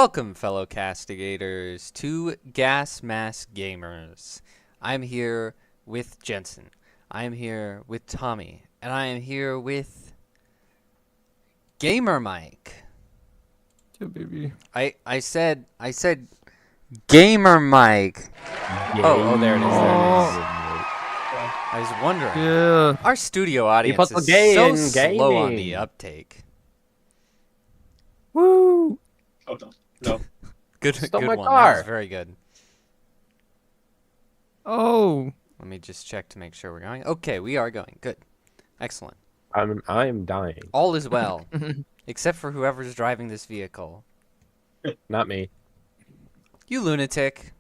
Welcome, fellow castigators, to GasMaskGamers. I'm here with Jensen. I'm here with Tommy. And I am here with GamerMike. Yeah, baby. I said GamerMike. Oh, there it is. I was wondering. Yeah. Our studio audience People is gay so in slow on gaming. the uptake. Woo. Oh, no. Good Stole my one. That car. was very good. Oh. Let me just check to make sure we're going. Okay, we are going. Good. Excellent. I'm dying. All is well, except for whoever's driving this vehicle. Not me. You lunatic.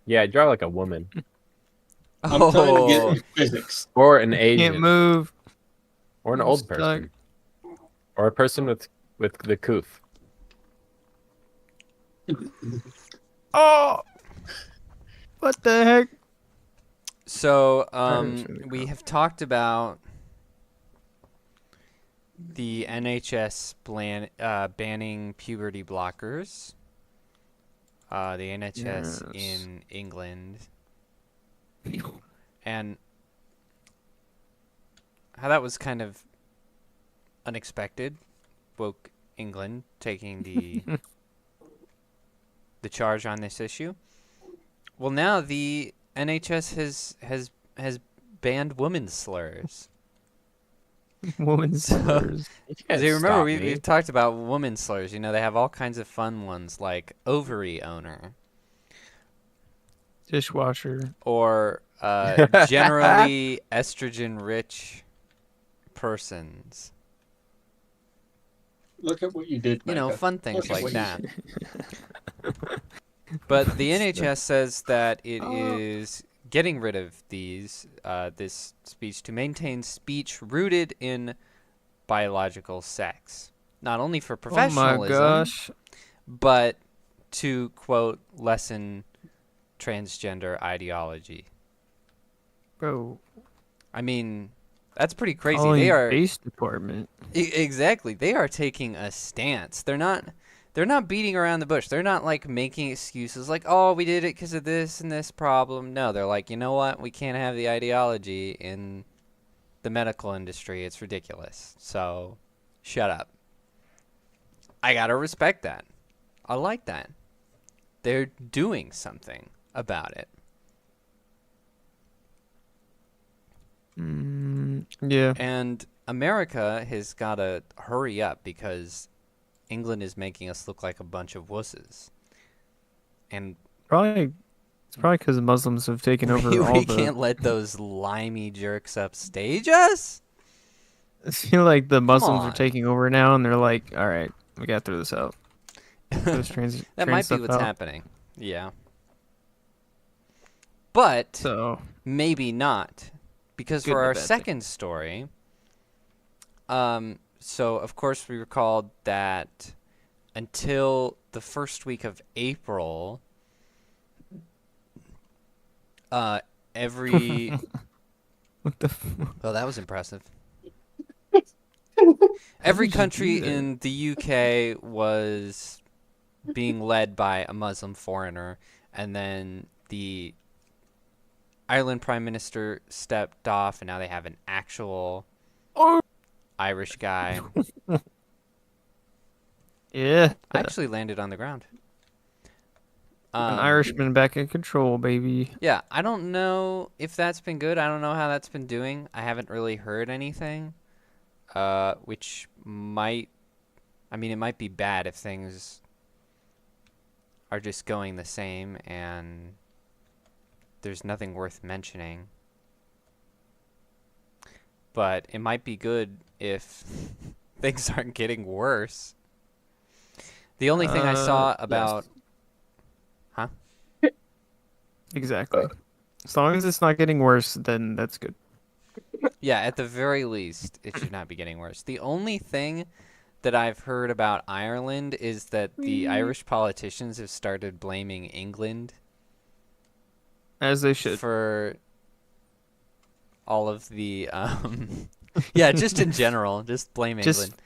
Yeah, I drive like a woman. I'm trying to get Oh, in physics. Or an Asian. Can't move. Or an I'm old stuck. person. Or a person with the coof. Oh. What the heck? so Alright, so we have talked about the NHS banning puberty blockers. The NHS Yes. in England, and how that was kind of unexpected. Woke England taking the charge on this issue. Well, now the NHS has banned women's slurs. Woman's slurs. You can't Do you remember stop me. we've talked about women's slurs? You know, they have all kinds of fun ones like ovary owner Dishwasher. or generally estrogen-rich persons. Look at what you did, You know, Micah. fun things Look at like what you that. did. But the NHS says that it is getting rid of this speech to maintain speech rooted in biological sex, not only for Oh professionalism, my gosh. but to quote lessen transgender ideology. Bro. I mean, that's pretty crazy. Calling They are base department. exactly. They are taking a stance. They're not beating around the bush. They're not like making excuses like, "Oh, we did it because of this and this problem." No, they're like, "You know what? We can't have the ideology in the medical industry. It's ridiculous. So, shut up." I got to respect that. I like that. They're doing something about it. Yeah. And America has got to hurry up because England is making us look like a bunch of wusses. And It's probably because Muslims have taken over we all the. can't let those limey jerks upstage us. I feel like the Muslims on. are taking over now, and they're like, "All right, we gotta throw this out." Those That might be what's happening. Yeah. But So maybe not. Because Good for and our bad thing. second story, so of course we recalled that until the first week of April, every what the? well, that was impressive. Every did you country do that? in the UK was being led by a Muslim foreigner, and then the Ireland Prime Minister stepped off, and now they have an actual Irish guy. Yeah, Actually landed on the ground. an Irishman back in control, baby. Yeah, I don't know if that's been good. I don't know how that's been doing. I haven't really heard anything, which might, I mean, it might be bad if things are just going the same and there's nothing worth mentioning. But it might be good if things aren't getting worse. The only thing I saw about... Huh? Exactly. As long as it's not getting worse, then that's good. Yeah, at the very least, it should not be getting worse. The only thing that I've heard about Ireland is that the Irish politicians have started blaming England As they should. for all of the yeah, just in general, just blame Just England.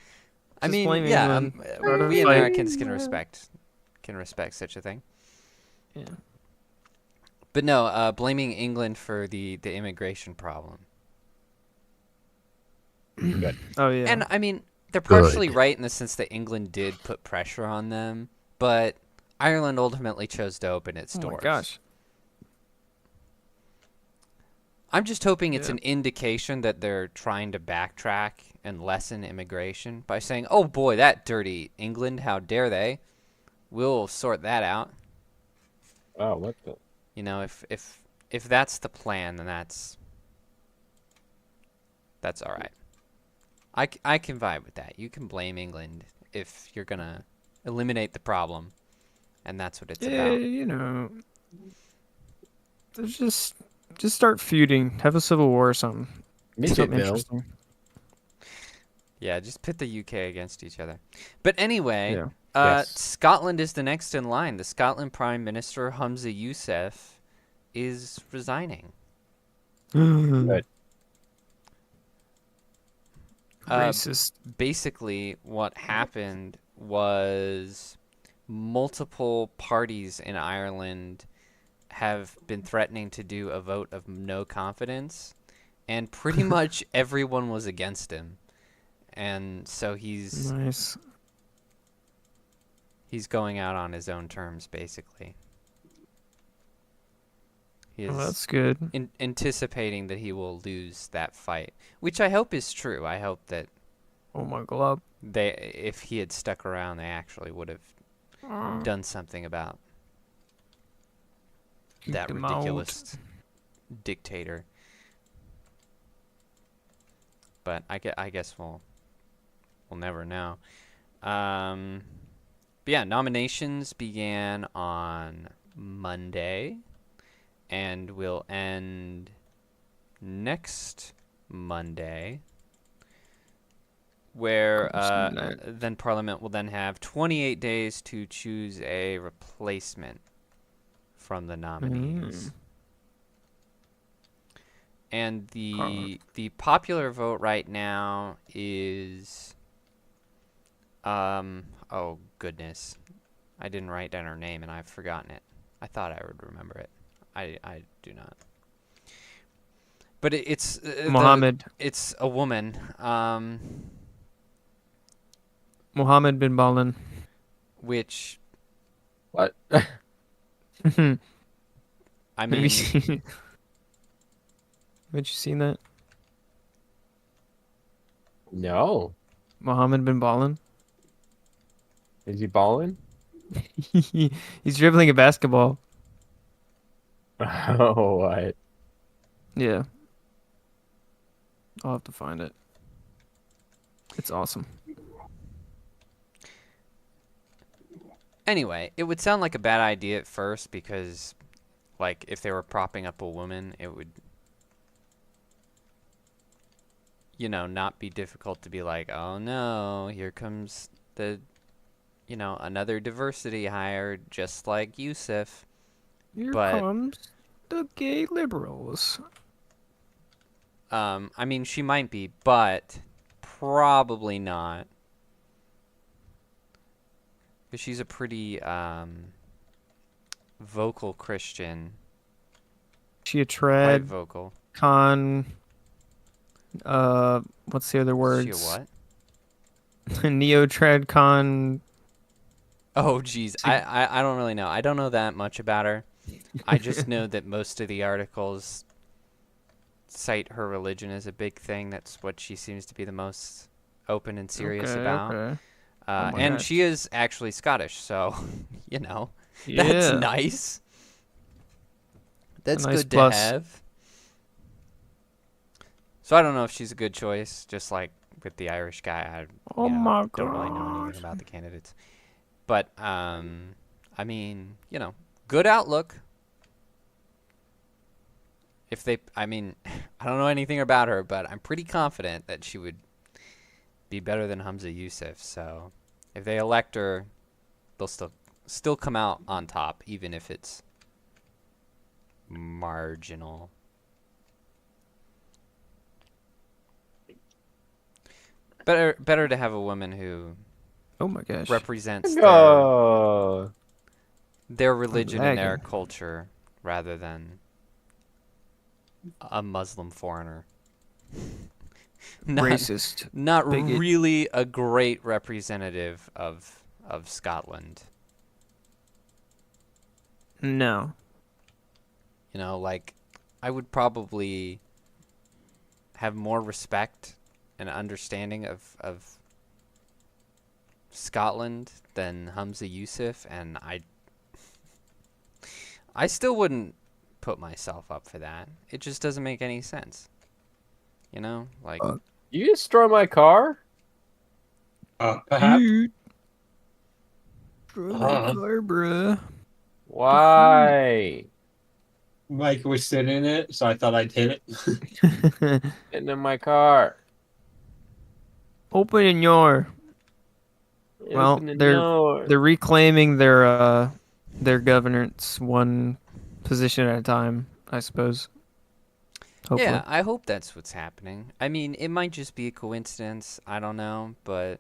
I Just mean, blame yeah, England. Start a we fight. Americans can respect such a thing. Yeah. But no, blaming England for the immigration problem. Good. Oh yeah. And I mean, they're partially right in the sense that England did put pressure on them, but Ireland ultimately chose to open its Oh doors. my gosh. I'm just hoping it's Yeah. an indication that they're trying to backtrack and lessen immigration by saying, "Oh boy, that dirty England, how dare they? We'll sort that out." Oh, what the? You know, if that's the plan, then that's all right. I can vibe with that. You can blame England if you're gonna eliminate the problem, and that's what it's Yeah, about. you know, there's just start feuding, have a civil war or something. Me too, Something Bill. interesting. Yeah, just pit the UK against each other. But anyway, Yeah. Yes. Scotland is the next in line. The Scotland Prime Minister Humza Yousaf is resigning. Good. Racist. Basically, what happened was multiple parties in Ireland have been threatening to do a vote of no confidence, and pretty much everyone was against him. And so he's Nice. going out on his own terms, basically. He Well, is that's good. anticipating that he will lose that fight, which I hope is true. I hope that Oh my god. if he had stuck around, they actually would have done something about that him out. ridiculous dictator. But I guess we'll never know. But yeah, nominations began on Monday and will end next Monday, where then Parliament will then have 28 days to choose a replacement from the nominees. And the popular vote right now is oh goodness, I didn't write down her name and I've forgotten it. I thought I would remember it. I do not. But it's Mohammed. it's a woman. Mohammed bin Balin. Which What? I Have mean, you seen? Haven't you seen that? No. Mohammed bin Balin. Is he balling? He's dribbling a basketball. Oh, what? Yeah. I'll have to find it. It's awesome. anyway, it would sound like a bad idea at first because, like, if they were propping up a woman, it would, you know, not be difficult to be like, oh no, here comes the, you know, another diversity hire just like Yusuf. Here But- comes the gay liberals. I mean, she might be, but probably not. Because she's a pretty vocal Christian. She a Quite trad vocal. con. What's the other words? She a what? Neo trad con. Oh, geez. I don't really know. I don't know that much about her. I just know that most of the articles cite her religion as a big thing. That's what she seems to be the most open and serious Okay, about. okay. Oh my And gosh. she is actually Scottish, so, you know, Yeah. that's nice. That's nice good plus. to have. So I don't know if she's a good choice, just like with the Irish guy. I Oh you know, my don't really know gosh. anything about the candidates. But, I mean, you know, good outlook. If they, I mean, I don't know anything about her, but I'm pretty confident that she would be better than Humza Yousaf. So if they elect her, they'll still come out on top, even if it's marginal. Better to have a woman who Oh my gosh. represents Go. their religion and their lagging. culture rather than a Muslim foreigner. Not, Racist. not bigot. really a great representative of Scotland. No. You know, like I would probably have more respect and understanding of Scotland than Hamza Yusuf, and I still wouldn't put myself up for that. It just doesn't make any sense. You know, like You destroy my car? Perhaps. Dude. Throw my Uh-huh. car, bruh. Why? Mike was sitting in it, so I thought I'd hit it. Getting in my car. Open your. Well, Open the they're door. they're reclaiming their governance one position at a time, I suppose. Hopefully. yeah, I hope that's what's happening. I mean, it might just be a coincidence. I don't know, but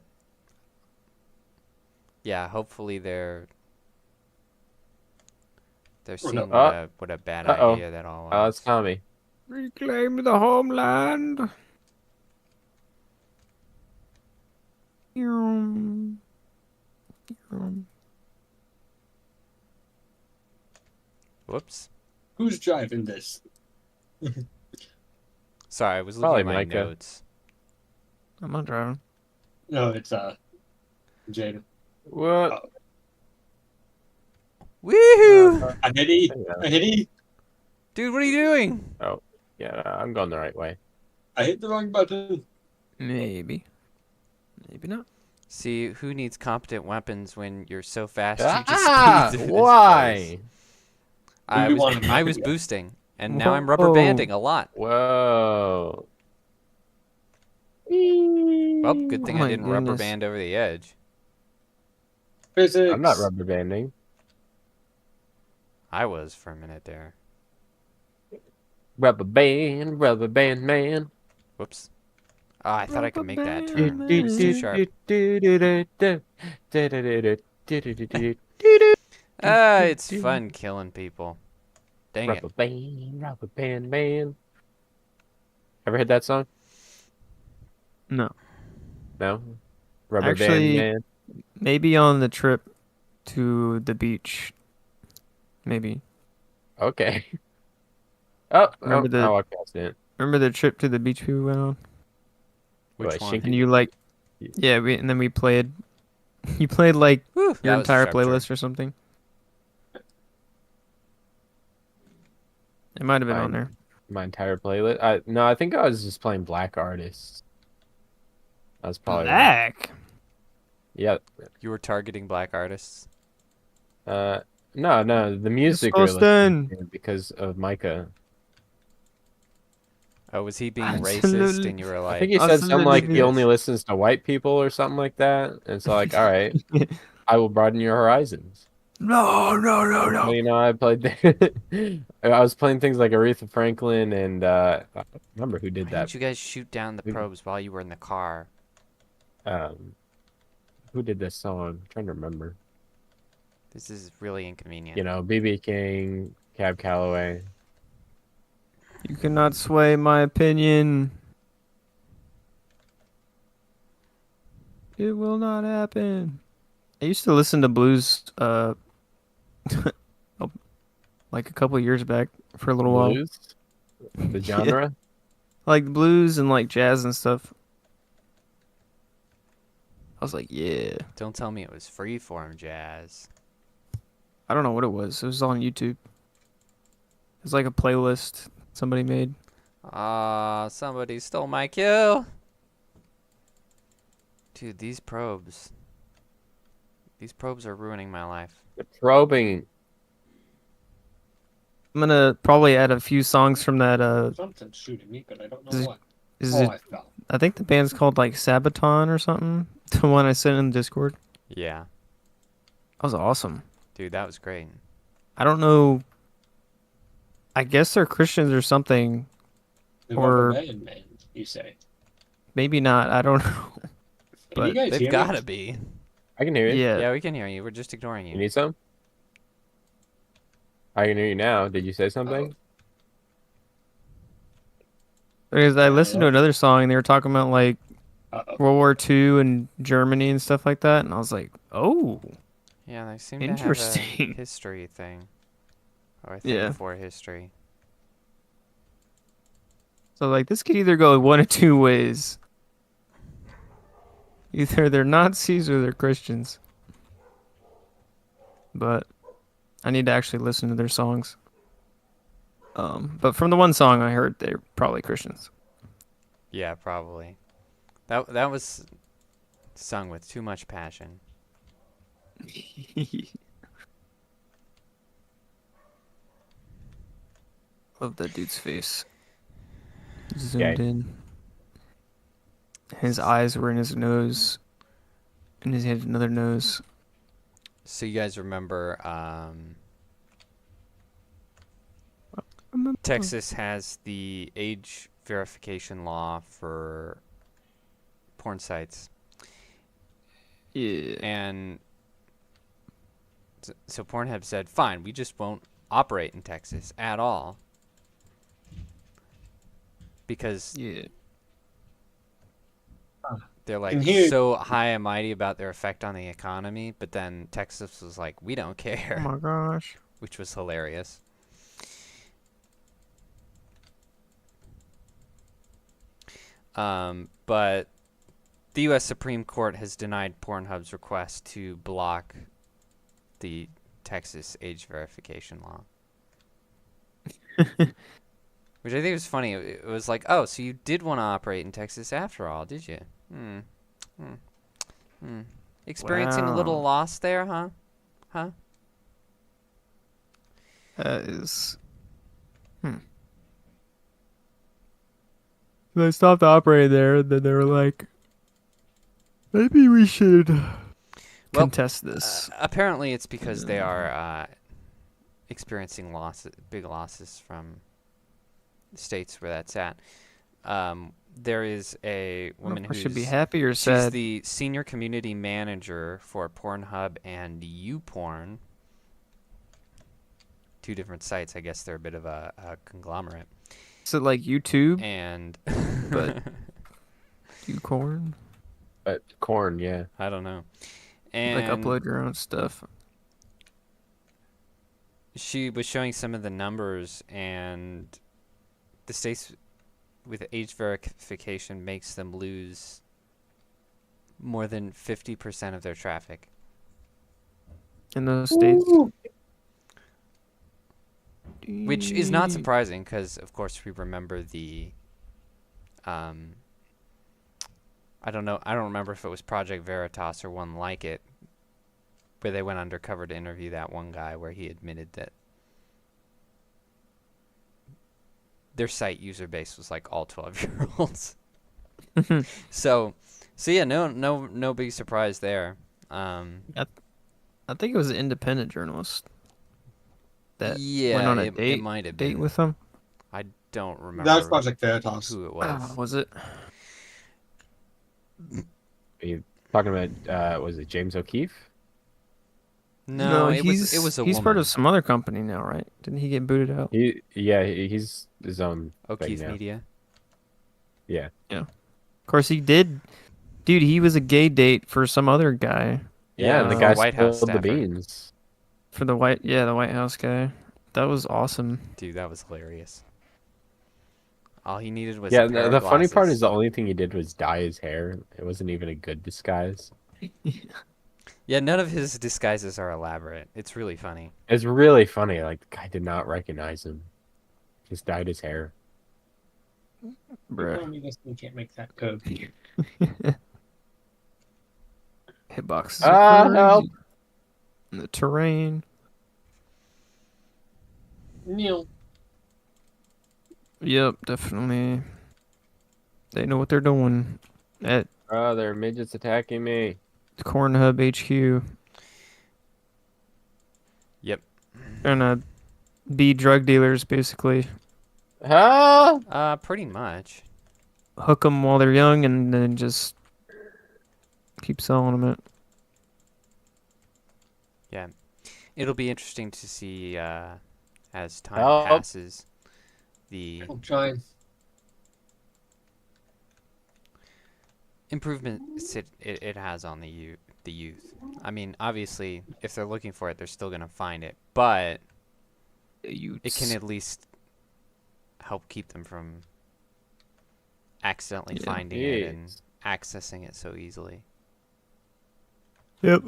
yeah, hopefully they're seeing what a bad Uh-oh. idea that all Oh, was. it's Tommy. Reclaim the homeland. Whoops. Who's driving this? Sorry, I was looking Probably at my Micah. notes. I'm not driving. No, it's Jaeden. What? Woohoo! I hit E. Yeah. I hit E. Dude, what are you doing? Yeah, I'm going the right way. I hit the wrong button. Maybe. Maybe not. See, who needs competent weapons when you're so fast you just Ah! speed through this Why? place? I You was wanna I make was it. boosting, and now I'm rubber banding a lot. Whoa. Well, good Oh thing I my didn't rubber goodness. band over the edge. Physics. I'm not rubber banding. I was for a minute there. Rubber band man. Whoops. Oh, I thought I could make that Rubber turn. band It was too sharp. It's fun killing people. Dang it. Rubber band man. Ever heard that song? No. No? Rubber Actually- band man. Maybe on the trip to the beach. Maybe. Okay. Oh, Remember the- I walked past it. Remember the trip to the beach we went on? Which What, one? Shinky? And you like, yeah, and then we played. You played like Whew, your that was a entire sharp turn. playlist or something. It might have been on there. My entire playlist. No, I think I was just playing black artists. That was probably Black. Yeah. You were targeting black artists? No, the music Disgusting. really because of Micah. Oh, was he being racist Absolutely. and you were I like, think he said something like he Absolutely. only listens to white people or something like that. And so like, all right, I will broaden your horizons. No. Well, you know, I played. I was playing things like Aretha Franklin and I don't remember who did why that. didn't you guys shoot down the We- probes while you were in the car? Who did this song? I'm trying to remember. This is really inconvenient. You know, BB King, Cab Calloway. You cannot sway my opinion. It will not happen. I used to listen to blues, like a couple years back for a little while. Blues? The genre? Like blues and like jazz and stuff. I was like, yeah. Don't tell me it was freeform jazz. I don't know what it was. It was on YouTube. It was like a playlist somebody made. Ah, somebody stole my kill. Dude, these probes. These probes are ruining my life. The probing. I'm gonna probably add a few songs from that. Something's shooting me, but I don't Is know it- what. Is Oh, it? I fell. I think the band's called like Sabaton or something. The one I sent in Discord. Yeah. That was awesome. Dude, that was great. I don't know. I guess they're Christians or something. The Or- rubber band man, you say. Maybe not. I don't know. Can you But guys They've hear gotta me? be. I can hear you. yeah, Yeah, we can hear you. We're just ignoring You you. need some? I can hear you now. Did you say something? because I listened to Uh, another song and they were talking about like Uh-oh. World War II and Germany and stuff like that, and I was like, oh, Yeah, they seem to have a interesting. history thing. Or a thing Yeah. for history. So like this could either go one of two ways. Either they're Nazis or they're Christians. But I need to actually listen to their songs. But from the one song I heard, they're probably Christians. Yeah, probably. That was sung with too much passion. Love that dude's face. Okay. Zoomed in. His eyes were in his nose. And he had another nose. So you guys remember Texas has the age verification law for porn sites. Yeah. And so Pornhub said, fine, we just won't operate in Texas at all. Because Yeah. they're like And here- so high and mighty about their effect on the economy, but then Texas was like, we don't Oh care, my gosh. which was hilarious. But the U.S. Supreme Court has denied Pornhub's request to block the Texas age verification law. Which I think was funny. It was like, oh, so you did want to operate in Texas after all, did you? Experiencing a little Wow. loss there, huh? Huh? That is. They stopped operating there, and then they were like, maybe we should contest this. Apparently, it's because they are experiencing big losses from states where that's at. There is a woman I who should be happy or she's sad. the senior community manager for Pornhub and YouPorn. Two different sites. I guess they're a bit of a conglomerate. Is it like YouTube? And But you corn? But corn, yeah. I don't know. And Like upload your own stuff. she was showing some of the numbers, and the states with age verification makes them lose more than 50% of their traffic. In those states. Which is not surprising because, of course, we remember the. I don't know. I don't remember if it was Project Veritas or one like it, where they went undercover to interview that one guy, where he admitted that their site user base was like all 12-year-olds. So yeah, no big surprise there. I think it was an independent journalist that Yeah, went on a it date, might have date been. with him. I don't remember That's Project Veritas. who it was. Was it? Are you talking about, was it James O'Keefe? No, it was a he's part woman. of some other company now, right? Didn't he get booted out? He's his own O'Keefe thing now. Media. Yeah. Of course, he did. Dude, he was a gay date for some other guy. Yeah, and the the guy White House spilled the staffer. beans. For the White House guy. That was awesome. Dude, that was hilarious. All he needed was Yeah, a pair the of funny part glasses. is the only thing he did was dye his hair. It wasn't even a good disguise. Yeah, none of his disguises are elaborate. It's really funny. It's really funny. Like, the guy did not recognize him. Just dyed his hair. Bruh. Tell me this thing can't make that code. Hitboxes. Help! In the terrain. Neil. Yep, definitely. They know what they're doing at Oh, there are midgets attacking me. Cornhub HQ. Yep. Trying to be drug dealers, basically. Huh? Pretty much. Hook them while they're young and then just keep selling them it. Yeah, it'll be interesting to see as time Help. passes the I'm trying. improvements it has on the youth. I mean, obviously, if they're looking for it, they're still gonna find it, but it can at least help keep them from accidentally Yeah. finding it and Jeez. accessing it so easily. Yep.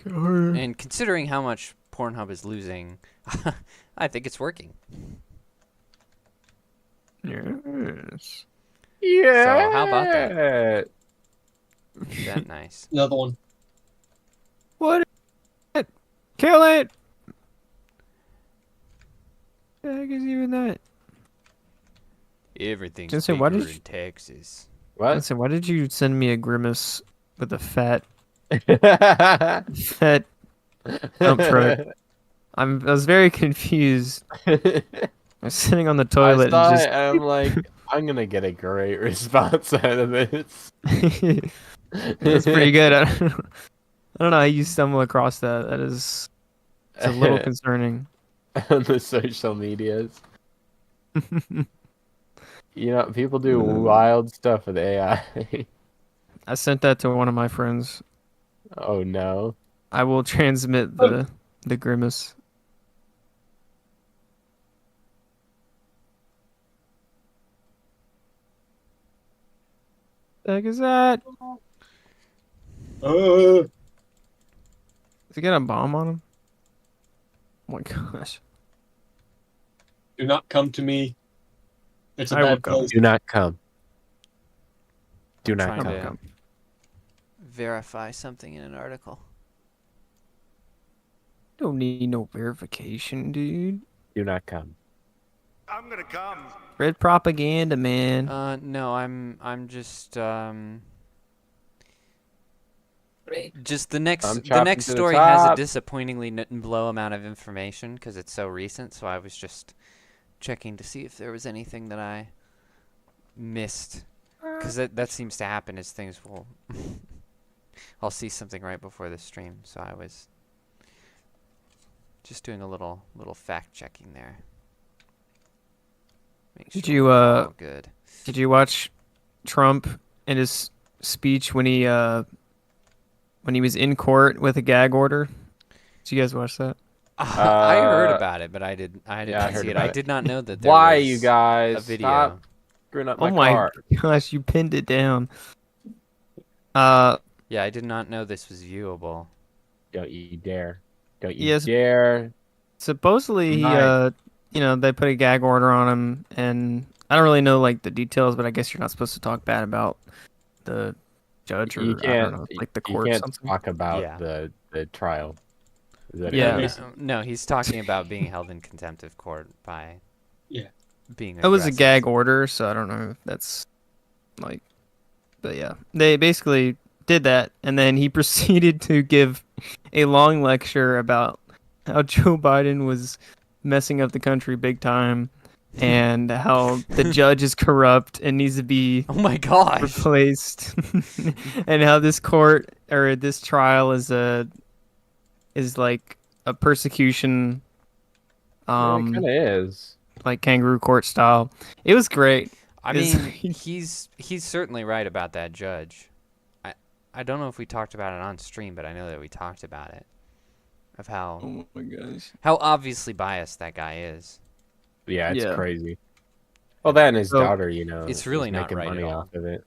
And considering how much Pornhub is losing, I think it's working. Yes. Yeah. So, how about that? Ain't that nice? Another one. What? Kill it! The heck is even that? Everything's Jensen, why bigger did in Texas. What? Listen, why did you send me a grimace with a fat dump truck? I was very confused. I was sitting on the I toilet saw and it, and I'm like, I'm gonna get a great response out of this. That's pretty good. I don't know how you stumble across that. It's a little concerning. On the social medias. You know, people do wild stuff with AI. I sent that to one of my friends. Oh no. I will transmit the grimace. The heck is that? Uh, Does he got a bomb on him? Oh my gosh. do not come to me. It's a I will bad come. place. Do not come. Do not Trying come. to come. verify something in an article. Don't need no verification, dude. Do not come. I'm gonna come. Red propaganda, man. No, I'm just the next I'm the chopping next to the story has a top. disappointingly low amount of information because it's so recent. So I was just checking to see if there was anything that I missed, because that seems to happen as things will. I'll see something right before the stream, so I was just doing a little fact checking there. Make Did sure you, we're all good? Did you watch Trump in his speech when he was in court with a gag order? Did you guys watch that? I heard about it, but I didn't I heard see it. about I it. did not know that there Why, was you guys? a video. Stop screwing up my Oh my car. gosh, you pinned it down. Yeah, I did not know this was viewable. Don't you dare. Don't you Yes. dare. Supposedly he Mike. they put a gag order on him, and I don't really know like the details, but I guess you're not supposed to talk bad about the judge or You I can't, don't know, like the you court or can't something. talk about Yeah. the trial. Is that Yeah. it? No, he's talking about being held in contempt of court by Yeah. being It was a aggressive. gag order, so I don't know if that's like, but yeah, they basically did that, and then he proceeded to give a long lecture about how Joe Biden was messing up the country big time, and how the judge is corrupt and needs to be Oh my gosh. replaced, and how this court or this trial is like a persecution, Yeah, it kind of is. like kangaroo court style. It was great. I Is- mean, he's certainly right about that judge. I don't know if we talked about it on stream, but I know that we talked about it. Of how Oh my gosh. how obviously biased that guy is. Yeah, it's Yeah. crazy. Well, that and his So, daughter, you know. it's is really not making right money at all. off of it.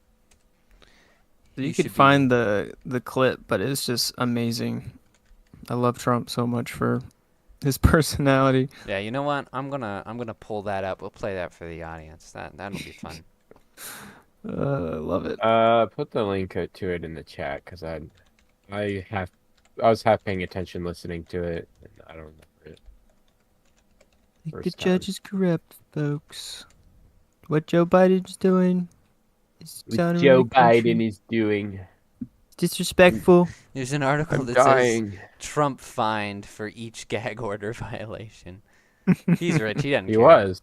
So You you should could be- find the clip, but it's just amazing. I love Trump so much for his personality. Yeah, you know what? I'm gonna pull that up. We'll play that for the audience. That'll be fun. I love it. Put the link to it in the chat because I was half paying attention listening to it, and I don't remember it. The First judge time. is corrupt, folks. What Joe Biden's doing is What dishonoring Joe the country. Biden is doing. Disrespectful. There's an article I'm that dying. says Trump fined for each gag order violation. He's rich. He doesn't He care. was.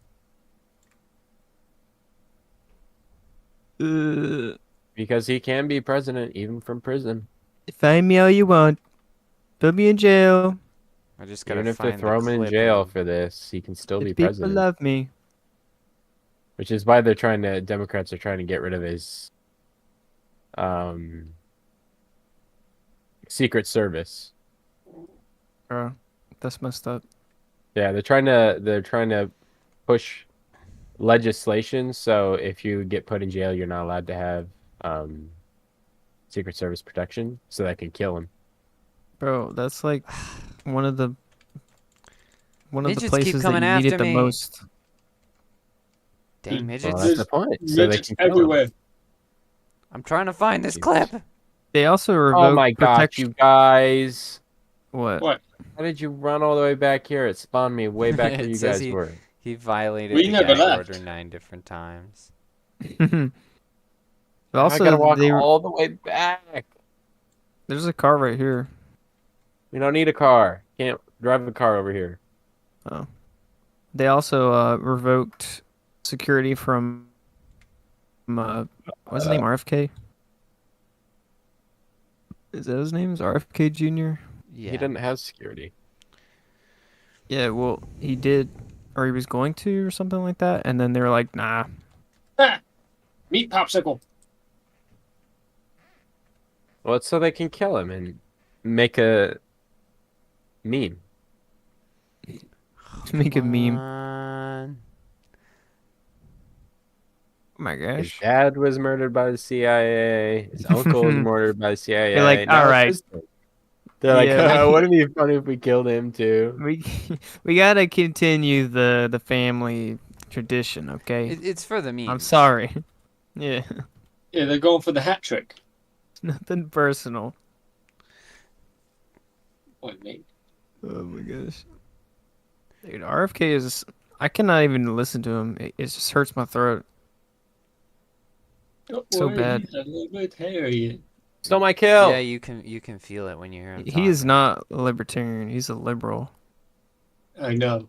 Because he can be president even from prison. Find me all you want. Put me in jail. I just gotta Even if they find throw the him in clip jail and- for this, he can still The be people president. love me. Which is why Democrats are trying to get rid of his Secret Service. Bro, that's messed up. Yeah, they're trying to push legislation so if you get put in jail, you're not allowed to have Secret Service protection, so that can kill him. Bro, that's like one of the Midgets keep places that coming you need it after the me. most. Dang Well, midgets. that's the point. So they Midgets can kill him. everywhere. I'm trying to find this Jesus. clip. They also Oh revoked my gosh, protection. you guys! What? What? How did you run all the way back here? It spawned me way back where It you says guys were. He violated We the never gag left. order 9 different times. But I also, gotta walk all the way back. there's a car right here. We don't need a car. Can't drive a car over here. Oh. They also revoked security from what's his name? RFK? Is that his name? Is RFK Jr.? Yeah. He didn't have security. Yeah, well, he did, or he was going to, or something like that. And then they were like, nah. Ah, meat popsicle. Well, it's so they can kill him and make a meme. Make a meme. On. Oh my His gosh. dad was murdered by the CIA. His uncle was murdered by the CIA. You're like, Now all it's right. his turn. They're like, Yeah. wouldn't it be funny if we killed him too? We gotta continue the family tradition, okay? It's for the memes. I'm sorry. Yeah, Yeah, they're going for the hat trick. nothing personal. What, mate? Oh my gosh. Dude, RFK is. I cannot even listen to him. It just hurts my throat. Don't So worry, bad. he's a libertarian. Stole my kill. Yeah, you can feel it when you hear him. He is talking. not a libertarian. He's a liberal. I know.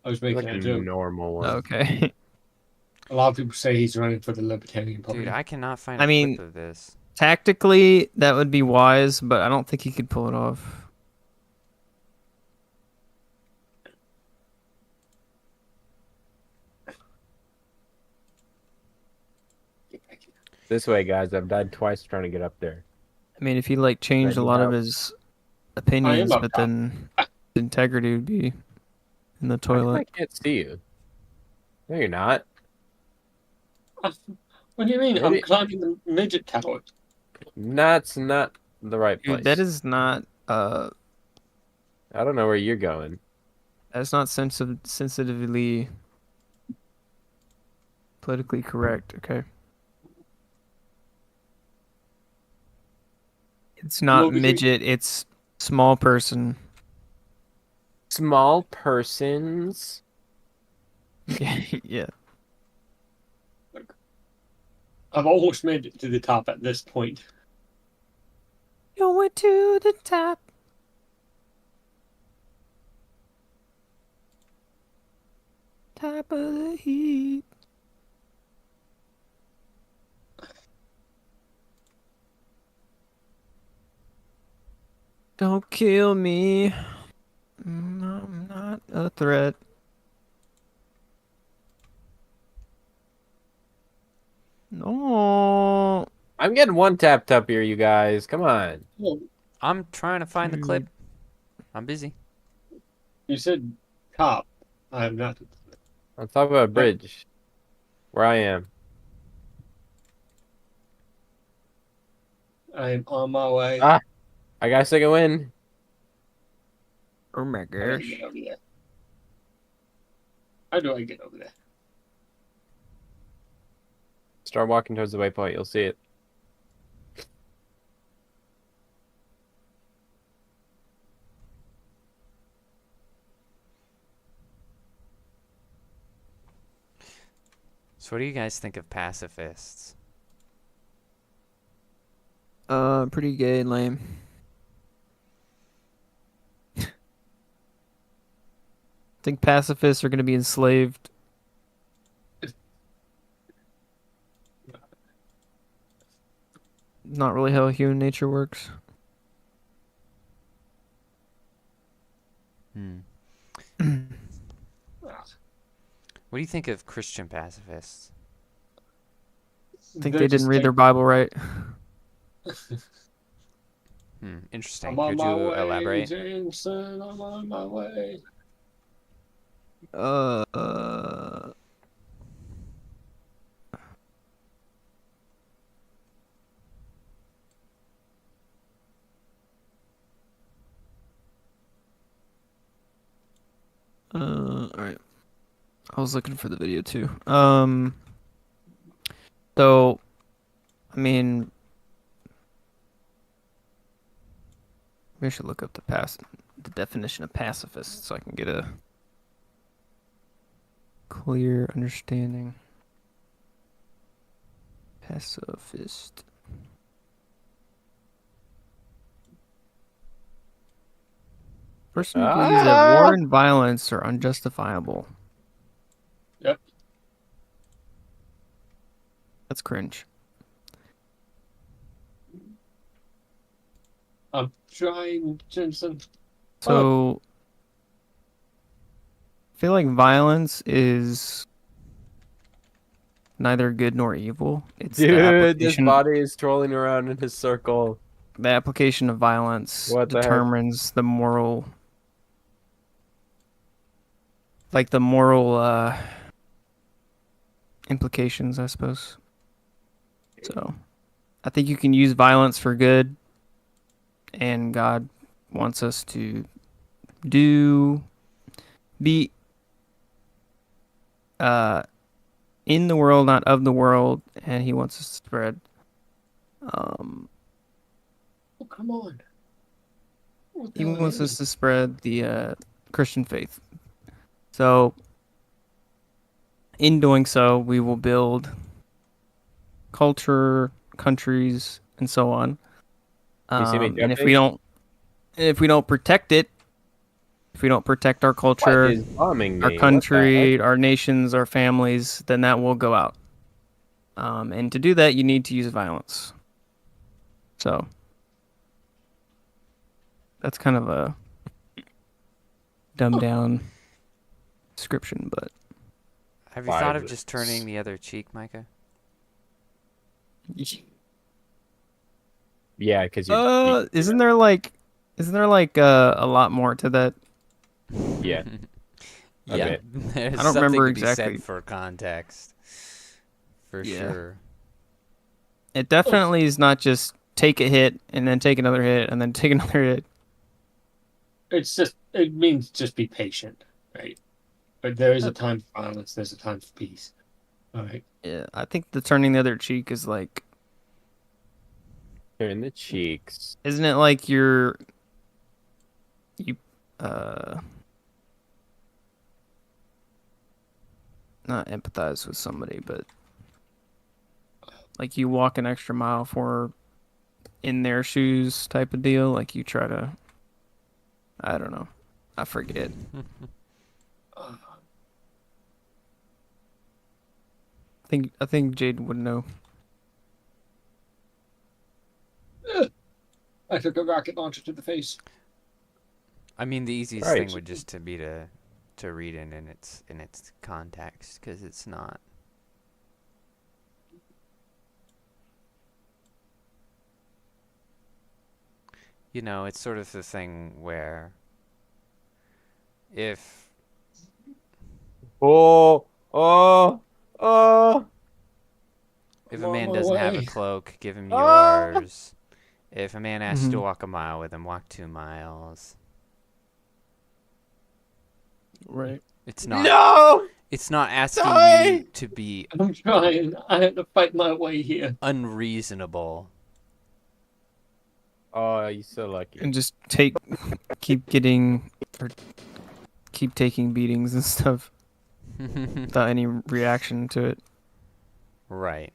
I was He's making like a a joke. normal one. Okay. A lot of people say he's running for the Libertarian Party. Dude, I cannot find I a mean- clip of this. Tactically, that would be wise, but I don't think he could pull it off. This way, guys. I've died twice trying to get up there. I mean, if he like changed a Ready lot of now. his opinions, up but top. then his integrity would be in the How come I toilet. can't see you. No, you're not. What do you mean? Maybe- I'm climbing the midget tower. That's not the right place. Dude, that is not I don't know where you're going. that's not sensitively politically correct, okay? It's not Well, we can- midget, it's small person. Small persons. Yeah. I've almost made it to the top at this point. Going to the top. Top of the heap. Don't kill me. I'm not a threat. No. I'm getting one tapped up here, you guys. Come on. Well, I'm trying to find the clip. I'm busy. you said top. I'm not. On top of a bridge. Where I am. I'm on my way. Ah. I got a second win. Oh my How do I gosh. get over there? How do I get over there? Start walking towards the waypoint. You'll see it. So what do you guys think of pacifists? Pretty gay and lame. Think pacifists are gonna be enslaved. not really how human nature works. Hmm. What do you think of Christian pacifists? I think they didn't read their Bible right. Interesting. I'm on Could my you way, elaborate? Jameson. I'm on my way. Uh, all right. I was looking for the video too. So, I mean, we should look up the definition of pacifist so I can get a clear understanding. Pacifist. Person who believes that war and violence are unjustifiable. Yep. That's cringe. I'm trying, Jameson. So, I feel like violence is neither good nor evil. It's the Dude, this application. body is trolling around in a circle. The application of violence What the heck? determines the moral, like the moral implications, I suppose. So, I think you can use violence for good, and God wants us to be in the world, not of the world, and He wants us to spread Oh, come on. What the He hell wants is us to spread the Christian faith. So, in doing so, we will build culture, countries, and so on. You see me And jumping? if we don't protect it, if we don't protect our What culture, is bombing our me? What the heck? country, our nations, our families, then that will go out. And to do that, you need to use violence. So, that's kind of a dumbed down description, but Have you thought of just turning the other cheek, Micah? Yeah, because isn't there like a lot more to that? Yeah. A Yeah, bit. there's I don't something remember to be exactly. said for context. For Yeah. sure. It definitely is not just take a hit and then take another hit and then take another hit. it means just be patient, right? But there is a time for violence, there's a time for peace. All right. Yeah, I think the turning the other cheek is like, Turn the cheeks. isn't it like you not empathize with somebody, but like you walk an extra mile for in their shoes type of deal. Like you try to, I don't know, I forget. I think Jade would know. I took a rocket launcher to the face. I mean, the easiest Right. thing would just to be to read it in its context, because it's not. You know, it's sort of the thing where if Oh. if I'm a on man my doesn't have a way. cloak, give him Ah! yours. If a man asks you to Mhm. walk a mile with him, walk 2 miles. Right. It's not. No! It's not asking Die! you to be I'm trying. I had to fight my way here. unreasonable. Oh, you're so lucky. And just keep taking beatings and stuff without any reaction to it. Right.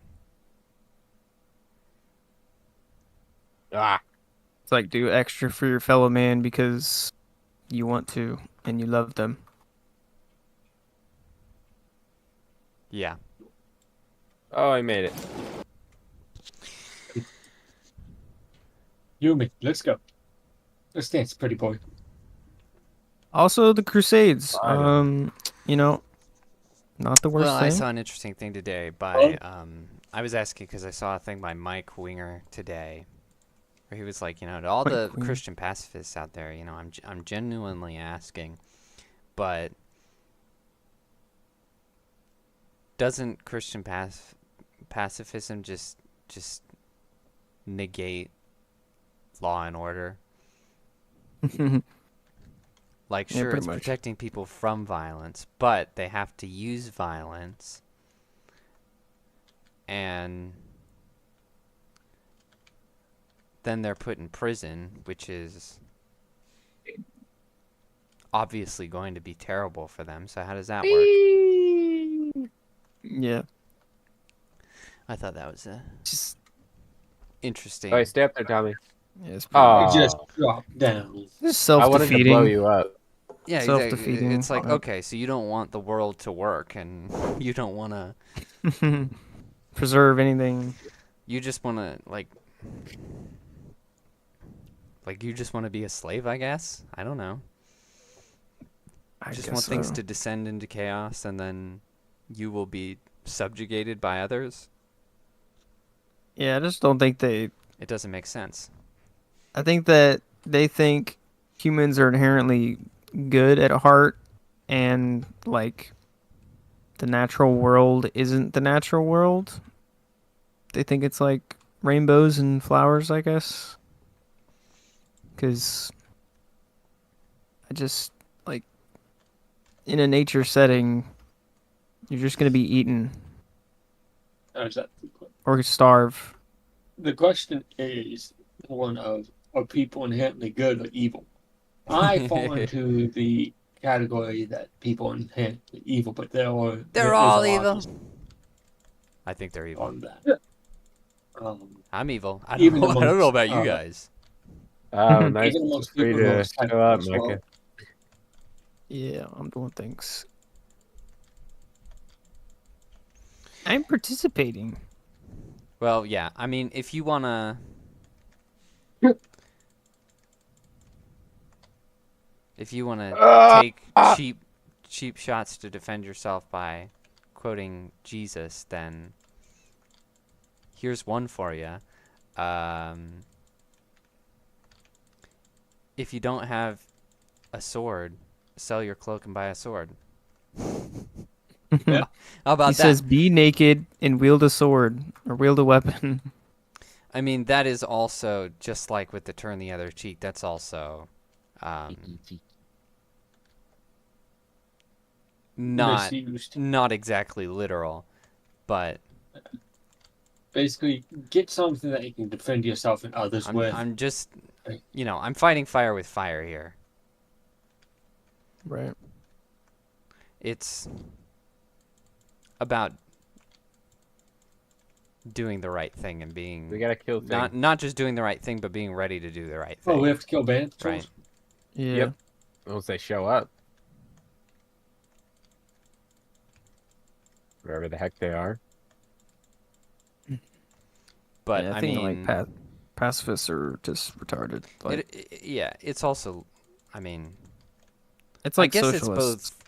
Ah. It's like do extra for your fellow man because you want to and you love them. Yeah. Oh, I made it. You and me. Let's go. Let's dance, pretty boy. Also, the Crusades. Fine. You know, not the worst Well, thing. I saw an interesting thing today by I was asking because I saw a thing by Mike Winger today, where he was like, to all Mike the Winger. Christian pacifists out there, I'm genuinely asking, but doesn't Christian pacifism just negate law and order? Like, Yeah, sure, pretty it's much. protecting people from violence, but they have to use violence, and then they're put in prison, which is obviously going to be terrible for them. So how does that work? Yeah. I thought that was Just interesting. All right, stay up there, Tommy. yeah, it's pretty Oh, You just drop down. just I wanted to blow self-defeating. you up. Yeah, exactly. Self-defeating, It's like, yeah. okay, so you don't want the world to work, and you don't want to. Preserve anything. You just want to you just want to be a slave, I guess. I don't know. I Just guess want things so. to descend into chaos, and then you will be subjugated by others. Yeah, I just don't think they. It doesn't make sense. I think that they think humans are inherently good at heart, and like the natural world isn't the natural world. They think it's like rainbows and flowers, I guess. Because I just like in a nature setting, you're just gonna be eaten or starve. The question is one of are people inherently good or evil? I fall into the category that people are inherently evil, but there is all a lot evil. of I think they're evil. on that. I'm evil. I Even don't know. I don't know amongst, about you guys. Oh, nice. Even Feel amongst free people who are to show up, as well. Micah. Yeah, I'm doing things. I'm participating. Well, yeah. I mean, if you wanna, take cheap shots to defend yourself by quoting Jesus, then here's one for you. If you don't have a sword, sell your cloak and buy a sword. Yeah. How about He that? says, "Be naked and wield a sword or wield a weapon." I mean, that is also just like with the turn the other cheek. That's also not Misused. not exactly literal, but Basically, get something that you can defend yourself and others with. I'm just, I'm fighting fire with fire here. Right. It's about doing the right thing and being We gotta kill things. not just doing the right thing, but being ready to do the right thing. Oh, we have to kill bandits. Right. Yeah. Yep. Once they show up. Wherever the heck they are. But Yeah, I I think mean, like pacifists are just retarded. Like it's also, I mean, it's like I guess socialists. it's both.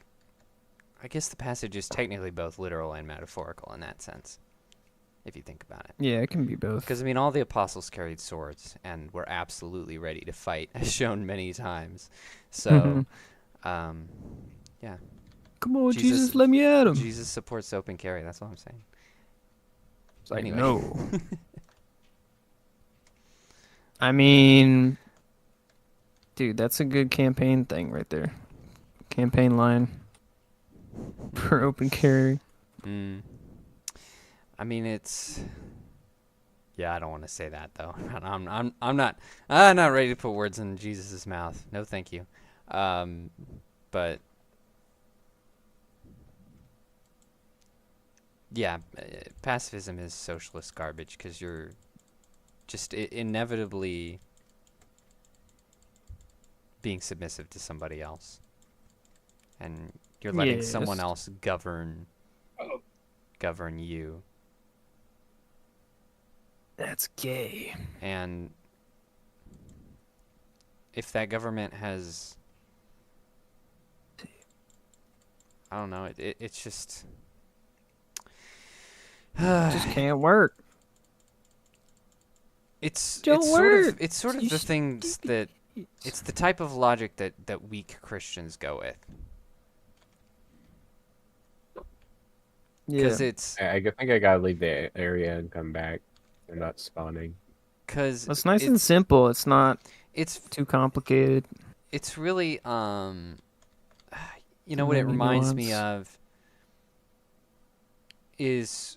I guess the passage is technically both literal and metaphorical in that sense, if you think about it. Yeah, it can be both. Because, I mean, all the apostles carried swords and were absolutely ready to fight, as shown many times. So, yeah. Come on, Jesus- Jesus, let me at him. Jesus supports open carry. That's what I'm saying. It's like, Anyway. no. I mean, dude, that's a good campaign thing right there. Campaign line for open carry. I mean, it's. Yeah, I don't want to say that though. I'm not ready to put words in Jesus' mouth. No, thank you. But yeah, pacifism is socialist garbage because you're just inevitably being submissive to somebody else, and you're letting someone Yes. else govern you. That's gay. And if that government has, I don't know, it's just Just can't work. it's Don't sort of work. the things that it's the type of logic that weak Christians go with. Yeah. Because it's I think I gotta leave the area and come back. They're not spawning. because It's nice and simple. It's not it's too complicated. it's really you know Too what it many reminds me nuance. of is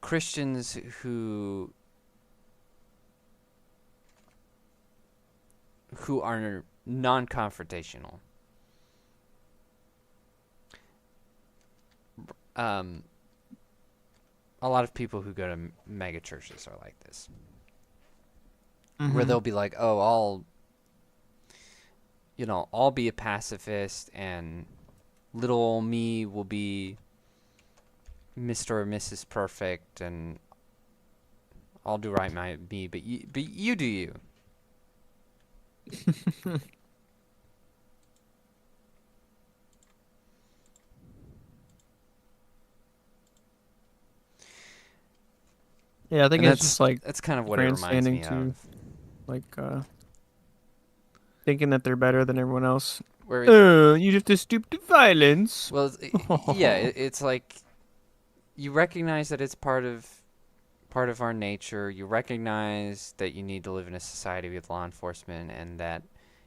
Christians who are non-confrontational. A lot of people who go to mega churches are like this, where Mhm. they'll be like, "Oh, I'll be a pacifist, and little ol' me will be Mr. or Mrs. Perfect, and I'll do right by me, but you do you." Yeah, I think And it's just like that's kind of what it reminds me grandstanding too. of. Like thinking that they're better than everyone else. Where You just to stoop to violence. well, yeah, it's like you recognize that it's part of our nature. You recognize that you need to live in a society with law enforcement, and that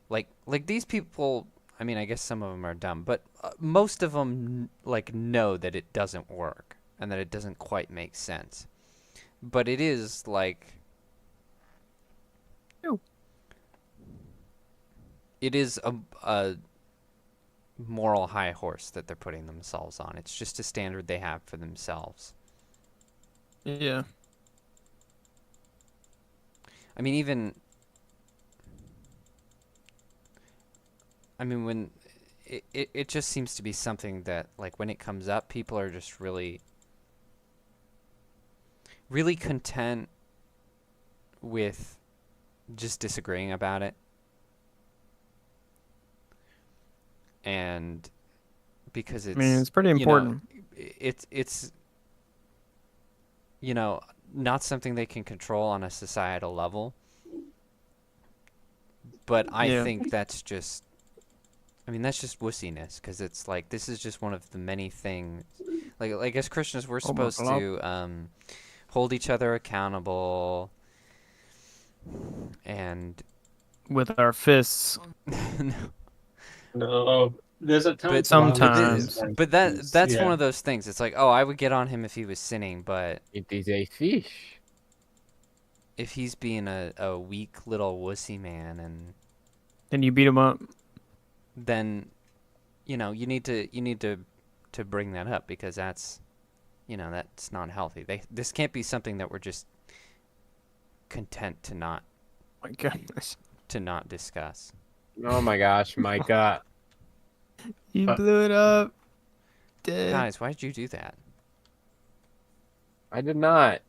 like these people, I mean, I guess some of them are dumb, but most of them like know that it doesn't work and that it doesn't quite make sense. But it is like Ew. it is a moral high horse that they're putting themselves on. It's just a standard they have for themselves. Yeah. I mean, when it just seems to be something that, like, when it comes up, people are just really, really content with just disagreeing about it. And because I mean, it's pretty important. It's not something they can control on a societal level. But I Yeah. think that's just wussiness, because it's like this is just one of the many things. Like as Christians, we're Oh my supposed God. to hold each other accountable, and With our fists. No, there's a time. but sometimes. that's one of those things. It's like, oh, I would get on him if he was sinning, but It is a fish. if he's being a weak little wussy man, And you beat them up. then you need to bring that up, because that's not healthy. This can't be something that we're just content to not My goodness. discuss. Oh my gosh, Micah. You blew it up. Dead. Guys, why did you do that? I did not.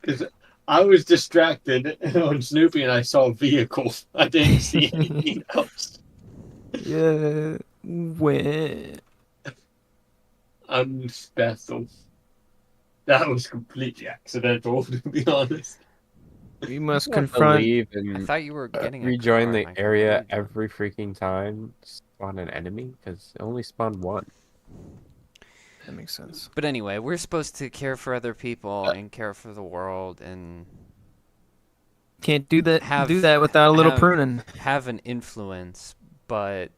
Because I was distracted on Snoopy and I saw a vehicle. I didn't see anything else. Yeah. When? I'm special. That was completely accidental, to be honest. We must You have to confront. leave I and thought you were getting a rejoin car, the Michael. area What are you doing? every freaking time. Spawn an enemy, because it only spawned one. That makes sense. But anyway, we're supposed to care for other people and care for the world and Can't do that. Have- do that without a little have- pruning. have an influence, but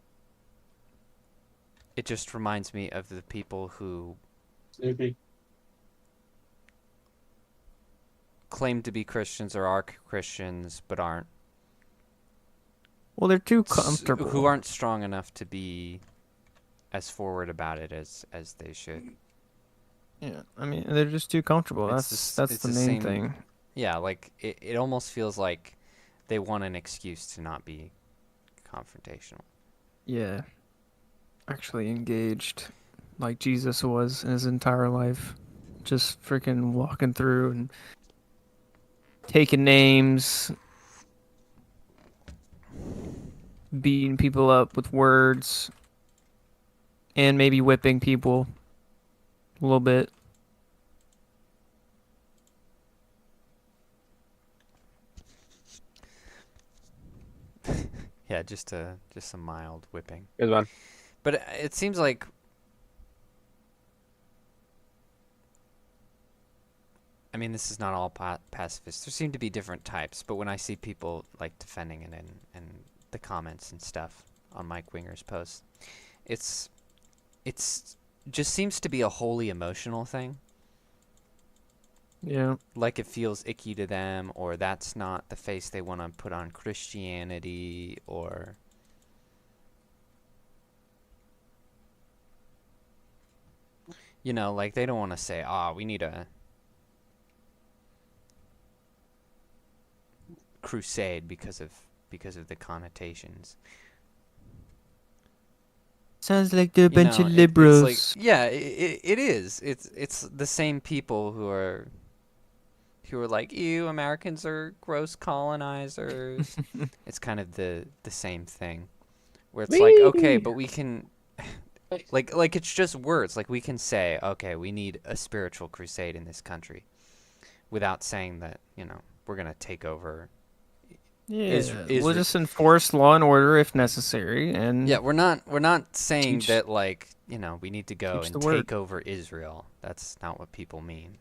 it just reminds me of the people who Snoopy. claim to be Christians or are Christians but aren't. Well, they're too s- comfortable. Who aren't strong enough to be as forward about it as they should. Yeah, I mean, they're just too comfortable. It's That's it's the the main same- thing. Yeah, like it almost feels like they want an excuse to not be confrontational. Yeah. Actually engaged, like Jesus was in his entire life, just freaking walking through and taking names, beating people up with words, and maybe whipping people a little bit. Yeah, just a mild whipping. Good one. But it seems like I mean, this is not all pacifists. There seem to be different types, but when I see people like defending it in the comments and stuff on Mike Winger's posts, it's just seems to be a wholly emotional thing. Yeah. Like it feels icky to them, or that's not the face they want to put on Christianity, or you know, like they don't want to say, "Ah, we need a crusade because of the connotations." Sounds like they're a You bunch know, of it's liberals. like, yeah, it is. It's the same people who are like, ew, Americans are gross colonizers. It's kind of the same thing, where it's like, okay, but we can, like it's just words. Like we can say, okay, we need a spiritual crusade in this country, without saying that, you know, we're gonna take over. Yeah, we'll Isra- just enforce law and order if necessary, and Yeah, we're not saying Teach- that, like, you know, we need to go teach and the word. take over Israel. That's not what people mean.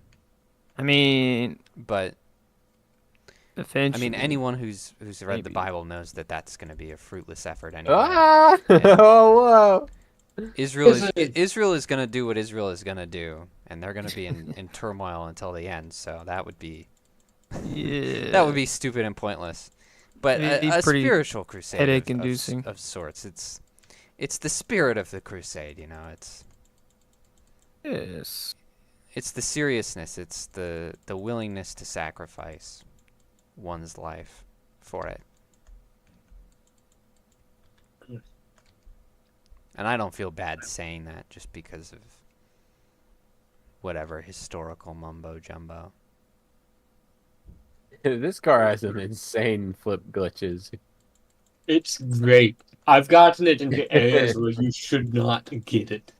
I mean, But eventually. anyone who's read the Maybe. Bible knows that that's going to be a fruitless effort anyway. Ah! Yeah. Oh, whoa! Israel Is it- Israel is going to do what Israel is going to do, and they're going to be in turmoil until the end. So that would be Yeah. stupid and pointless. But It'd be a pretty spiritual crusade headache-inducing. of sorts. It's the spirit of the crusade, you know. Yes. It's the seriousness. It's the willingness to sacrifice one's life for it. And I don't feel bad saying that just because of whatever historical mumbo jumbo. This car has some insane flip glitches. It's great. I've gotten it into areas where you should not get it.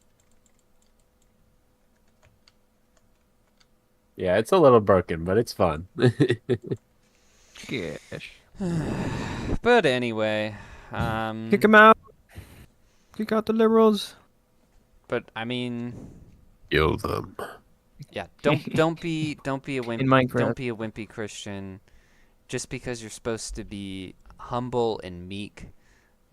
Yeah, it's a little broken, but it's fun. Gosh. But anyway, Kick them out. Kick out the liberals. but I mean, Kill them. yeah, don't be a wimpy, Minecraft. don't be a wimpy Christian. Just because you're supposed to be humble and meek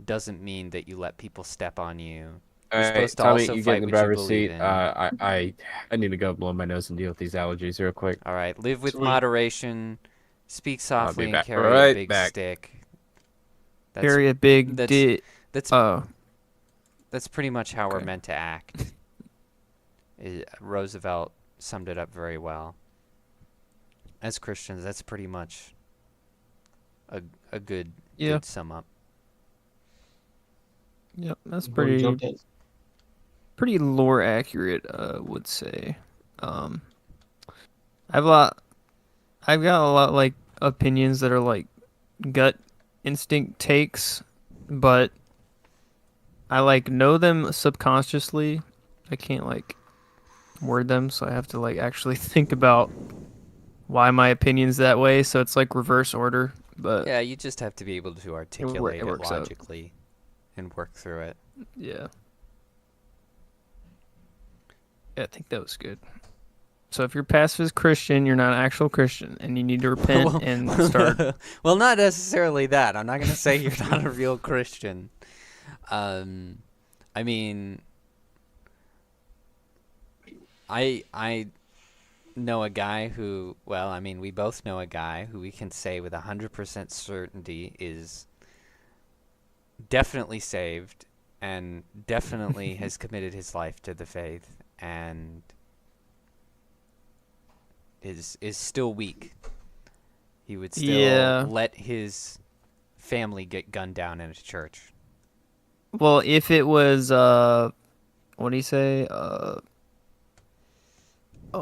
doesn't mean that you let people step on you. All right, supposed to Tommy, also you get fight in the what you driver's believe seat. in. I need to go blow my nose and deal with these allergies real quick. All right, live with Sweet. moderation, speak softly, and back carry a right big back. stick. Carry a big that's- dick. That's that's pretty much how we're Okay. meant to act. Roosevelt summed it up very well. As Christians, that's pretty much a good sum up. Yep, that's Before we jump in. pretty lore accurate, would say. I've got a lot like opinions that are like gut instinct takes, but I like know them subconsciously. I can't like word them, so I have to like actually think about why my opinion's that way. So it's like reverse order, but Yeah, you just have to be able to articulate it works out. logically and work through it. yeah. Yeah, I think that was good. So if you're pacifist Christian, you're not an actual Christian, and you need to repent and start. Well, not necessarily that. I'm not going to say you're not a real Christian. I mean, I know a guy who, well, I mean, we both know a guy who we can say with 100% certainty is definitely saved and definitely has committed his life to the faith and is still weak. He would still let his family get gunned down in a church. Well, if it was, what do you say? Oh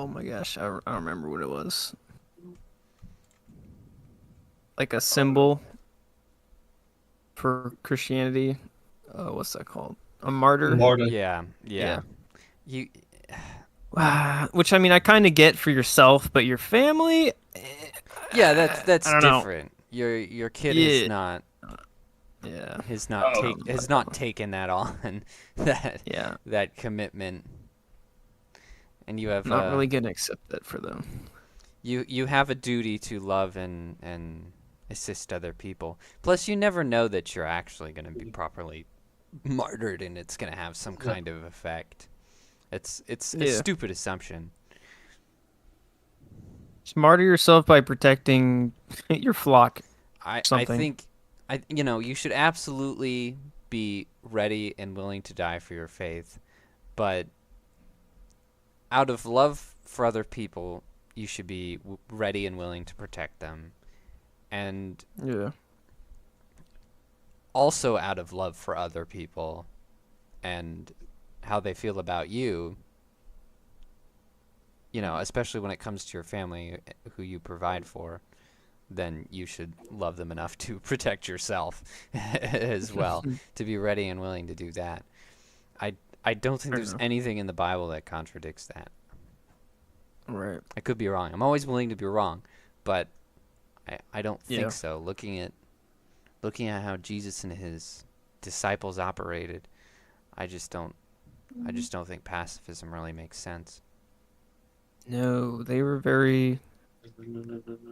my gosh, I don't remember what it was. like a symbol for Christianity. What's that called? A martyr. Martyr. Yeah, yeah. You, Which I mean, I kind of get for yourself, but your family. yeah, that's I don't know. different. Your kid Yeah. Yeah. has Oh. not taken that on that Yeah. that commitment, and you have Not really gonna accept that for them. you have a duty to love and assist other people. Plus, you never know that you're actually going to be properly martyred and it's going to have some kind of effect. It's a Yeah. stupid assumption. Just martyr yourself by protecting your flock. I Something. think you should absolutely be ready and willing to die for your faith, but out of love for other people, you should be ready and willing to protect them. And Yeah. also out of love for other people and how they feel about you, especially when it comes to your family who you provide for, then you should love them enough to protect yourself as well, to be ready and willing to do that. I don't think Fair there's enough. anything in the Bible that contradicts that. Right. I could be wrong. I'm always willing to be wrong, but I don't think Yeah. so. Looking at how Jesus and his disciples operated, I just don't think pacifism really makes sense. No, they were very,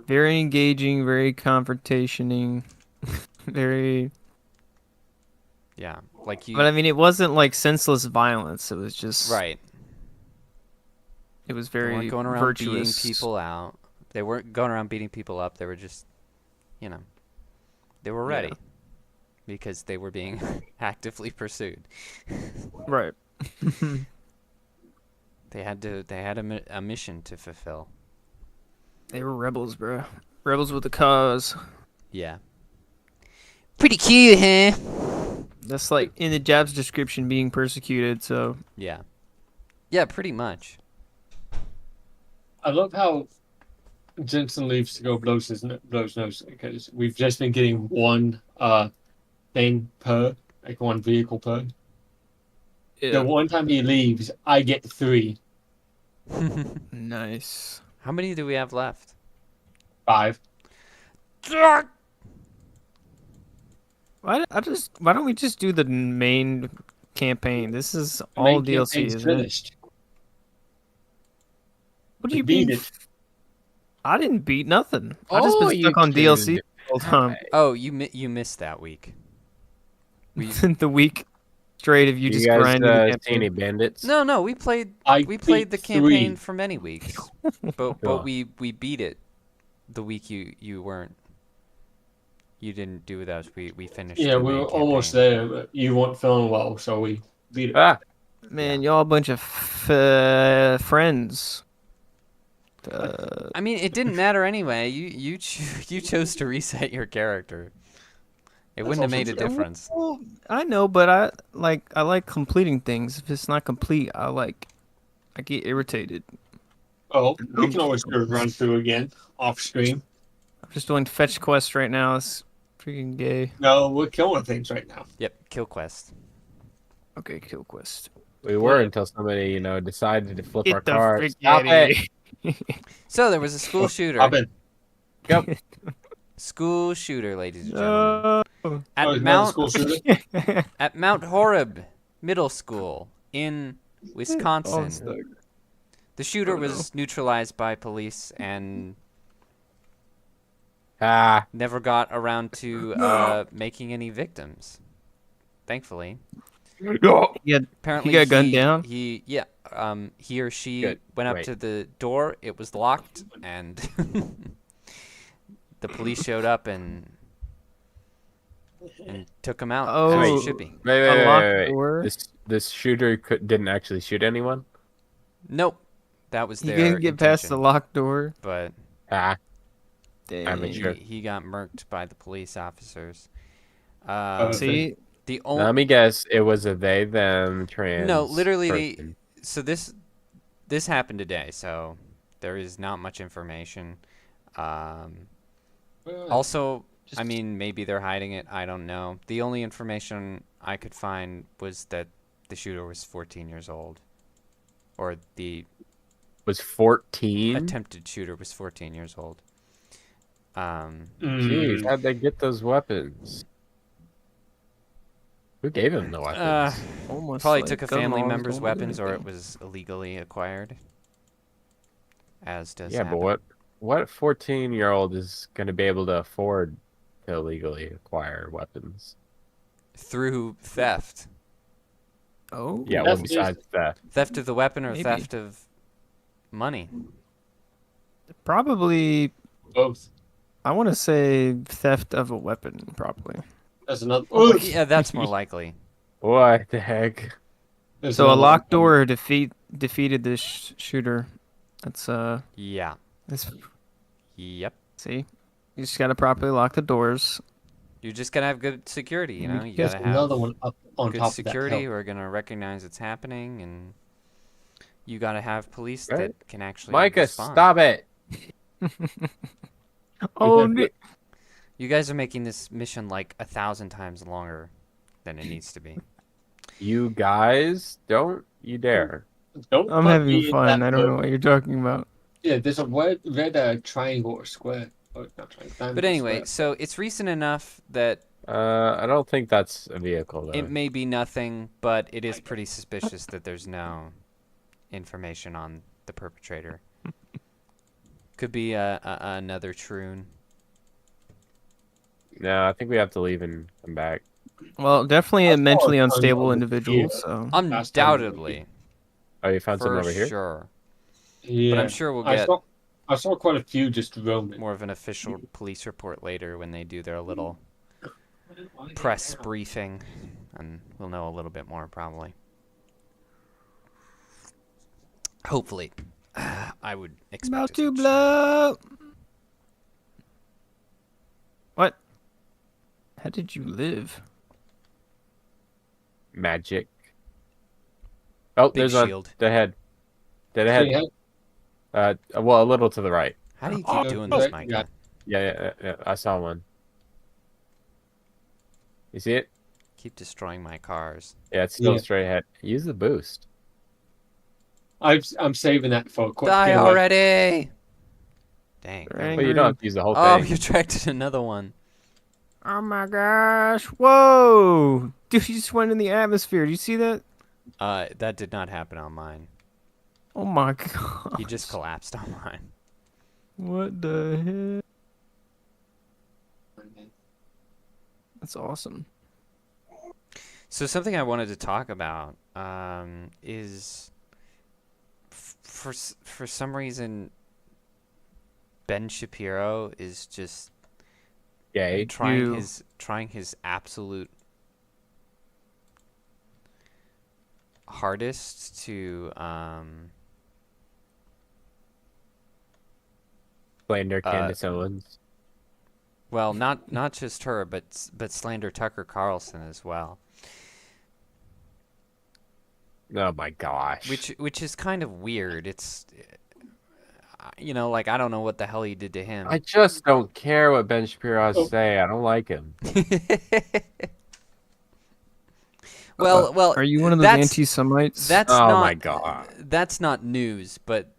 very engaging, very confrontationing, very. Yeah, like But I mean, it wasn't like senseless violence. It was just. right. It was They very weren't going around virtuous. beating people out. They weren't going around beating people up. They were just, they were ready Yeah. because they were being actively pursued. Right. They had a mission to fulfill. They were rebels, bro. Rebels with a cause. Yeah. Pretty cute, huh? That's like in the job's description, being persecuted. So Yeah. Yeah, pretty much. I love how Jensen leaves to go blows nose because we've just been getting one thing per, like one vehicle per. The one time he leaves, I get 3, Nice. How many do we have left? 5. Why don't we just do the main campaign? This is The all main DLC, campaign's isn't it? finished. What do We you beat mean? it. I didn't beat nothing. I just been you stuck on DLC the whole time. Oh, you missed that week. The week straight of you You just guys grinding the see campaign. any bandits? No, we played I the beat campaign 3. for many weeks. But Cool. we beat it the week you didn't do with us. We finished Yeah, the we main were almost campaign. there, but you weren't feeling well, so we beat it. Ah, Man, Yeah. y'all a bunch of friends. I mean, it didn't matter anyway. You chose to reset your character. It That's wouldn't have also made a true. difference. Well, I know, but I like completing things. If it's not complete, I get irritated. Oh, we can always do a run through again off stream. I'm just doing fetch quests right now. It's freaking gay. No, we're killing things right now. Yep, kill quest. Okay, kill quest. we were until somebody, decided to flip our Get the car. frick Stop out of it. here. So there was a school shooter. I've been. Yep. School shooter, ladies and gentlemen. No. At Oh, Mount school shooter? at Mount Horeb Middle School in Wisconsin. stuck. The shooter Oh, no. was neutralized by police and Ah, never got around to making any victims. Thankfully. Yeah, Apparently got gunned down? He or she Good. went up Wait. to the door, it was locked, and the police showed up and took him out as Oh. it should be. wait. Unlocked door? This shooter didn't actually shoot anyone? Nope. That was He their didn't get past the intention, locked door. but Ah, Dang. Amateur. he got murked by the police officers. See, The let only me guess. It was a they, them, trans. No, literally, person. so this happened today, so there is not much information. Also, Just- I mean, maybe they're hiding it. I don't know. The only information I could find was that the shooter was 14 years old, or the Was 14? attempted shooter was 14 years old. Jeez, Mm. how'd they get those weapons? Who gave him the weapons? Almost Probably like took a gun family laws member's don't weapons, or it anything. was illegally acquired. As does Yeah, happen. but what 14-year-old is going to be able to afford to illegally acquire weapons? Through theft. Oh, Yeah, well, Theft is- besides that. Theft of the weapon or Maybe. theft of money. probably. Both. I want to say theft of a weapon, probably. There's another. Yeah, that's more likely. What the heck? There's So a another locked one. door defeated this shooter. That's Yeah. this. Yep. See, you just gotta properly lock the doors. You're just gonna have good security, you know. You There's gotta have another one up on good top security of who are gonna recognize it's happening, and you gotta have police Right. that can actually Micah, respond. stop it! Oh, no. You guys are making this mission like 1,000 times longer than it needs to be. You guys, don't you dare. that. Don't I'm put having me in fun. that I don't know boat. what you're talking about. Yeah, there's a red triangle or square. Oh, not triangle. But anyway, so it's recent enough that I don't think that's a vehicle, though. it may be nothing, but it is pretty suspicious that there's no information on the perpetrator. Could be another troon. No, I think we have to leave and come back. Well, definitely a mentally it's unstable over individual. here. So Undoubtedly, Oh, you found something for over here? sure. Yeah, But I'm sure we'll I get saw quite a few just roaming. more of an official police report later when they do their little press briefing, and we'll know a little bit more probably. Hopefully, I would expect about as to much. blow. What? How did you live? Magic. Oh, Big there's shield. one. Dead ahead. Dead ahead. Well, a little to the right. How do you Oh, keep doing this, right, Mike? yeah. Yeah. I saw one. You see it? Keep destroying my cars. Yeah, it's still Yeah. straight ahead. Use the boost. I'm saving that for a quick Die getaway. already! Dang. They're But you angry. don't have to use the whole Oh, thing. you attracted another one. Oh my gosh! Whoa! Dude, you just went in the atmosphere. Do you see that? That did not happen on mine. Oh my god! He just collapsed on mine. What the heck? That's awesome. So something I wanted to talk about is for some reason Ben Shapiro is just Yay. trying You- trying his absolute hardest to Slander Candace Owens. well, not just her, but slander Tucker Carlson as well. Oh my gosh. Which is kind of weird. It's you know, like I don't know what the hell he did to him. I just don't care what Ben Shapiro has Oh. to say. I don't like him. well, Are you one of those that's- anti-Semites? That's Oh not my God. That's not news, but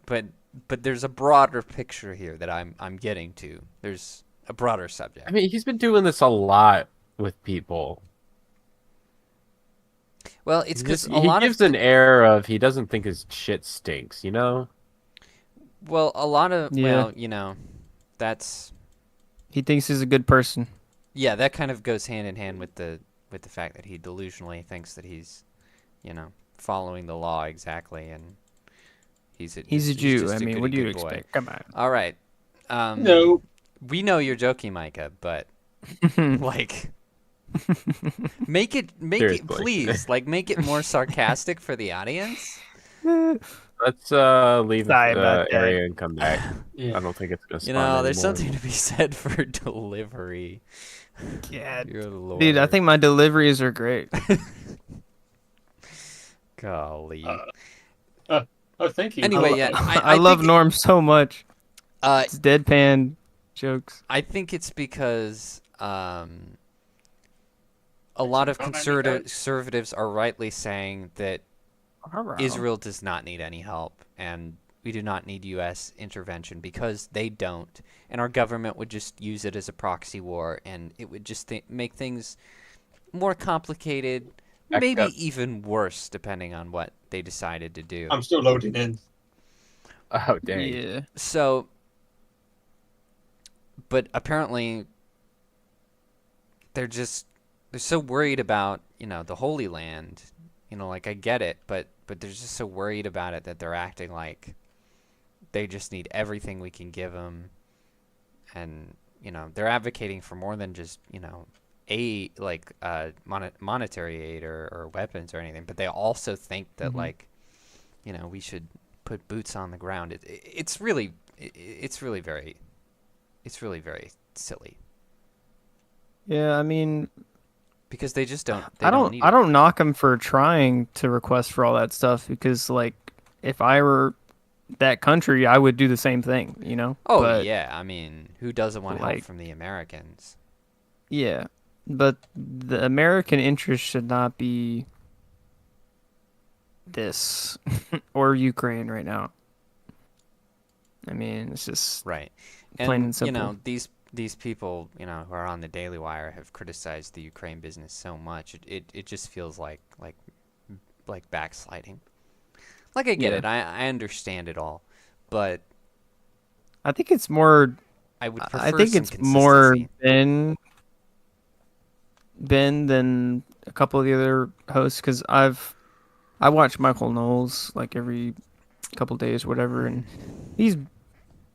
there's a broader picture here that I'm getting to. There's a broader subject. I mean, he's been doing this a lot with people. Well, it's He because just- a he lot gives of an air of he doesn't think his shit stinks, you know? well, a lot of Yeah. well, you know, that's He thinks he's a good person. yeah, that kind of goes hand in hand with the fact that he delusionally thinks that he's, you know, following the law exactly, and he's a Jew. just I a mean, goody what do you good boy. expect? Come on. All right, No, we know you're joking, Micah, but like make it Seriously. please, like make it more sarcastic for the audience. Let's leave Sorry the about that. area and come back. yeah. I don't think it's gonna spawn You know, there's anymore. something to be said for delivery. Yeah, Good lord. dude, I think my deliveries are great. Golly. Oh, thank you. Anyway, I- yeah, I love think, Norm so much. Uh, It's deadpan, jokes. I think it's because a lot of conservatives are rightly saying that Israel does not need any help, and we do not need U.S. intervention because they don't, and our government would just use it as a proxy war, and it would just make things more complicated, maybe even worse, depending on what they decided to do. I'm still loading in. Oh, dang. Yeah. So, but apparently they're so worried about, the Holy Land. Like, I get it, but they're just so worried about it that they're acting like they just need everything we can give them. And, they're advocating for more than just, aid, like monetary aid or weapons or anything, but they also think that we should put boots on the ground. It's really very silly. Yeah, I mean, because they just don't. They I don't. I don't knock them for trying to request for all that stuff, because like if I were that country, I would do the same thing. Oh, but, yeah. I mean, who doesn't want help like, from the Americans? Yeah, but the American interest should not be this or Ukraine right now. I mean, it's just Right. plain and simple. These people, who are on the Daily Wire have criticized the Ukraine business so much. It just feels like backsliding. Like, I get it. I understand it all, but I think it's more. I would prefer I think some it's more consistency. Ben than a couple of the other hosts, because I watch Michael Knowles like every couple days, whatever, and he's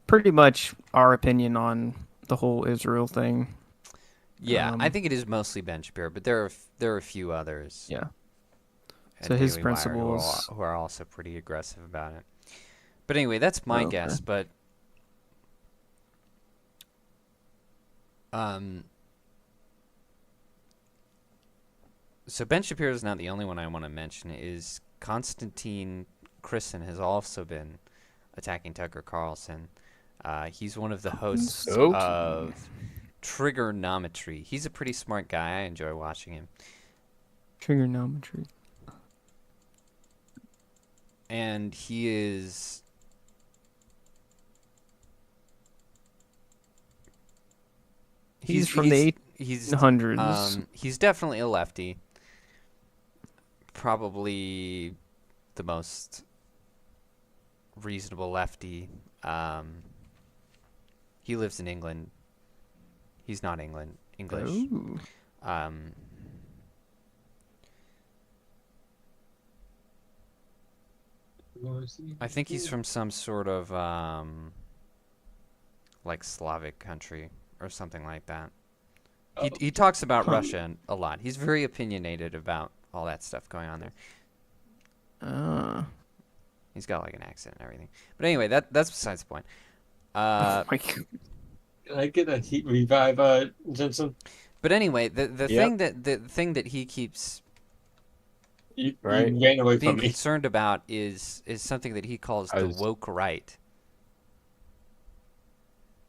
pretty much our opinion on the whole Israel thing. Yeah, I think it is mostly Ben Shapiro, but there are a few others. Yeah. at So his Daily Wire principles who are also pretty aggressive about it. But anyway, that's my guess. But so Ben Shapiro is not the only one I want to mention. Is Konstantin Christen has also been attacking Tucker Carlson. He's one of the hosts of Trigonometry. He's a pretty smart guy. I enjoy watching him. Trigonometry. And he is He's from the 1800s. He's definitely a lefty. Probably the most reasonable lefty. He lives in England. He's not English. Ooh. I think he's from some sort of like Slavic country or something like that. He talks about Russia a lot. He's very opinionated about all that stuff going on there. He's got like an accent and everything. But anyway, that's besides the point. Oh my God. Can I get a heat revive, Jensen? But anyway, the thing that he keeps You ran away being from me. concerned about is something that he calls the woke right.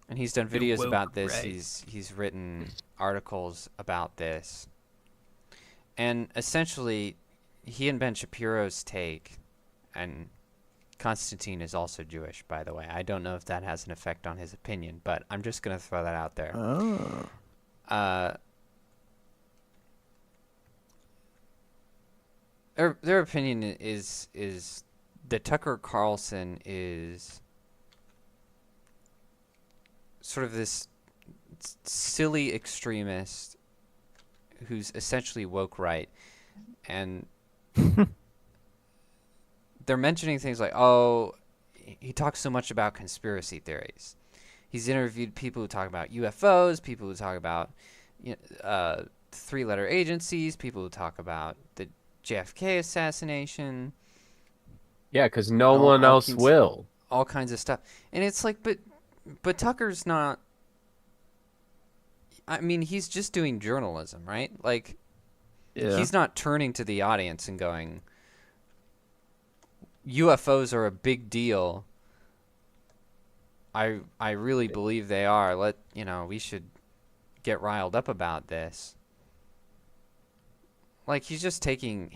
And he's done videos about this. Right. He's written articles about this. And essentially, he and Ben Shapiro's take, and Konstantin is also Jewish, by the way. I don't know if that has an effect on his opinion, but I'm just going to throw that out there. Their opinion is that Tucker Carlson is sort of this silly extremist who's essentially woke right, and they're mentioning things like, oh, he talks so much about conspiracy theories. He's interviewed people who talk about UFOs, people who talk about three-letter agencies, people who talk about the JFK assassination. Yeah, because no one else will. All kinds of stuff. And it's like, but Tucker's not... I mean, he's just doing journalism, right? Like, he's not turning to the audience and going, UFOs are a big deal. I really believe they are. We should get riled up about this. Like, he's just taking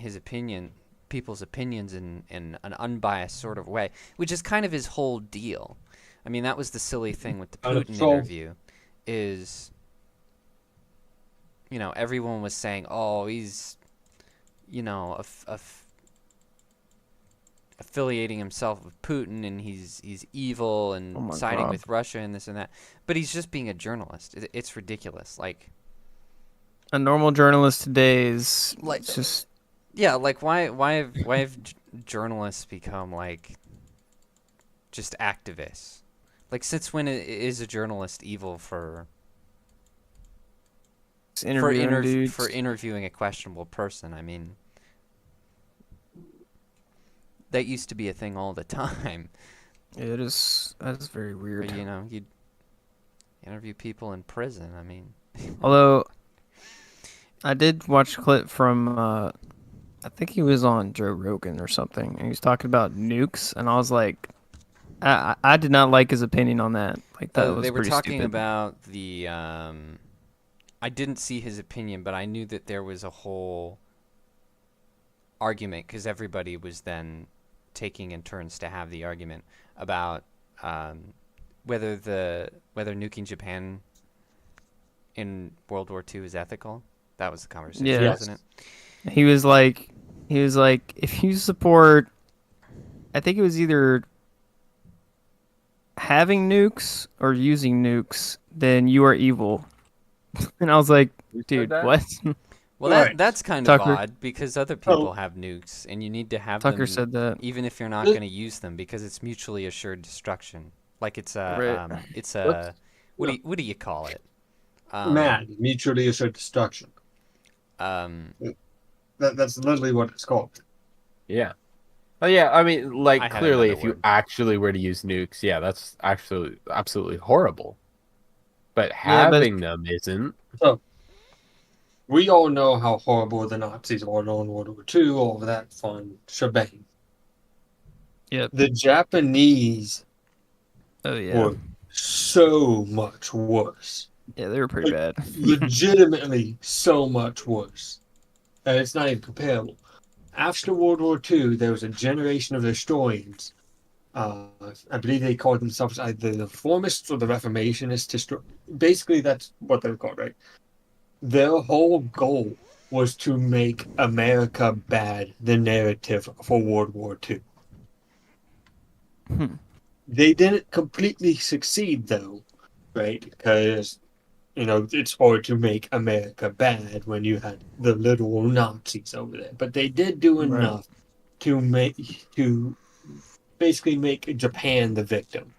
people's opinions in an unbiased sort of way, which is kind of his whole deal. I mean, that was the silly thing with the Putin interview, is, everyone was saying, oh, he's, affiliating himself with Putin, and he's evil and siding with Russia and this and that. But he's just being a journalist. It's ridiculous. Like, a normal journalist today is just why have journalists become like just activists? Like, since when is a journalist evil for interviewing a questionable person? I mean, that used to be a thing all the time. It is. That's very weird. Or, you'd interview people in prison. I mean, although I did watch a clip from I think he was on Joe Rogan or something, and he was talking about nukes, and I was like, I did not like his opinion on that. Like, that was they were pretty talking stupid. about the I didn't see his opinion, but I knew that there was a whole argument, because everybody was then taking in turns to have the argument about whether nuking Japan in World War II is ethical. That was the conversation, wasn't it? He was like, if you support, I think it was either having nukes or using nukes, then you are evil. And I was like, dude, what? Well, that's kind of odd, because other people have nukes, and you need to have Tucker them said that. even if you're not going to use them, because it's mutually assured destruction. Like, it's a what do you call it? Mutually assured destruction. That's literally what it's called. Yeah. Oh yeah, I mean, like, clearly, if you word. actually were to use nukes, yeah, that's actually absolutely horrible. But having them isn't. So, we all know how horrible the Nazis were in World War II, all of that fun shebang. Yep. The Japanese were so much worse. Yeah, they were pretty bad. Legitimately so much worse. And it's not even comparable. After World War II, there was a generation of historians. I believe they called themselves either the Reformists or the Reformationists. Basically, that's what they're called, right? Their whole goal was to make America bad, the narrative for World War II. They didn't completely succeed, though, right? Because, it's hard to make America bad when you had the literal Nazis over there. But they did do enough to basically make Japan the victim.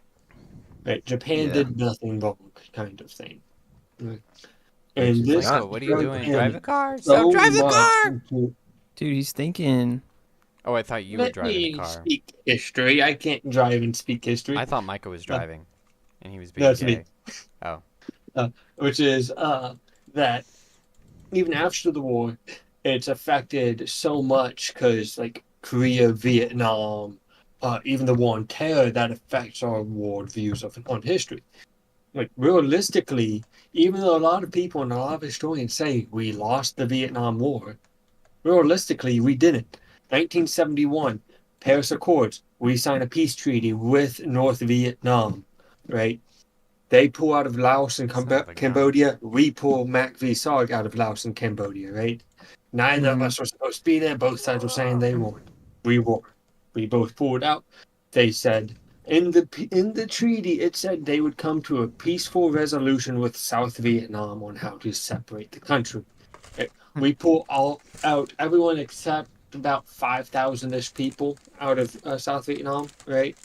Right? Japan did nothing wrong, kind of thing. Right? And this, what are you doing? Drive the car. So drive the car. Dude, he's thinking. Oh, I thought you were driving the car. Speak history. I can't drive and speak history. I thought Micah was driving, and he was being gay. Me. Oh. Which is that even after the war, it's affected so much because, like, Korea, Vietnam, even the war on terror, that affects our world views on history. Like, realistically, even though a lot of people and a lot of historians say we lost the Vietnam War, realistically, we didn't. 1971, Paris Accords, we signed a peace treaty with North Vietnam, right? They pull out of Laos and Cambodia. We pull Mac V Sarg out of Laos and Cambodia, right? Neither of us were supposed to be there. Both sides were saying they won. We won. We both pulled out. They said in the treaty, it said they would come to a peaceful resolution with South Vietnam on how to separate the country. We pull out everyone except about 5,000-ish people out of South Vietnam, right?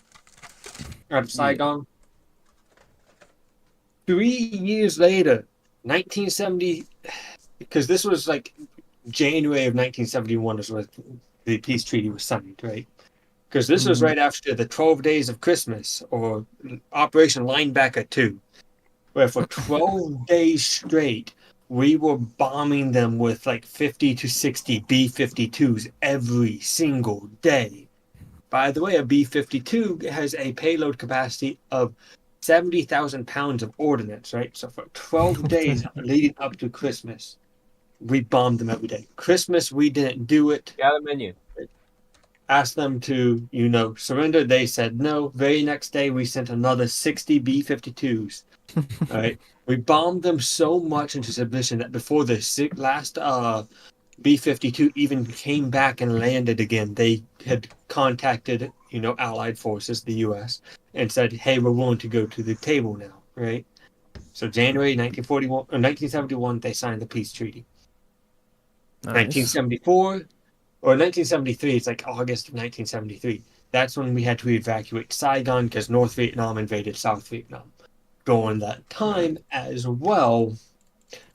Out of Saigon. 3 years later, 1970, because this was like January of 1971 is when the peace treaty was signed, right? Because this was right after the 12 Days of Christmas, or Operation Linebacker 2, where for 12 days straight, we were bombing them with like 50 to 60 B-52s every single day. By the way, a B-52 has a payload capacity of 70,000 pounds of ordnance, right? So for 12 days leading up to Christmas, we bombed them every day. Christmas, we didn't do it. Got a menu. Asked them to, surrender. They said no. Very next day, we sent another 60 B-52s. All right. We bombed them so much into submission that before the last B-52 even came back and landed again, they had contacted, Allied forces, the U.S., and said, hey, we're willing to go to the table now, right? So January 1941 or 1971, they signed the peace treaty. Nice. 1974 or 1973, it's like August of 1973. That's when we had to evacuate Saigon because North Vietnam invaded South Vietnam. During that time as well,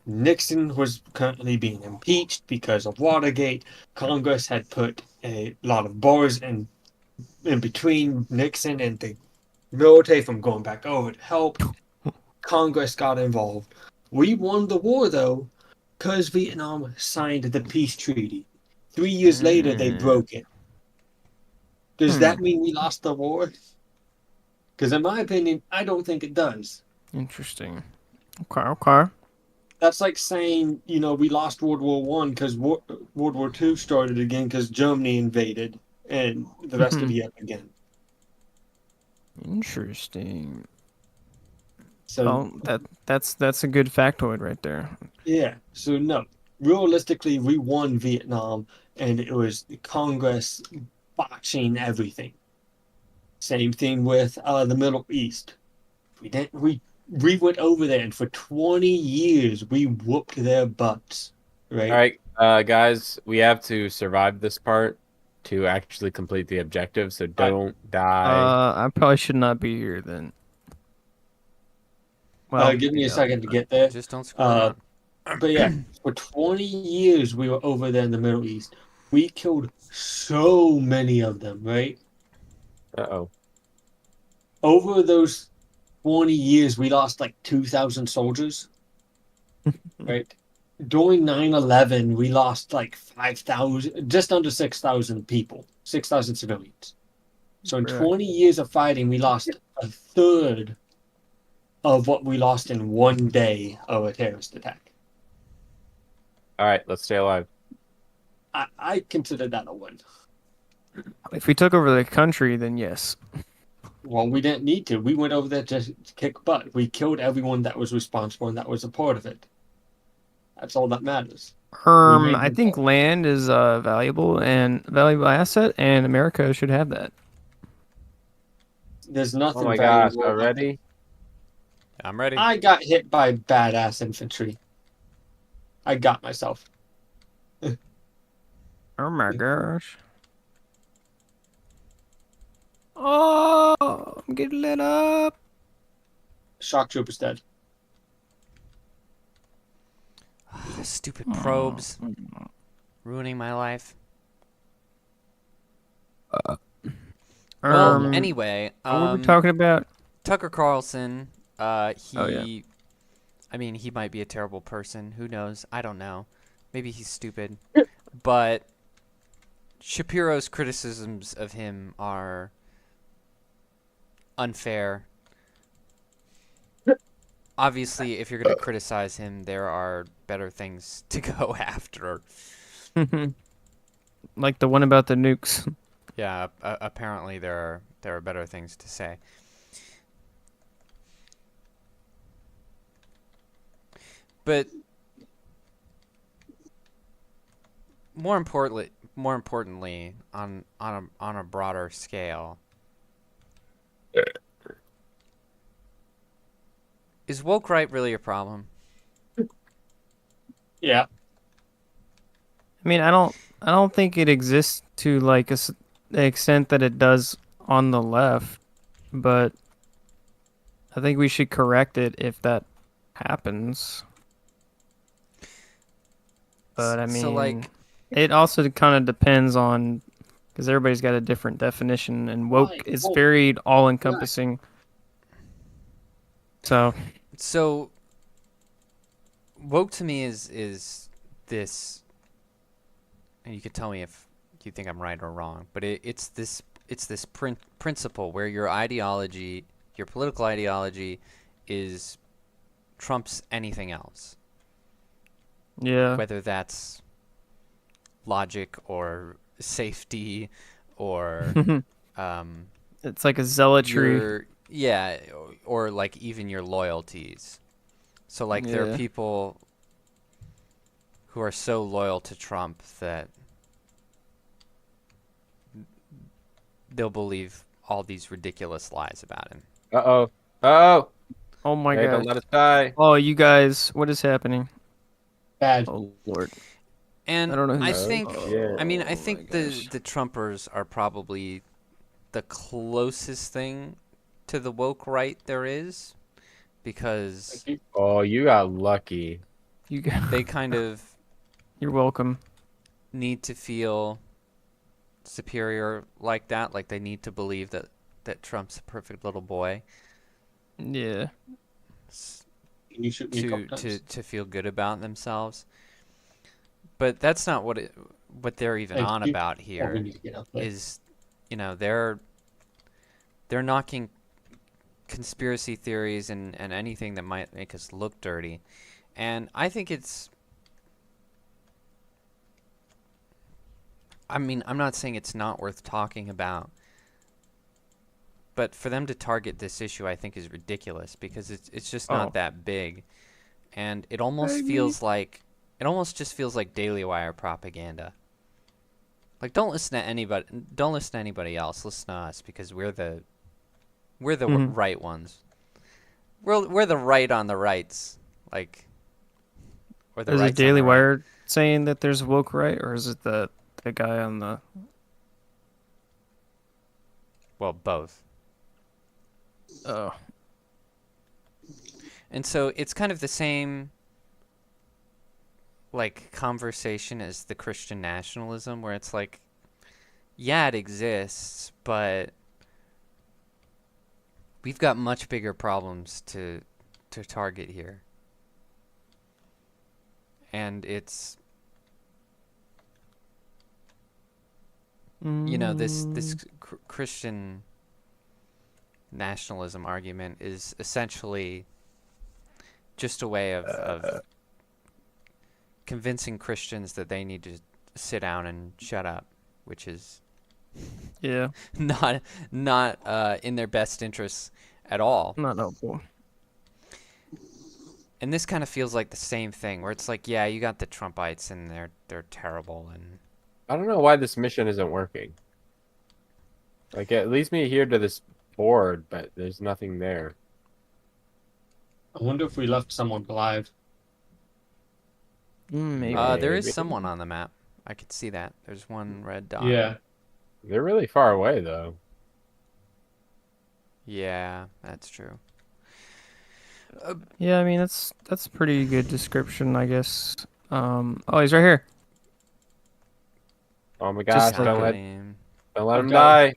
Nixon was currently being impeached because of Watergate. Congress had put a lot of bars in between Nixon and the military from going back over to help. Congress got involved. We won the war, though, because Vietnam signed the peace treaty. 3 years later, they broke it. Does that mean we lost the war? Because in my opinion, I don't think it does. Interesting. Okay. That's like saying, we lost World War One because World War Two started again because Germany invaded, and the rest of Europe again. Interesting. So that's a good factoid right there. yeah. So no, realistically, we won Vietnam, and it was Congress botching everything. Same thing with the Middle East. We went over there, and for 20 years we whooped their butts. Right. All right, guys, we have to survive this part to actually complete the objective. So don't die. I probably should not be here then. Well, give me maybe a second to get there. Just don't screw around. But yeah, for 20 years we were over there in the Middle East. We killed so many of them, right? Uh-oh. Over those 20 years, we lost like 2,000 soldiers, right? During 9/11, we lost like 5,000, just under 6,000 people, 6,000 civilians. So in 20 years of fighting, we lost a third of what we lost in one day of a terrorist attack. All right, let's stay alive. I consider that a win. If we took over the country, then yes. Well, we didn't need to. We went over there just to kick butt. We killed everyone that was responsible and that was a part of it. That's all that matters. I think land is a valuable asset, and America should have that. There's nothing. Oh my gosh, valuable. already? I'm ready. I got hit by badass infantry. I got myself. Oh my gosh. Oh, I'm getting lit up. Shock troopers dead. Stupid probes. Ruining my life. Well, anyway. What were we talking about? Tucker Carlson. yeah. I mean, he might be a terrible person. Who knows? I don't know. Maybe he's stupid. But Shapiro's criticisms of him are unfair. Obviously, if you're going to criticize him, there are better things to go after. Like the one about the nukes. Yeah, apparently there are better things to say. But more importantly, on a broader scale, is woke right really a problem? Yeah. I mean, I don't think it exists to like the extent that it does on the left, but I think we should correct it if that happens. But I mean, So, like, it also kind of depends on, because everybody's got a different definition, and woke is very all-encompassing. So woke to me is this, and you can tell me if you think I'm right or wrong, but it's this principle where your ideology your political ideology trumps anything else. Yeah. Whether that's logic or safety or It's like a zealotry. or like even your loyalties. So like there are Yeah. people who are so loyal to Trump that they'll believe all these ridiculous lies about him. Uh-oh. Oh! Oh my Hey, god. don't let us die. Oh, you guys, what is happening? Bad. Oh lord. And I don't know who I this- think yeah. I mean Oh I my think gosh. the Trumpers are probably the closest thing to the woke right there is, because Oh, you got lucky. You got, they kind of you're welcome. need to feel superior like that. Like they need to believe that Trump's a perfect little boy Yeah. You shoot me a couple times. to feel good about themselves. But that's not what they're even Thank on you. about Oh, we here. need to get up there. Is, you know, they're knocking conspiracy theories and anything that might make us look dirty. And I think I mean, I'm not saying it's not worth talking about, but for them to target this issue, I think is ridiculous, because it's just not Oh. that big, and it almost just feels like Daily Wire propaganda. Like, don't listen to anybody else. Listen to us, because we're the Mhm. right ones. We're the right on the rights, like, or the Is it rights on Daily the right. Wire saying that there's woke right, or is it the guy on the? Well, both. Oh. And so it's kind of the same like conversation as the Christian nationalism, where it's like, yeah, it exists, but we've got much bigger problems to target here. And it's, you know, this Christian nationalism argument is essentially just a way of convincing Christians that they need to sit down and shut up, which is Yeah. not in their best interests at all. Not helpful. And this kind of feels like the same thing, where it's like, yeah, you got the Trumpites and they're terrible, and I don't know why this mission isn't working. Like, it leads me here to this board, but there's nothing there. I wonder if we left someone alive. Maybe. there is Maybe. someone on the map. I could see that. There's one red dot. Yeah. They're really far away, though. Yeah, that's true. Yeah, I mean that's a pretty good description, I guess. Oh, he's right here. Oh my Just gosh, like don't a- let Name. him Okay. die.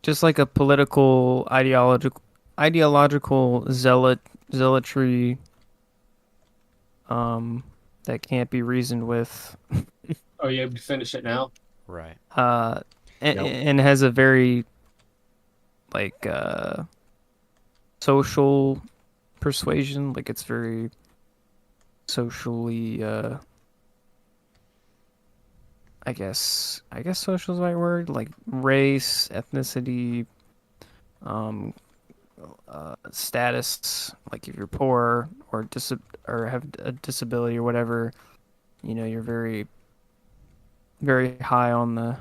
Just like a political ideological zealotry that can't be reasoned with. Are you able to finish it now? Right. And, Nope. and has a very like social persuasion, like it's very socially I guess social is the right word, like race, ethnicity, status, like if you're poor or or have a disability or whatever, you know, you're very high on the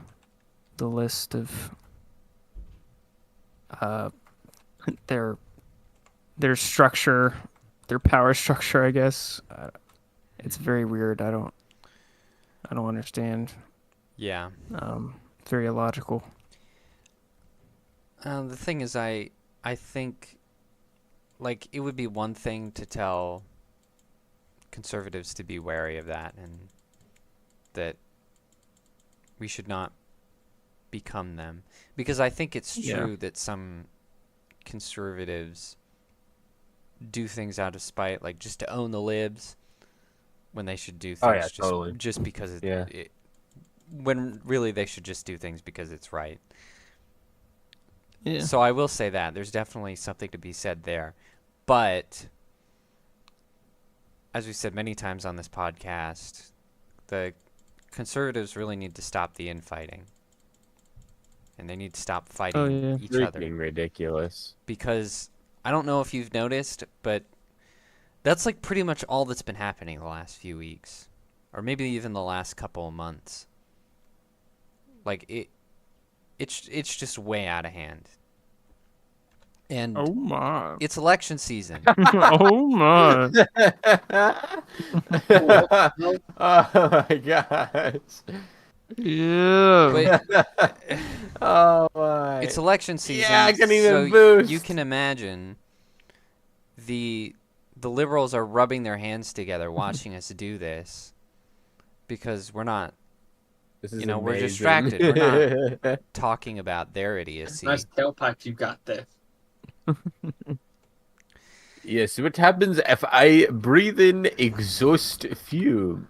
list of their structure, their power structure, I guess. It's very weird. I don't understand. Yeah. Very illogical. The thing is, I think, like, it would be one thing to tell conservatives to be wary of that, and that we should not become them. Because I think it's true that some conservatives do things out of spite, like just to own the libs, when they should do things Oh, yeah, totally. just because Yeah. when really they should just do things because it's right. Yeah. So I will say that there's definitely something to be said there, but as we said many times on this podcast, the conservatives really need to stop the infighting, and they need to stop fighting yeah. each other. Freaking ridiculous. Because I don't know if you've noticed, but that's like pretty much all that's been happening the last few weeks, or maybe even the last couple of months. Like it's just way out of hand. And Oh my. it's election season. Oh my. Oh my gosh. Yeah. But Oh my. it's election season. Yeah, I can even so boost. you can imagine the liberals are rubbing their hands together watching us do this because we're not This is we're amazing. distracted. We're not talking about their idiocy. Nice tailpipe you got there. Yes, what happens if I breathe in exhaust fume?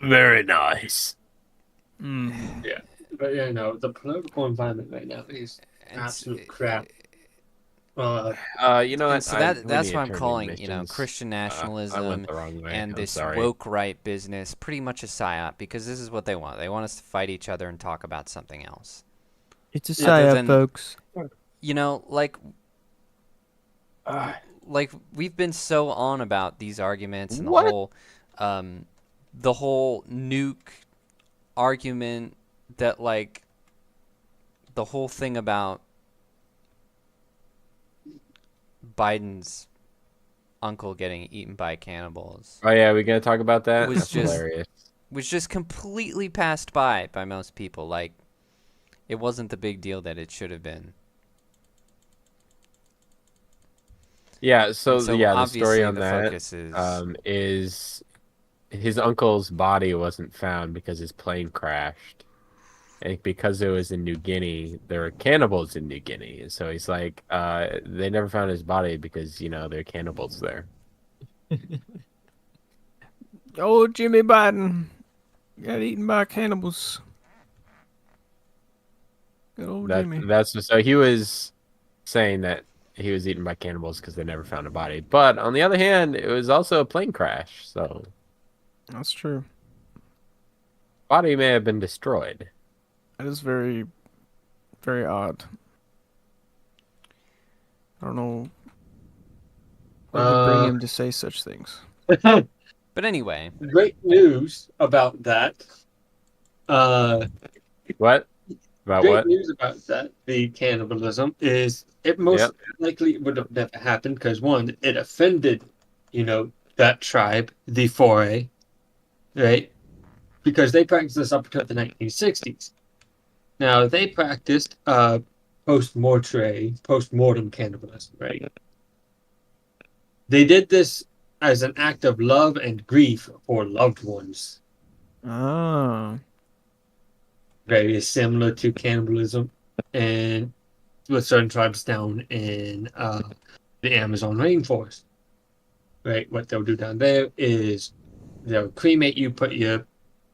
Very nice. Yeah, but the political environment right now is absolute crap. You know And what? so we that's need what to I'm turn calling, emissions. Christian I nationalism went the wrong way. and I'm this sorry. woke right business, pretty much a psyop, because this is what they want. They want us to fight each other and talk about something else. It's a Other psyop, than- folks. Like we've been so on about these arguments and What? the whole nuke argument, that like the whole thing about Biden's uncle getting eaten by cannibals Oh yeah, we gonna talk about that? Was That's just- hilarious. was just completely passed by most people. Like it wasn't the big deal that it should have been. Yeah. So, So yeah, the obviously story on the that focus is his uncle's body wasn't found because his plane crashed. And because it was in New Guinea, there were cannibals in New Guinea. And so he's like, they never found his body because, there are cannibals there. Oh, Jimmy Biden got eaten by cannibals. Good old Jimmy. So he was saying that he was eaten by cannibals because they never found a body. But on the other hand, it was also a plane crash. So That's true. body may have been destroyed. That is very, very odd. I don't know what would bring him to say such things. But anyway, Great news about that. What? About Great what? news about that, the cannibalism, is it most likely would have never happened because, one, it offended, that tribe, the Foray, right? Because they practiced this up until the 1960s. Now, they practiced post-mortem cannibalism, right? They did this as an act of love and grief for loved ones. Ah. Very similar to cannibalism and with certain tribes down in the Amazon rainforest. Right? What they'll do down there is they'll cremate you, put your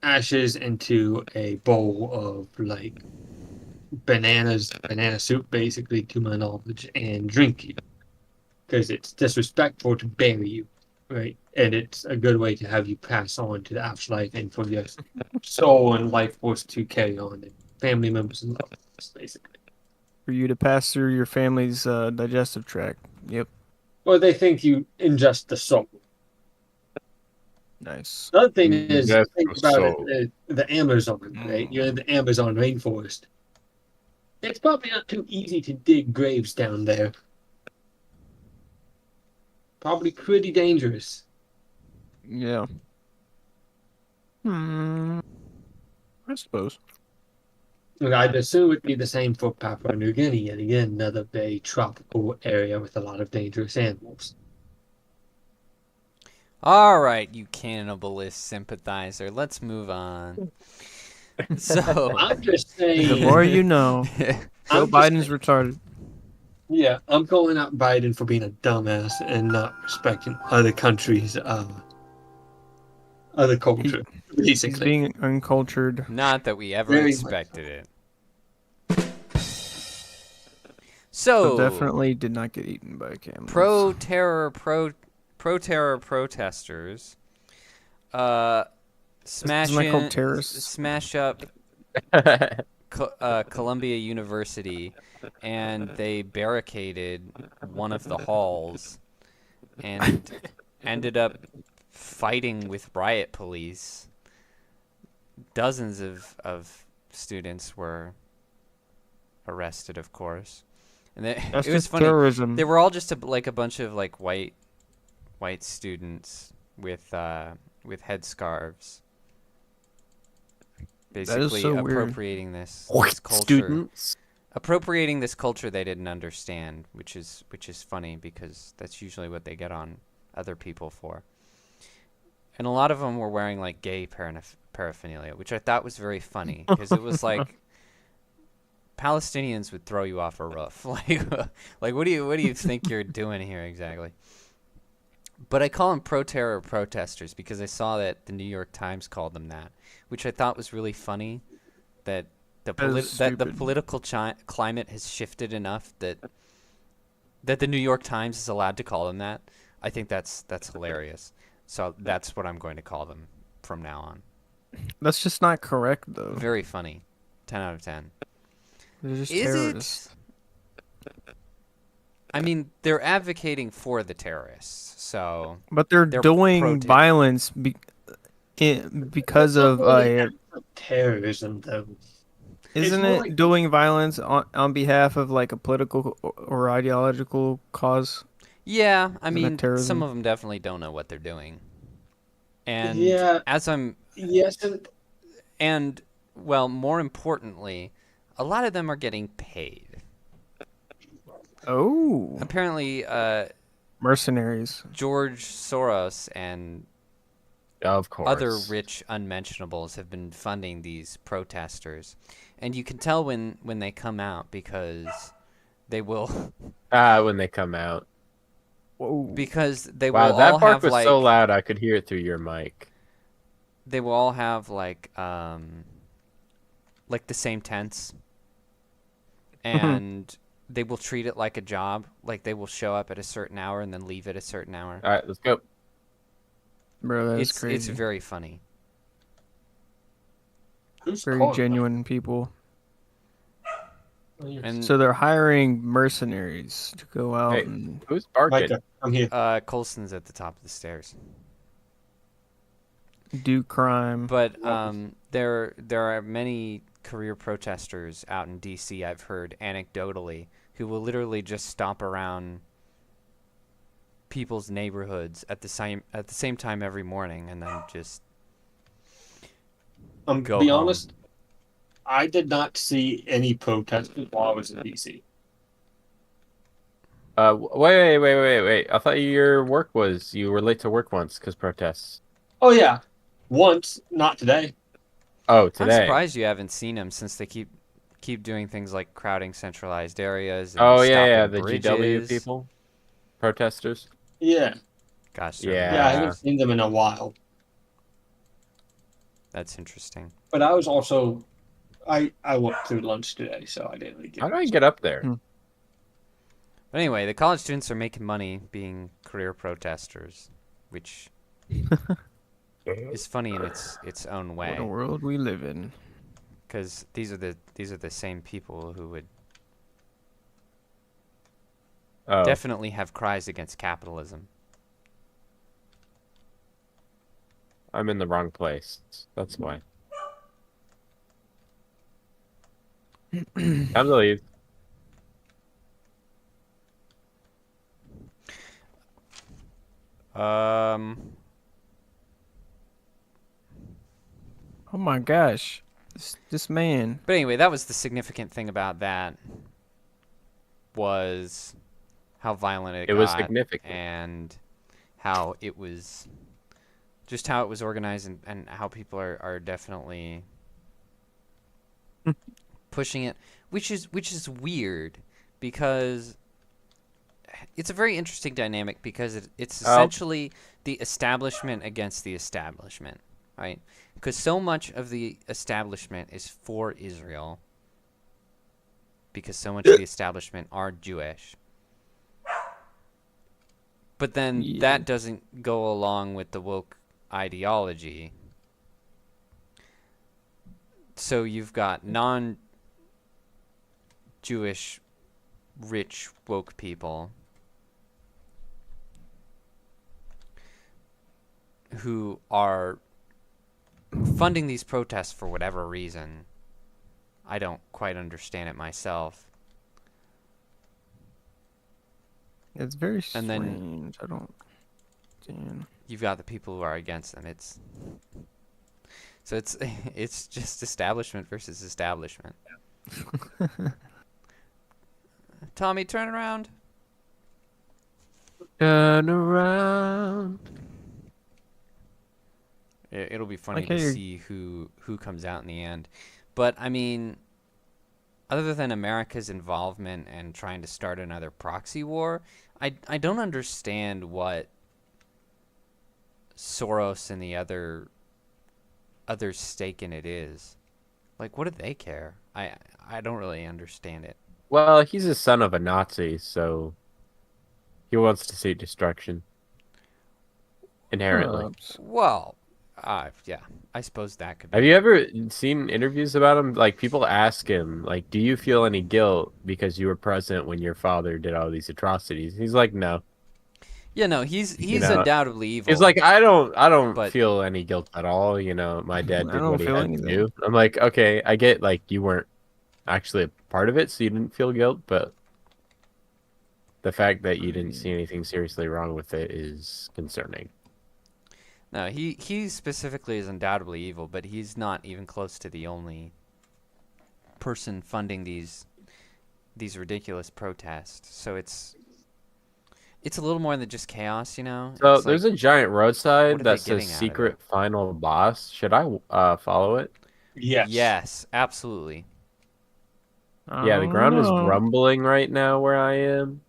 ashes into a bowl of like banana soup, basically, to my knowledge, and drink you. Because it's disrespectful to bury you, right? And it's a good way to have you pass on to the afterlife and for your soul and life force to carry on, and family members and loved ones, basically. For you to pass through your family's digestive tract. Yep. Or they think you ingest the soul. Nice. The other thing is, Ingest think the about soul. it, the Amazon, right? You're in the Amazon rainforest. It's probably not too easy to dig graves down there. Probably pretty dangerous. Yeah. I suppose. And I'd assume it'd be the same for Papua New Guinea, yet again, another very tropical area with a lot of dangerous animals. all right, you cannibalist sympathizer, let's move on. So, I'm just The saying. more you know. Joe I'm just Biden's saying- retarded. Yeah, I'm calling out Biden for being a dumbass and not respecting other countries' other culture, He's basically. being uncultured. not that we ever Very much expected it. So So definitely did not get eaten by camels. pro-terror protesters Isn't that called terrorists? smash up Columbia University, and they barricaded one of the halls and ended up fighting with riot police. Dozens of students were arrested, of course. And That's it was just funny. terrorism. They were all just a bunch of like white students with headscarves, basically so weird. appropriating this culture. Students. Appropriating this culture they didn't understand, which is funny because that's usually what they get on other people for. And a lot of them were wearing like gay paraphernalia, which I thought was very funny because it was like Palestinians would throw you off a roof. Like what do you think you're doing here exactly? But I call them pro-terror protesters because I saw that the New York Times called them that, which I thought was really funny. That the political climate has shifted enough that the New York Times is allowed to call them that. I think that's hilarious. So that's what I'm going to call them from now on. That's just not correct, though. Very funny. 10 out of 10. They're just Is terrorists. it? I mean, they're advocating for the terrorists, so But they're doing pro-terror. violence because of terrorism, though. Isn't more it like- doing violence on behalf of like a political or ideological cause? Yeah, I Isn't that mean, some terrorism? of them definitely don't know what they're doing. And Yeah. as I'm Yes, and well, more importantly, a lot of them are getting paid. Oh, Apparently, mercenaries. George Soros and Of course. other rich unmentionables have been funding these protesters, and you can tell when they come out because they will When they come out. Whoa. because they Wow, will that all bark have was like so loud I could hear it through your mic. they will all have like the same tents, and they will treat it like a job. Like they will show up at a certain hour and then leave at a certain hour. All right, let's go. Bro, that's It's crazy. very funny. who's Very calling? genuine people. And So they're hiring mercenaries to go out Hey. and Who's barking? Micah, I'm here. Colson's at the top of the stairs. do crime. But there are many career protesters out in D.C. I've heard anecdotally who will literally just stomp around people's neighborhoods at the same time every morning, and then just go Be home. honest, I did not see any protesters while I was in DC. Wait. I thought your work was you were late to work once because protests. Oh yeah, once, not today. Oh, I'm today. surprised you haven't seen them since they keep doing things like crowding centralized areas. And Oh yeah, stopping the GW bridges. people, protesters. Yeah, Gosh, Yeah. yeah, I haven't seen them in a while. that's interesting. But I was also, I worked through lunch today, so I didn't really get. How do I get up there? But anyway, the college students are making money being career protesters, which is funny in its own What a way, world we live in. because these are the same people who would Oh, definitely have cries against capitalism. I'm in the wrong place. That's why. Time to leave. Oh my gosh, this man. But anyway, that was the significant thing about that, was how violent it It was got, significant. and how it was organized, and how people are definitely pushing it, which is weird, because it's a very interesting dynamic, because it's essentially the establishment against the establishment, right? Because so much of the establishment is for Israel, because so much of the establishment are Jewish. But then that doesn't go along with the woke ideology. So you've got non-Jewish rich woke people who are funding these protests for whatever reason. I don't quite understand it myself. It's very And strange. then- I don't. Damn. You've got the people who are against them. It's just establishment versus establishment. Tommy, turn around. Turn around. It'll be funny Okay, to you're- see who comes out in the end. But I mean, other than America's involvement and trying to start another proxy war, I don't understand what Soros and the other stake in it is. Like, what do they care? I don't really understand it. Well, he's a son of a Nazi, so he wants to see destruction. Inherently. Ups. Well, yeah, I suppose that could be. Have you ever seen interviews about him? Like, people ask him, like, do you feel any guilt because you were present when your father did all these atrocities? He's like, no. Yeah, no, he's know, undoubtedly evil. He's like, I don't But- feel any guilt at all. You know, my dad I did don't what he feel had anything. to do. I'm like, okay, I get, like, you weren't actually a part of it, so you didn't feel guilt, but the fact that you didn't see anything seriously wrong with it is concerning. No, he specifically is undoubtedly evil, but he's not even close to the only person funding these ridiculous protests. So it's a little more than just chaos, you know? So It's there's like, a giant what roadside are they that says getting out of secret it? final boss. Should I follow it? Yes. yes, absolutely. Yeah, the ground is Oh. rumbling right now where I am.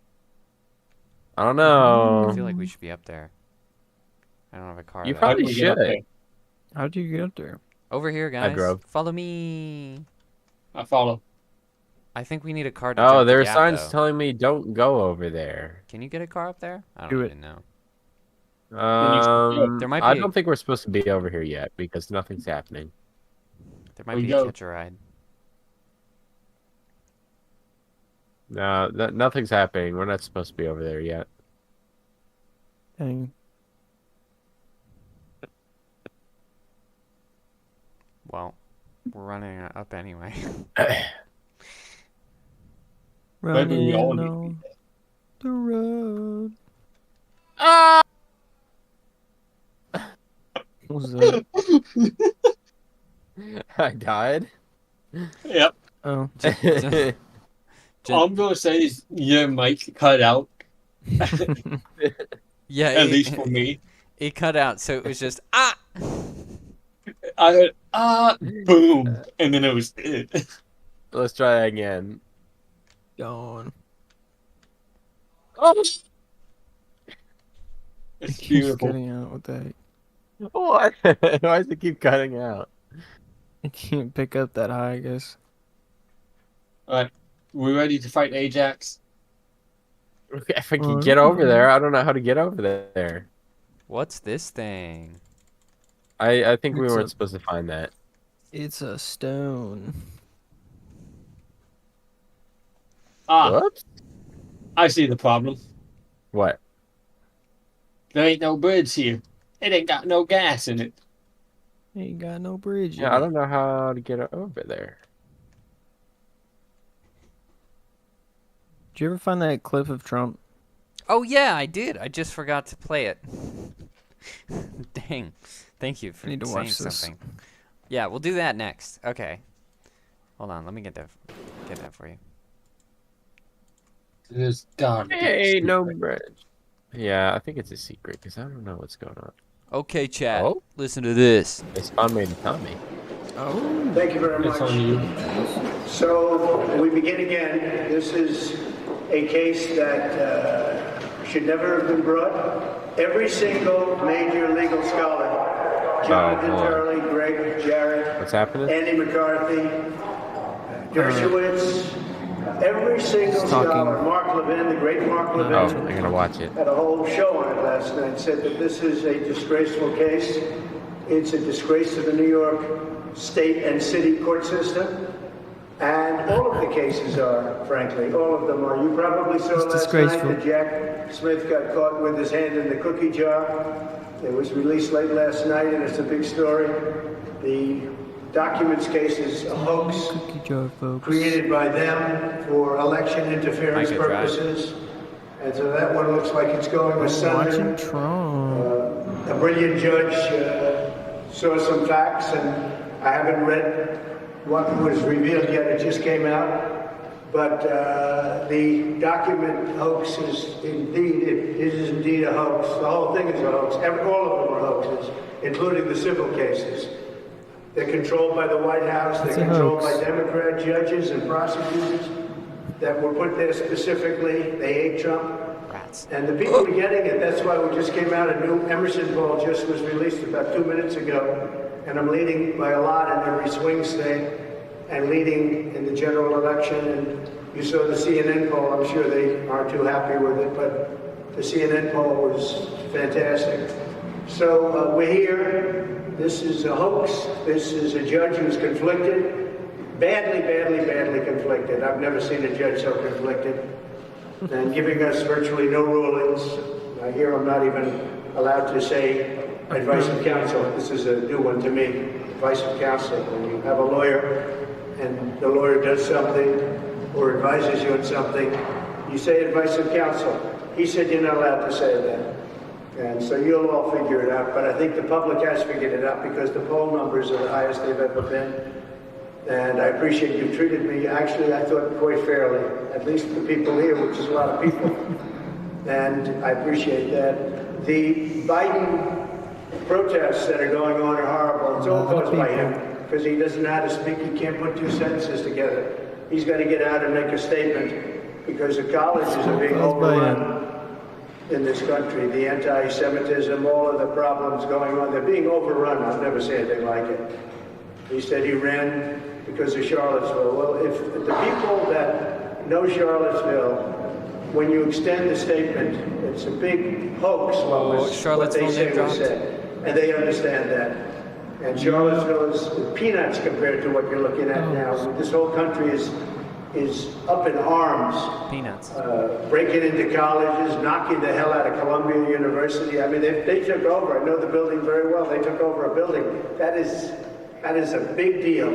I don't I know. feel like we should be up there. I don't have a car. You though. How probably do we get up should. there? How'd you get up there? Over here, guys. drove. Follow me. I follow. I think we need a car to Oh, jump there the are gap, signs though. telling me don't go over there. Can you get a car up there? I Do don't it. even know. There might I be a- don't think we're supposed to be over here yet because nothing's happening. There might We be go. a catch a ride. No, nothing's happening. We're not supposed to be over there yet. Dang. Well, we're running up anyway. Maybe we all Running need on the road. What was that? I died. Yep. Oh. Gen- All I'm gonna say is your mic cut out, yeah, at least for me. it cut out, so it was just ah. I heard boom, and then it was it. Let's try again. Gone. Oh, It It's keeps beautiful. cutting out with that. what? Why does it keep cutting out? It can't pick up that high, I guess. Alright, we ready to fight Ajax? Okay, if I can get over there, I don't know how to get over there. What's this thing? I think we It's weren't a- supposed to find that. It's a stone. Whoops. I see the problem. What? There ain't no bridge here. It ain't got no gas in it. Ain't got no bridge. Yeah, I don't know how to get over there. Did you ever find that clip of Trump? Oh yeah, I did. I just forgot to play it. Dang. Thank you for I need to saying watch this. something. Yeah, we'll do that next. Okay. Hold on, let me get that for you. There's gotta be a Hey, no secret. bridge. Yeah, I think it's a secret because I don't know what's going on. Okay, chat. Oh? Listen to this. They spawned me in Tommy. Oh. Thank you very It's much. on you. So we begin again. This is a case that should never have been brought. Every single major legal scholar, Jonathan hold on. Turley, Greg Jarrett, What's happening? Andy McCarthy, Dershowitz, Every single He's talking. scholar, Mark Levin, the great Mark Oh, Levin, I'm gonna watch it. had a whole show on it last night, said that this is a disgraceful case. It's a disgrace to the New York state and city court system. And all of the cases are, frankly, all of them are. You probably saw It's last disgraceful. night that Jack Smith got caught with his hand in the cookie jar. It was released late last night, and it's a big story. The documents case is a hoax Cookie jar, folks. created by them for election interference Micah, drive. purposes. And so that one looks like it's going I'm asunder. watching Tron. A brilliant judge saw some facts, and I haven't read what was revealed yet. It just came out. But the document hoax is indeed, it is indeed a hoax. The whole thing is a hoax. All of them are hoaxes, including the civil cases. They're controlled by the White House. It's They're a controlled hoax. by Democrat judges and prosecutors that were put there specifically. They hate Trump. Rats. And the people are getting it. That's why we just came out. A new Emerson poll just was released about 2 minutes ago. And I'm leading by a lot in every swing state and leading in the general election. And you saw the CNN poll. I'm sure they aren't too happy with it, but the CNN poll was fantastic. So we're here. This is a hoax. This is a judge who's conflicted. Badly conflicted. I've never seen a judge so conflicted. And giving us virtually no rulings. I hear I'm not even allowed to say advice of counsel. This is a new one to me. Advice of counsel. When you have a lawyer and the lawyer does something or advises you on something, you say advice of counsel. He said you're not allowed to say that. And so you'll all figure it out. But I think the public has figured it out because the poll numbers are the highest they've ever been. And I appreciate you've treated me, actually, I thought quite fairly, at least the people here, which is a lot of people. And I appreciate that. The Biden protests that are going on are horrible. It's all caused by him because he doesn't know how to speak. He can't put two sentences together. He's got to get out and make a statement because the colleges are being overrun in this country. The anti-Semitism, all of the problems going on, they're being overrun. I've never seen anything like it. He said he ran because of Charlottesville. Well, if the people that know Charlottesville, when you extend the statement, it's a big hoax what they Charlottesville say name was dropped. said. And they understand that. And Charlottesville is peanuts compared to what you're looking at now. This whole country is up in arms. Peanuts. Breaking into colleges, knocking the hell out of Columbia University. I mean, they took over. I know the building very well. They took over a building. That is a big deal.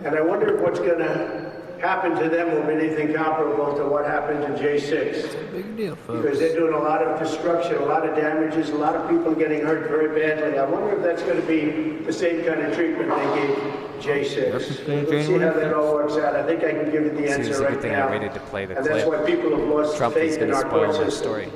And I wonder if what's going to happen to them will be anything comparable to what happened to J6. Big deal, folks. Because they're doing a lot of destruction, a lot of damages, a lot of people getting hurt very badly. I wonder if that's going to be the same kind of treatment they gave J6. We'll see how that all works out. I think I can give you the Seems answer a right good thing now. I waited to play the And that's clip. why people have lost Trump is faith going in to our spoil court my system. story.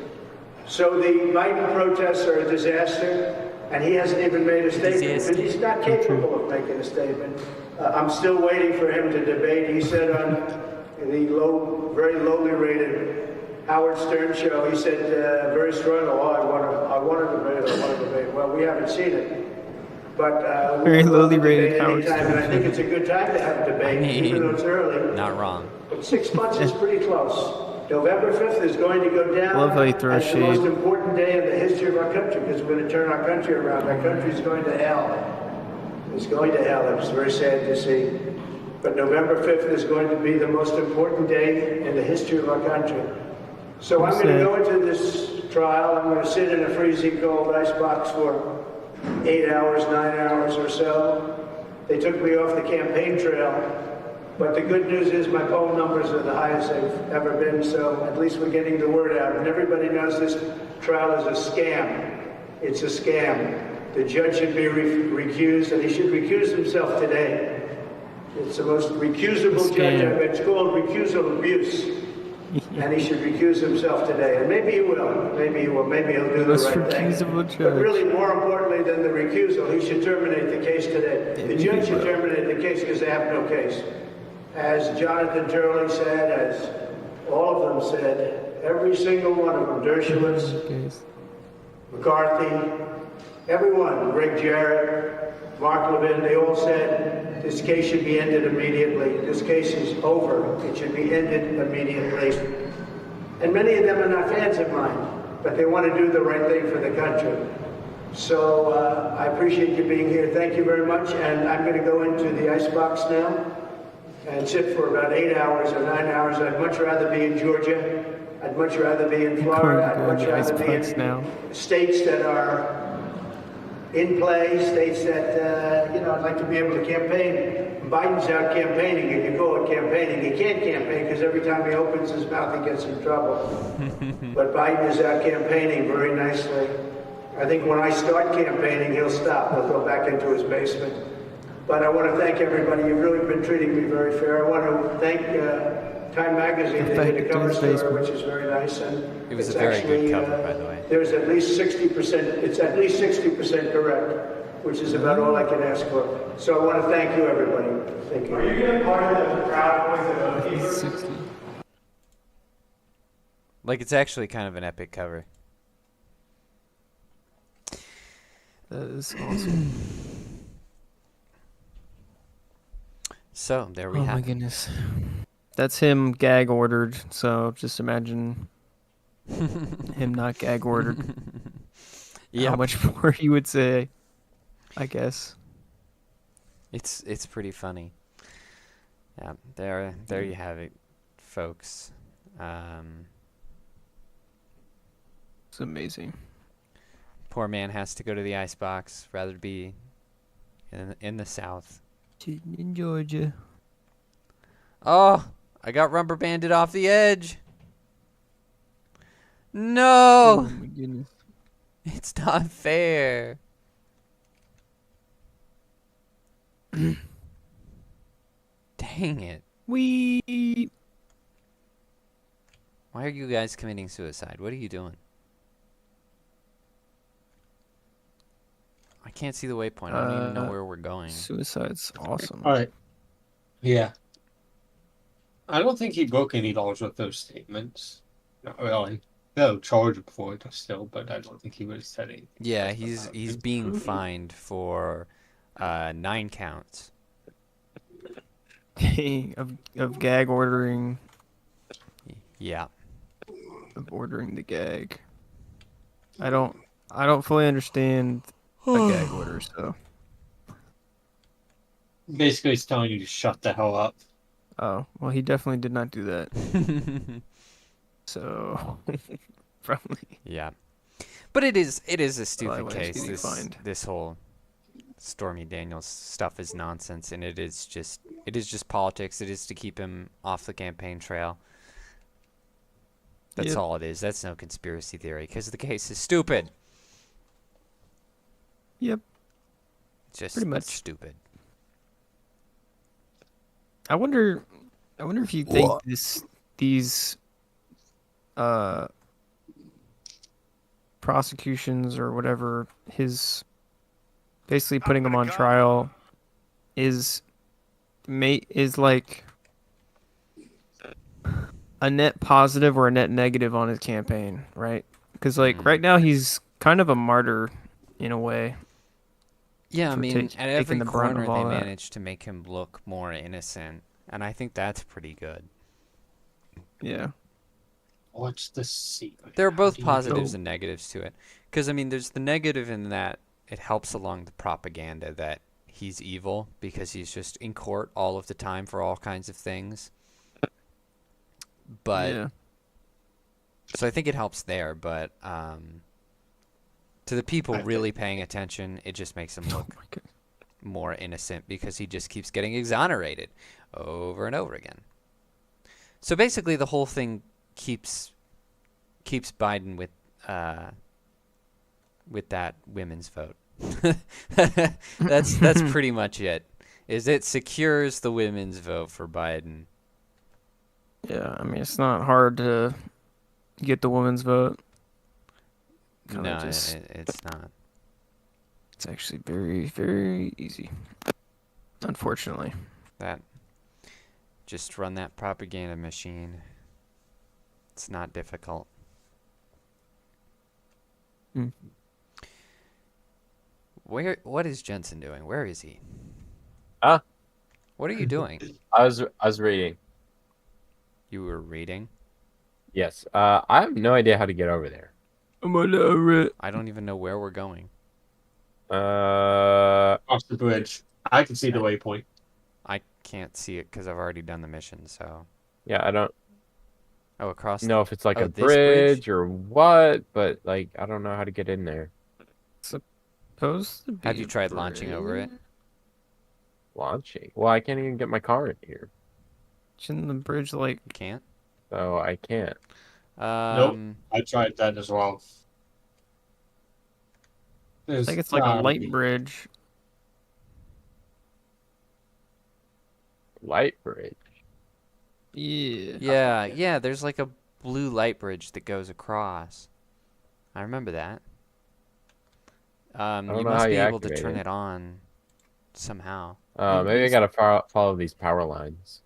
So the Biden protests are a disaster, and he hasn't even made a statement because he's not capable of making a statement. I'm still waiting for him to debate. He said on the very lowly rated Howard Stern show, he said very strongly, I want to debate. Well, we haven't seen it. But Very we'll lowly debate rated Howard anytime, Stern and I think it's a good time to have a debate, even though it's early. Not wrong. But 6 months is pretty close. November 5th is going to go down Love how you throw as the shade. most important day in the history of our country because we're going to turn our country around. Our country's going to hell. It's going to hell. It's very sad to see. But November 5th is going to be the most important day in the history of our country. So I'm going to go into this trial. I'm going to sit in a freezing cold icebox for 8 hours, 9 hours or so. They took me off the campaign trail. But the good news is my poll numbers are the highest they've ever been, so at least we're getting the word out. And everybody knows this trial is a scam. It's a scam. The judge should be recused, and he should recuse himself today. It's the most recusable judge. It's called recusal abuse. And he should recuse himself today. And maybe he will. Maybe he will. Maybe he'll do the Most right thing. recusable judge. But really, more importantly than the recusal, he should terminate the case today. The Maybe judge he should will. terminate the case because they have no case. As Jonathan Turley said, as all of them said, every single one of them, Dershowitz, Guys. McCarthy, everyone, Greg Jarrett, Mark Levin, they all said this case should be ended immediately. This case is over. It should be ended immediately. And many of them are not fans of mine, but they want to do the right thing for the country. So I appreciate you being here. Thank you very much. And I'm going to go into the icebox now and sit for about 8 hours or 9 hours. I'd much rather be in Georgia. I'd much rather be in Florida. I'd much rather be in states that are in play, states that, I'd like to be able to campaign. Biden's out campaigning, if you call it campaigning. He can't campaign because every time he opens his mouth, he gets in trouble. But Biden is out campaigning very nicely. I think when I start campaigning, he'll stop. He'll go back into his basement. But I want to thank everybody. You've really been treating me very fair. I want to thank Time Magazine. They did a cover story, which is very nice. And It was a very good cover, by the way. There's at least 60%. It's at least 60% correct, which is about all I can ask for. So I want to thank you, everybody. Thank you. Are you going to part of the crowd with a 60. Like, it's actually kind of an epic cover. That is awesome. So, there we Oh have my it. goodness. That's him gag ordered, so just imagine him not gag ordered. How Yep. much more he would say, I guess. It's pretty funny. Yeah, there you have it, folks. It's amazing. Poor man has to go to the icebox rather be in the South. Sitting in Georgia. Oh, I got rubber banded off the edge. No, Oh my goodness. it's not fair. Dang it. Wee. Why are you guys committing suicide? What are you doing? I can't see the waypoint. I don't even know where we're going. Suicide's awesome. All right. Yeah. I don't think he broke any laws with those statements. Not really. They'll charge him for it still, but I don't think he would have said anything. Yeah, he's being fined for 9 counts. of gag ordering, Yeah. of ordering the gag. I don't fully understand a gag order, so. Basically, he's telling you to shut the hell up. Oh, well, he definitely did not do that. So, probably. Yeah. But it is a stupid Otherwise, case. getting fined. This whole Stormy Daniels stuff is nonsense, and it is just politics. It is to keep him off the campaign trail. That's Yep. all it is. That's no conspiracy theory, because the case is stupid. Yep. Just Pretty much. stupid. I wonder if you think these prosecutions or whatever, his basically putting him on trial is like a net positive or a net negative on his campaign, right? Because like right now he's kind of a martyr in a way. Yeah, I for mean, at every taking the brunt corner of all they that. managed to make him look more innocent, and I think that's pretty good. Yeah. What's the secret? There are How both do you positives know? and negatives to it. Because, I mean, there's the negative in that it helps along the propaganda that he's evil because he's just in court all of the time for all kinds of things. But, yeah. so I think it helps there, but to the people I really paying attention, it just makes him Oh look my god. more innocent because he just keeps getting exonerated over and over again. So basically the whole thing keeps Biden with that women's vote. That's pretty much it. It secures the women's vote for Biden. Yeah, I mean it's not hard to get the woman's vote. Kinda No, just- it's not. It's actually very, very easy. Unfortunately. That just run that propaganda machine. It's not difficult. Mm. What is Jensen doing? Where is he? Huh? What are you doing? I was reading. You were reading? Yes. I have no idea how to get over there. I'm gonna it. I don't even know where we're going. Across the bridge. I can see the waypoint. I can't see it because I've already done the mission, so... Yeah, I don't Oh, across... know if it's like Oh, a this bridge? bridge or what, but like I don't know how to get in there. Supposed to be Have you a tried launching over it? bridge Launching. Well, I can't even get my car in here, in the bridge, like You can't? so I can't. I tried that as well. There's, it's like a light bridge. Light bridge. Yeah. Yeah, there's like a blue light bridge that goes across. I remember that. don't You know must how be you able to activate turn it. it on somehow. Maybe I gotta follow these power lines.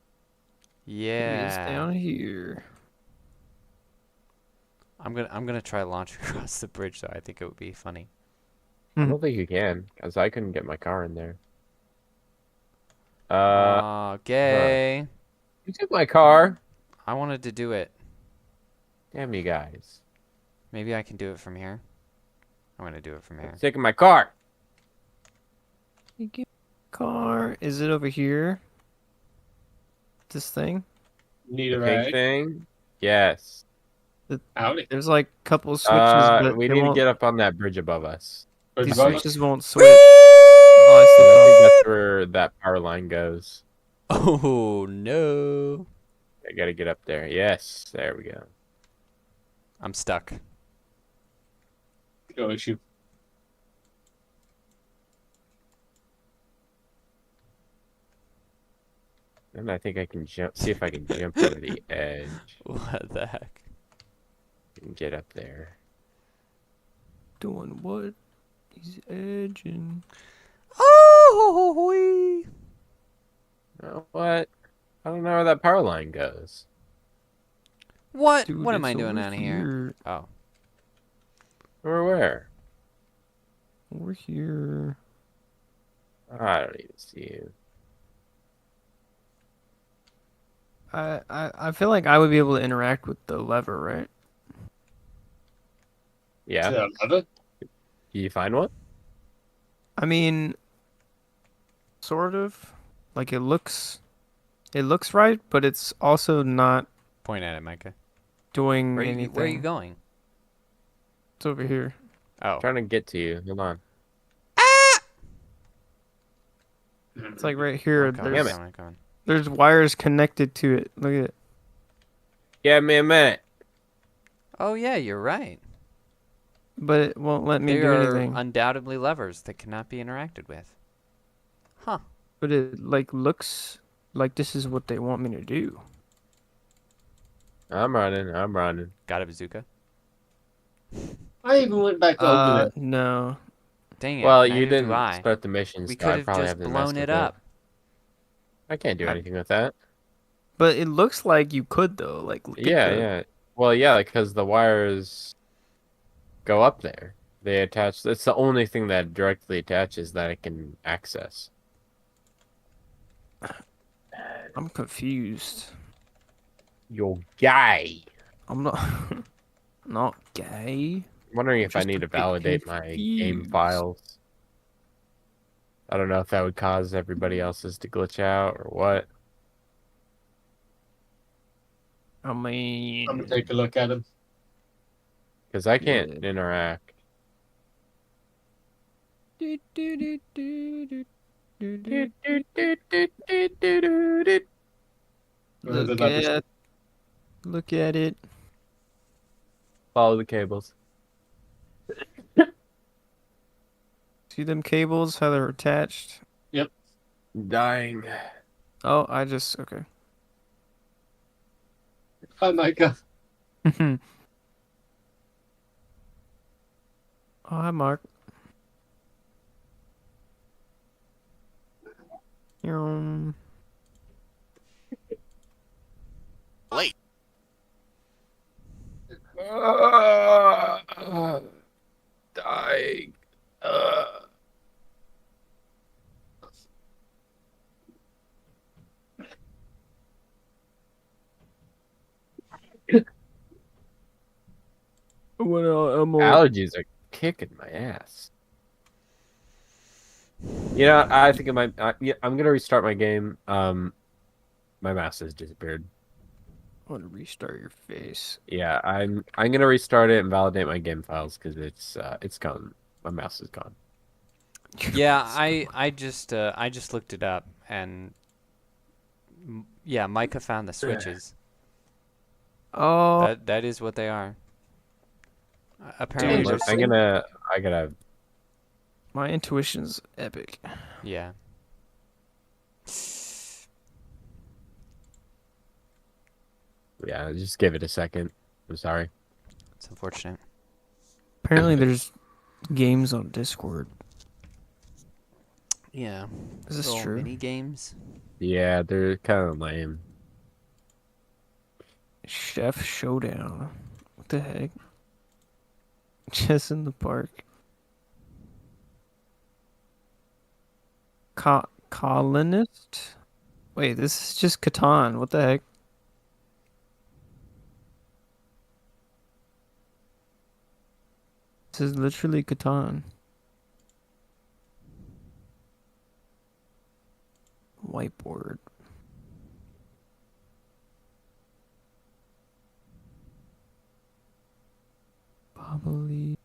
Maybe it's Yeah. down here. I'm gonna try launching across the bridge though. I think it would be funny. I don't think you can, because I couldn't get my car in there. Gay. You took my car. I wanted to do it. Damn you guys. Maybe I can do it from here. I'm gonna do it from here. Taking my car. Car. Is it over here? This thing? need a The pink rag. thing. Yes. Howdy. There's like a couple of switches, but we they need to won't, get up on that bridge above us. But these above switches us- won't switch. I Oh, think that's where that power line goes. Oh no. I gotta get up there. Yes, there we go. I'm stuck. No issue. And I think I can jump. See if I can jump over the edge What the heck? and get up there. doing what? He's edging. Oh, You know what? I don't know where that power line goes. what? Dude, What am I it's doing over out of here? Oh, Or where? Over here. I don't even see you. I feel like I would be able to interact with the lever, right? Yeah. Is it a lever? Did you find one? I mean, sort of. Like it looks right, but it's also not point at it, Micah. doing Where are anything. you going? It's over here. Oh, I'm trying to get to you. Hold on. It's like right here. I'm coming, There's I'm coming, I'm coming. there's wires connected to it. Look at it. Give me a minute. Oh yeah, you're right. But it won't let me They do are anything. undoubtedly levers that cannot be interacted with. Huh. But it like looks like this is what they want me to do. I'm running. I'm running. Got a bazooka? I even went back to open it. No. Dang it. Well, neither you do didn't I. start the mission, We so I could have probably just haven't messed blown with it up. I can't do anything with that. But it looks like you could though. Like look at Yeah, the- yeah. Well, yeah, because the wires go up there. They attach. It's the only thing that directly attaches that I can access. I'm confused. You're gay. I'm not not gay. I'm wondering if I Just need a to bit validate my game confused. files. I don't know if that would cause everybody else's to glitch out or what. I mean, I'm gonna take a look at him. Because I can't Yeah. interact. Look The lever's- at look at it. Follow the cables. See them cables, how they're attached? Dying. Oh, I just okay. Hi, Micah. Oh, hi, Mark. Um, Dying. Allergies are kicking my ass. You know, I think yeah, I'm gonna restart my game. My mouse has disappeared. I want to restart your face. Yeah, I'm gonna restart it and validate my game files because it's gone. My mouse is gone. Yeah, I just looked it up, and yeah, Micah found the switches. Oh, That is what they are. Apparently, Dude, there's I gotta. my intuition's epic. yeah. Yeah, just give it a second. I'm sorry. It's unfortunate. Apparently, there's games on Discord. Yeah. Is this Little true? mini games. Yeah, they're kind of lame. Chef Showdown. What the heck? Chess in the Park. Colonist? Wait, this is just Catan. What the heck? This is literally Catan. Whiteboard. Probably.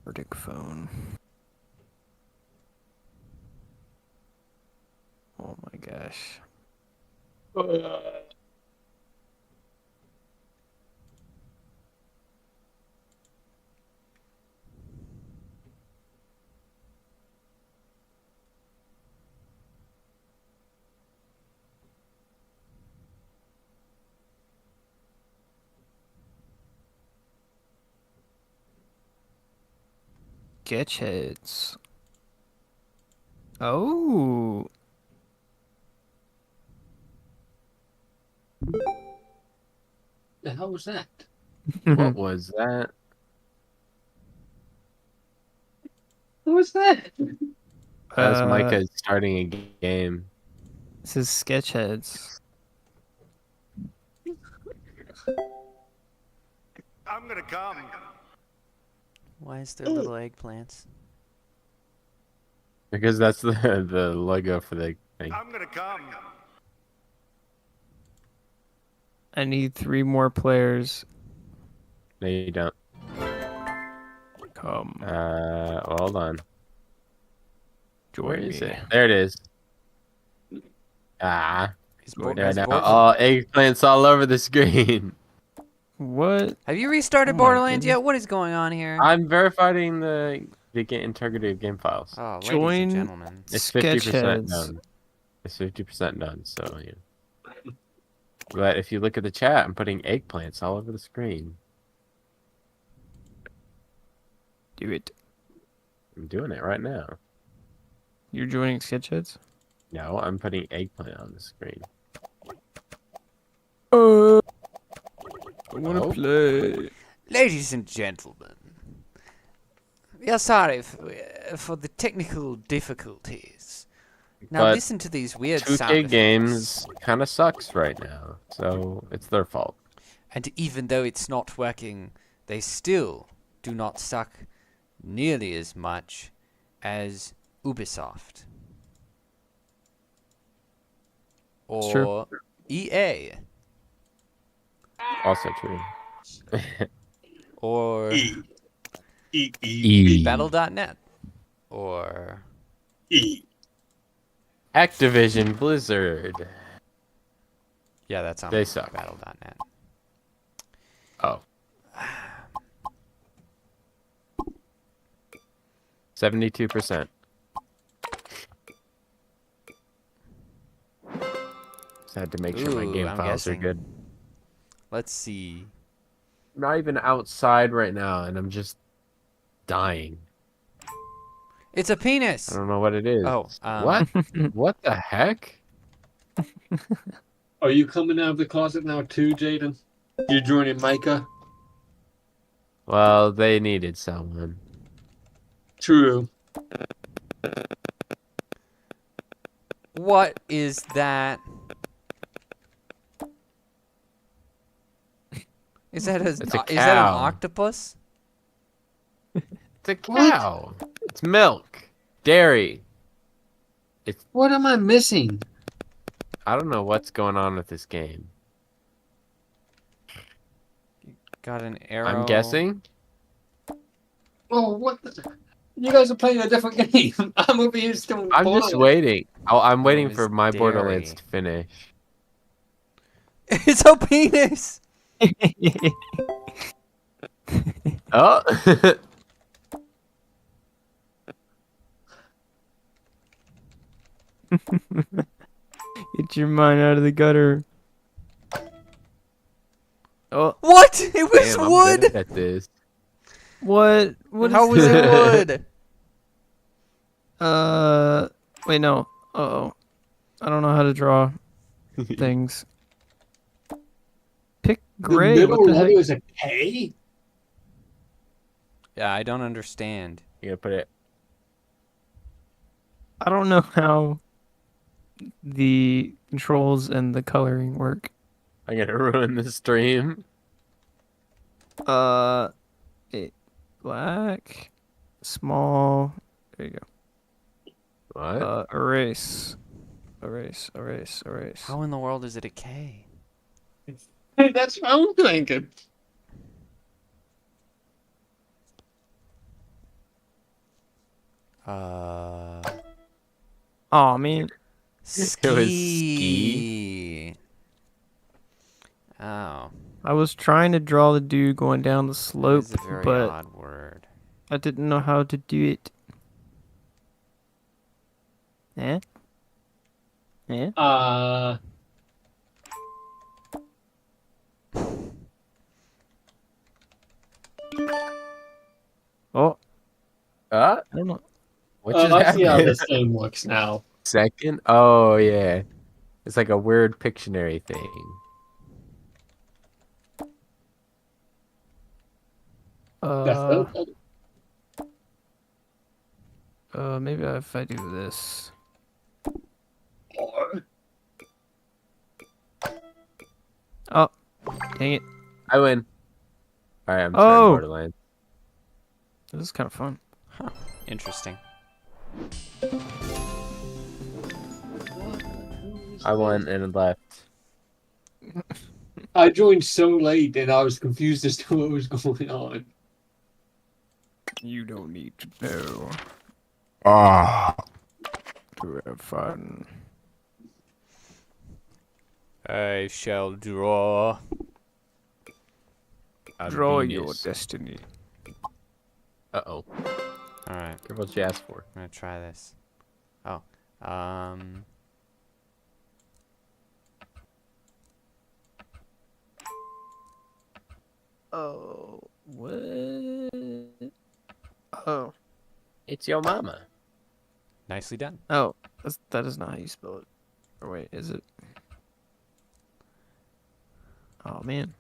Nordic phone. Oh my gosh. Sketchheads. Oh. The hell was that? What was that? What was that? That's Micah starting a game. This is Sketchheads. I'm gonna come. Why is there little eggplants? Because that's the logo for the thing. I'm gonna come. I need 3 more players. No, you don't. Come. Hold on. Join Where is me. it? There it is. Ah. Is There is now. Border- Oh, eggplants all over the screen. What? Have you restarted Oh my Borderlands goodness. yet? What is going on here? I'm verifying the integrity of game files. Oh, ladies Join- and gentlemen. It's 50% Sketchheads. done. It's 50% done, so yeah. But if you look at the chat, I'm putting eggplants all over the screen. Do it. I'm doing it right now. You're joining Sketchheads? No, I'm putting eggplant on the screen. I wanna Oh. play. Ladies and gentlemen, we are sorry for the technical difficulties. Now But listen to these weird 2K sound effects. Games kind of sucks right now, so it's their fault. And even though it's not working, they still do not suck nearly as much as Ubisoft. It's true. Or EA. Also true. Or E. Battle.net. Or Activision Blizzard. yeah, that sounds They like suck. Battle.net. Oh. 72%. Just had to make sure my Ooh, game I'm files are guessing. good. Let's see. I'm not even outside right now, and I'm just dying. It's a penis. I don't know what it is. Oh, What? What the heck? Are you coming out of the closet now too, Jaden? You joining Micah? Well, they needed someone. True. What is that? Is that It's a is that an cow. octopus? It's a What? cow. It's milk. Dairy. What am I missing? I don't know what's going on with this game. Got an arrow. I'm guessing. Oh, what? You guys are playing a different game. I'm over here still. I'm just waiting. Oh, I'm waiting it's for my dairy. Borderlands to finish. It's a penis. Oh. Get your mind out of the gutter. Oh, What? It was Damn, I'm wood. good at this. what? What How is was it that? wood? Wait, no. Uh-oh. I don't know how to draw things. Pick The gray. middle What the letter heck? is a K? Yeah, I don't understand. You gonna put it? I don't know how the controls and the coloring work. I'm gonna ruin the stream. Black, small. There you What? go. Erase. Erase. How in the world is it a K? That's what I'm thinking. Oh man. Ski. It was ski. Oh, I was trying to draw the dude going down the that slope, is a very but odd word. I didn't know how to do it. Eh? Eh? Oh, Uh, I don't know. what just I see how happened? this game works now. Second? Oh yeah. It's like a weird Pictionary thing. Maybe if I do this. Oh, dang it. I win. Alright, I'm Oh. starting Borderlands. This is kind of fun. Interesting. I won and left. I joined so late and I was confused as to what was going on. You don't need to know to have fun. I shall draw. A Draw your penis. destiny. Uh-oh. All right, Careful what you asked for. I'm gonna try this. Oh, Oh, what? Oh, It's your mama. nicely done. oh, that is not how you spell it. Or wait, is it? Oh man.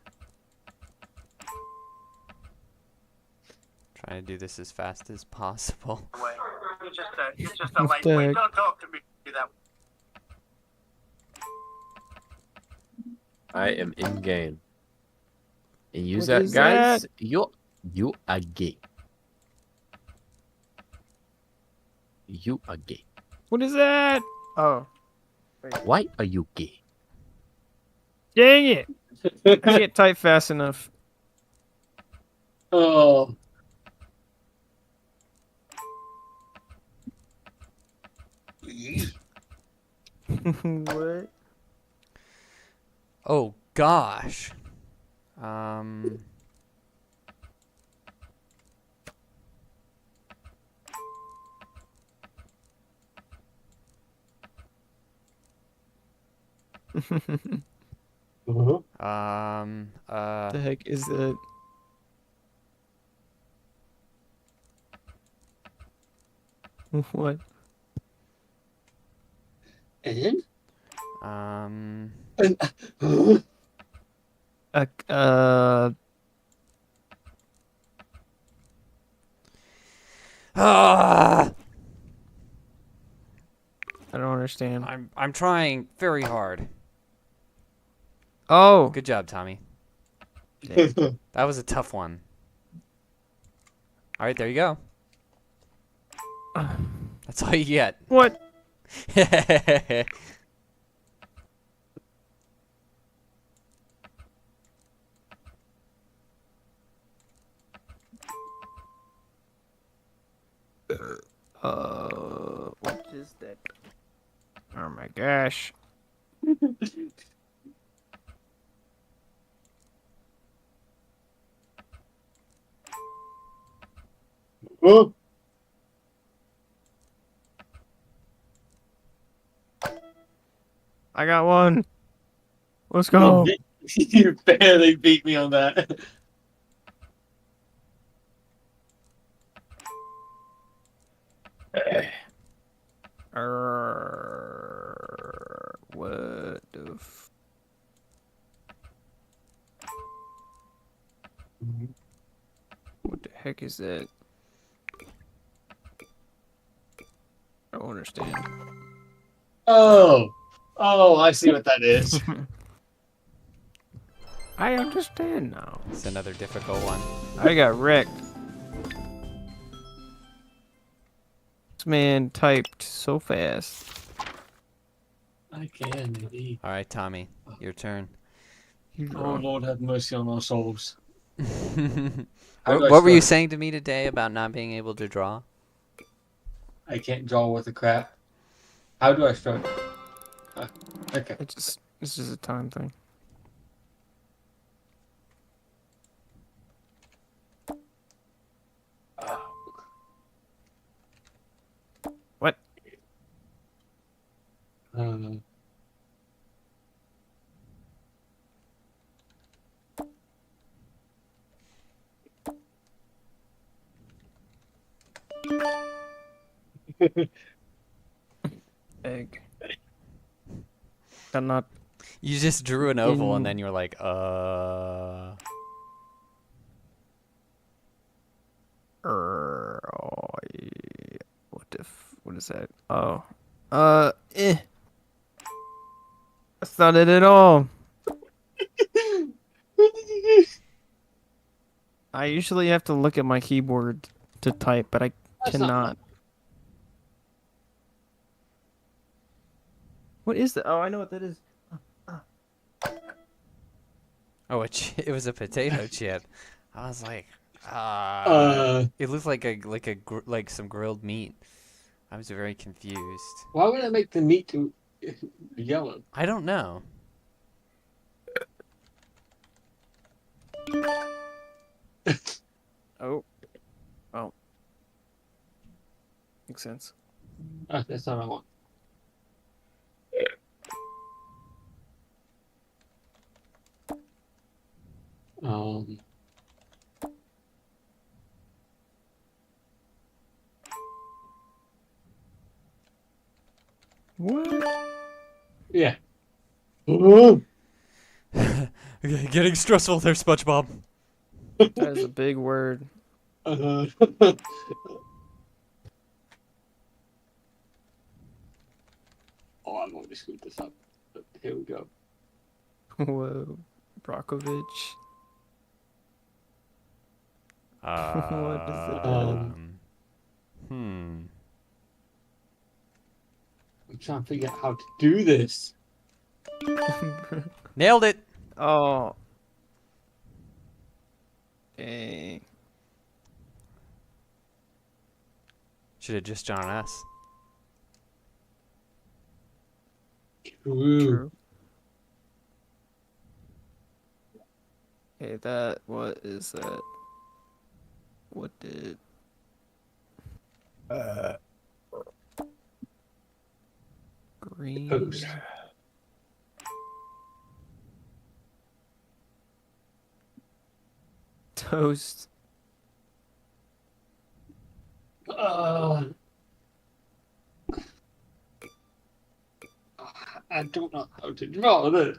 Trying to do this as fast as possible. It's just a What the heck? Don't talk to me that I am in game. And use What that, is guys. that? You are gay. You are gay. What is that? Oh, Why are you gay? dang it! I can't type fast enough. Oh, What? Oh gosh. Um. The heck is that? What? and Um. Uh, Ah! I don't understand. I'm trying very hard. Oh, Good job, Tommy. dang. That was a tough one. All right, there you go. That's all you get. What? What is that? Oh my gosh. Oh, I got one. Let's go. you barely beat me on that. What the what the heck is that? I don't understand. Oh, I see what that is. I understand now. It's another difficult one. I got wrecked. This man typed so fast. I can indeed. All right, Tommy, your turn. Oh Lord, have mercy on our souls. How What, do I what were you start? saying to me today about not being able to draw? I can't draw with the crap. How do I start? Okay. It's just a time thing. What? Um, Egg. Cannot. You just drew an oval and In- then you were like, Oh, yeah. What is that? Oh. That's not it at all. I usually have to look at my keyboard to type, but I That's not cannot. What is that? Oh, I know what that is. oh, it was a potato chip. I was like, it looked like some grilled meat. I was very confused. why would I make the meat to yellow? I don't know. Oh. Oh. Makes sense. That's not what I want. Um, What? yeah. Getting stressful there, SpongeBob. That is a big word. Oh, I'm going to scoot this up. But here we go. Whoa. Brockovich. What is that? Hmm. I'm trying to figure out how to do this. Nailed it. Oh. Dang. Should have just drawn us. Ooh. True. Okay, what is that? What did... Green... Post. Toast. I don't know how to draw this.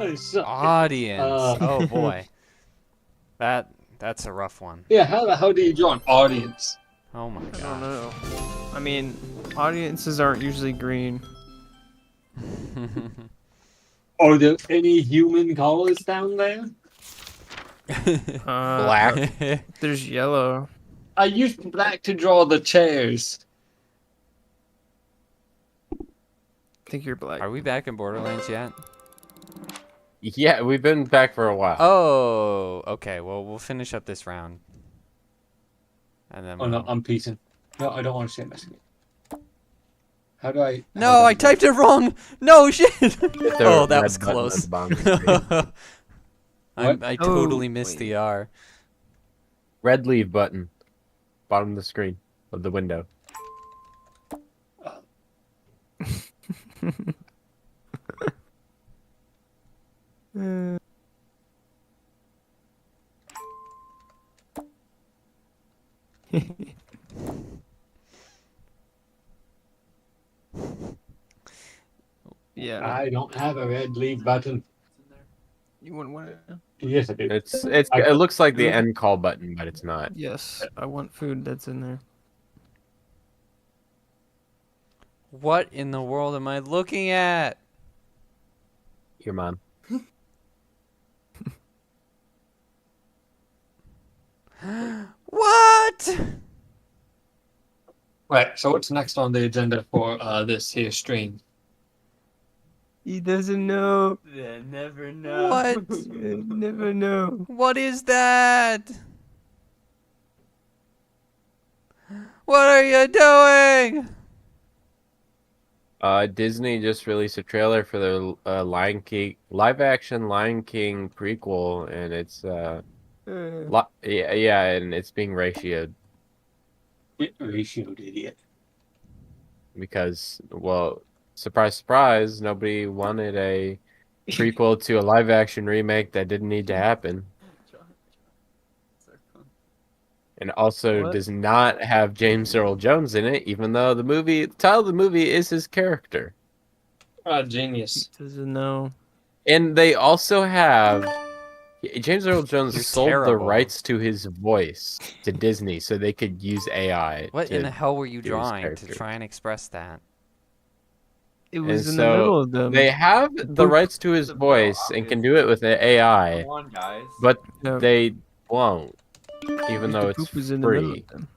I suck. Audience. Oh boy. That's a rough one. Yeah, how the hell do you draw an audience? Oh my I don't gosh. know. I mean, audiences aren't usually green. Are there any human colors down there? Black. There's yellow. I used black to draw the chairs. I think you're black. Are we back in Borderlands yet? Yeah, we've been back for a while. Oh, okay. Well, we'll finish up this round. And then Oh no, we'll- I'm piecing. No, I don't want to say messing. How do I? No, I typed it wrong. No shit. Hit the Oh, that red was button at close. the bottom of the screen. I totally Oh, missed wait. the R. Red leave button. Bottom of the screen. Of the window. Yeah. I don't have a red leave button. You want one? Yes, I do. It looks like the end call button, but it's not. Yes, I want food that's in there. What in the world am I looking at? Your mom. What? Right. So what's next on the agenda for this here stream? He doesn't know. Never know. What? Never know. What is that? What are you doing? Disney just released a trailer for the Lion King live-action Lion King prequel, and it's yeah, and it's being ratioed Ratioed idiot. because, well, surprise, surprise, nobody wanted a prequel to a live-action remake that didn't need to happen, and also What? does not have James Earl Jones in it, even though the title of the movie is his character. Genius. Doesn't know. And they also have James Earl Jones You're sold the terrible. rights to his voice to Disney so they could use AI. What in the hell were you do his drawing to character. try and express that? It was And in the so middle of them. They have the poop- rights to his voice and can do it with the AI, Come on, guys. but Yeah, they won't, even the though poop it's was in the middle free. of them.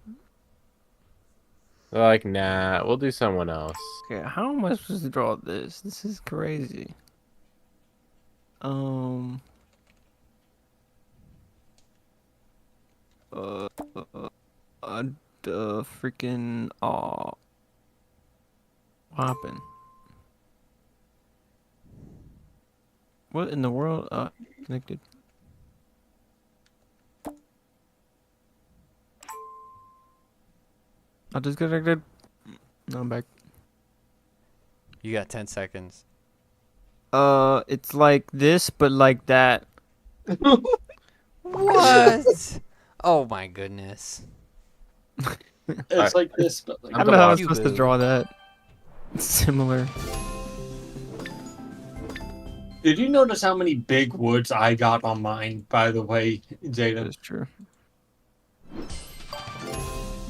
They're like, nah, we'll do someone else. Okay, how am I supposed to draw this? This is crazy. The freaking what happened? What in the world? Connected. I disconnected. No, I'm back. You got 10 seconds. It's like this, but like that. What? Oh my goodness. It's like this, but like I don't know how I'm you, supposed to boo. draw that. It's similar. Did you notice how many big words I got on mine, by the way, That Jaden? is true.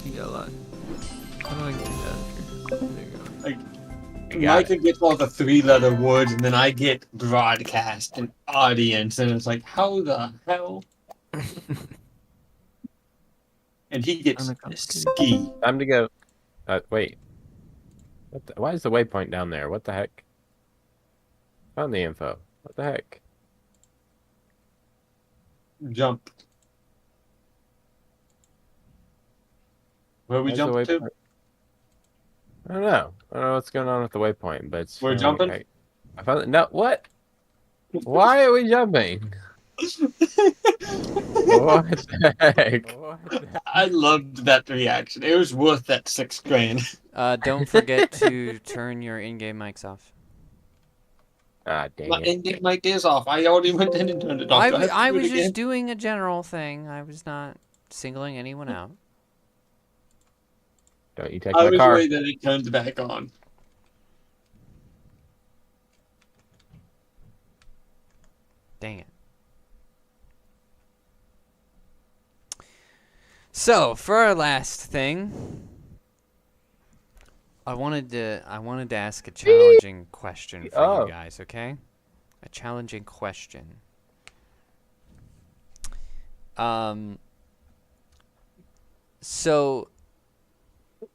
You got a lot. How do I get that? There you go. got Micah gets all the 3-letter words, and then I get broadcast and audience, and it's like, how the hell? And he gets Kinda complicated. ski. Time to go. Wait. Why is the waypoint down there? What the heck? Found the info. What the heck? Jump. Where we Where's the jump to? waypoint? I don't know. I don't know what's going on with the waypoint, but it's We're showing- jumping? I found it. No, what? Why are we jumping? What the heck? I loved that reaction. It was worth that $6,000. Don't forget to turn your in-game mics off. Ah, dang My it. in-game mic is off. I already went in and turned it off. Do I have to I do it was again? just doing a general thing. I was not singling anyone out. Don't you take I my was car. worried that it turned back on. Dang it. So, for our last thing, I wanted to ask a challenging question for you Oh. guys, okay? A challenging question. So,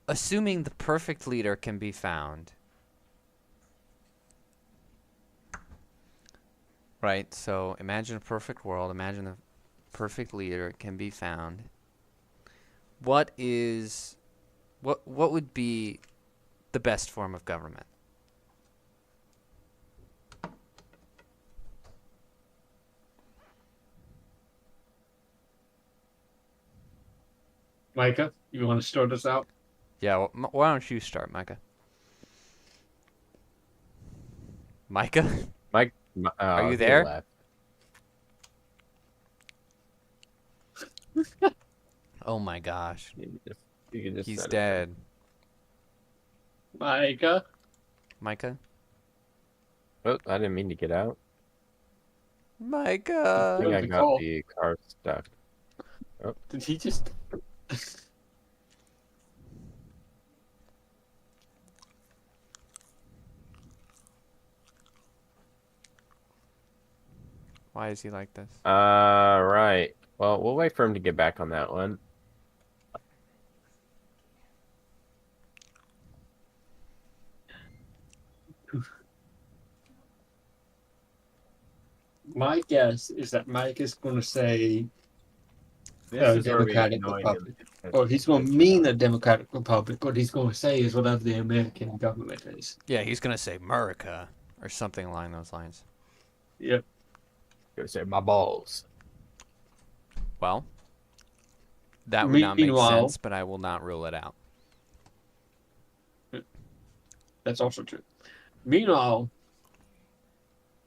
assuming the perfect leader can be found, right? So, imagine a perfect world. Imagine the perfect leader can be found. What would be the best form of government? Micah, you want to start us out? Yeah, well, why don't you start, Micah? Micah? Mike, Are you he there? left. Oh my gosh. You can just He's set it dead. Micah? Micah? Oh, I didn't mean to get out. I Micah! think I the got call. the car stuck. Did he just... Why is he like this? Right. Well, we'll wait for him to get back on that one. My guess is that Mike is going to say This is where we Democratic annoy Republic. him. Or he's going to mean a Democratic Republic. What he's going to say is whatever the American government is. Yeah, he's gonna say America or something along those lines. Yep. Gonna say my balls. Well, that would not make Meanwhile- sense, but I will not rule it out. That's also true. Meanwhile,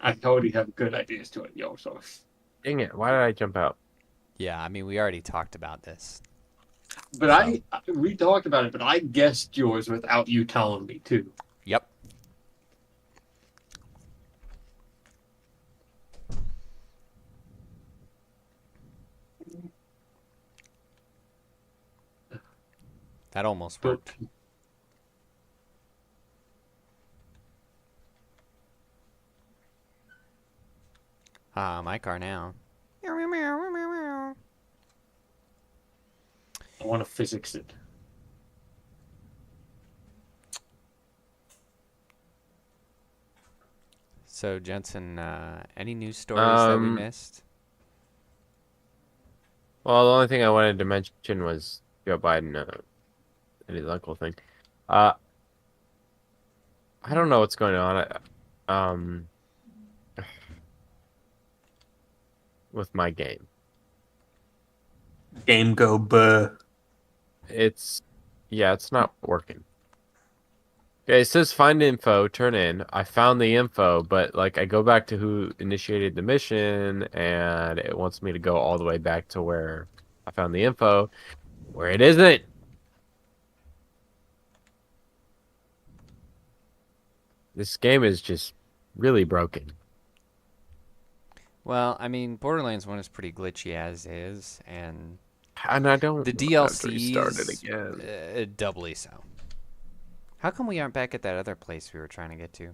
I already have good ideas to it, yo. So, Dang it! Why did I jump out? Yeah, I mean, we already talked about this. but we talked about it, but I guessed yours without you telling me too. Yep. That almost But worked. My car now. I want to physics it. So, Jensen, any news stories that we missed? Well, the only thing I wanted to mention was Joe Biden and his uncle thing. I don't know what's going on. With my game, Game go buh. it's not working. Okay, it says find info, turn in. I found the info, but like I go back to who initiated the mission, and it wants me to go all the way back to where I found the info, where it isn't. This game is just really broken. Well, I mean, Borderlands 1 is pretty glitchy as is, and And I don't the have to restart it DLCs again. doubly so. How come we aren't back at that other place we were trying to get to?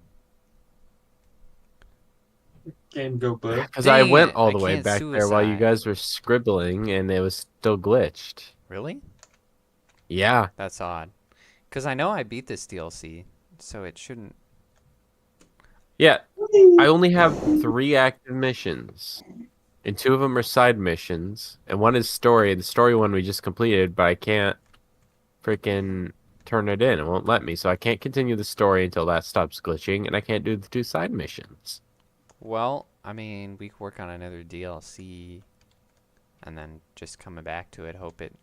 Game go buh. Because I Dang went it, all I the way can't back there while you suicide. guys were scribbling, and it was still glitched. Really? Yeah. That's odd. Because I know I beat this DLC, so it shouldn't... Yeah. I only have 3 active missions. And 2 of them are side missions. And 1 is story. The story one we just completed, but I can't freaking turn it in. It won't let me. So I can't continue the story until that stops glitching. And I can't do the 2 side missions. Well, I mean, we could work on another DLC and then just coming back to it, hope it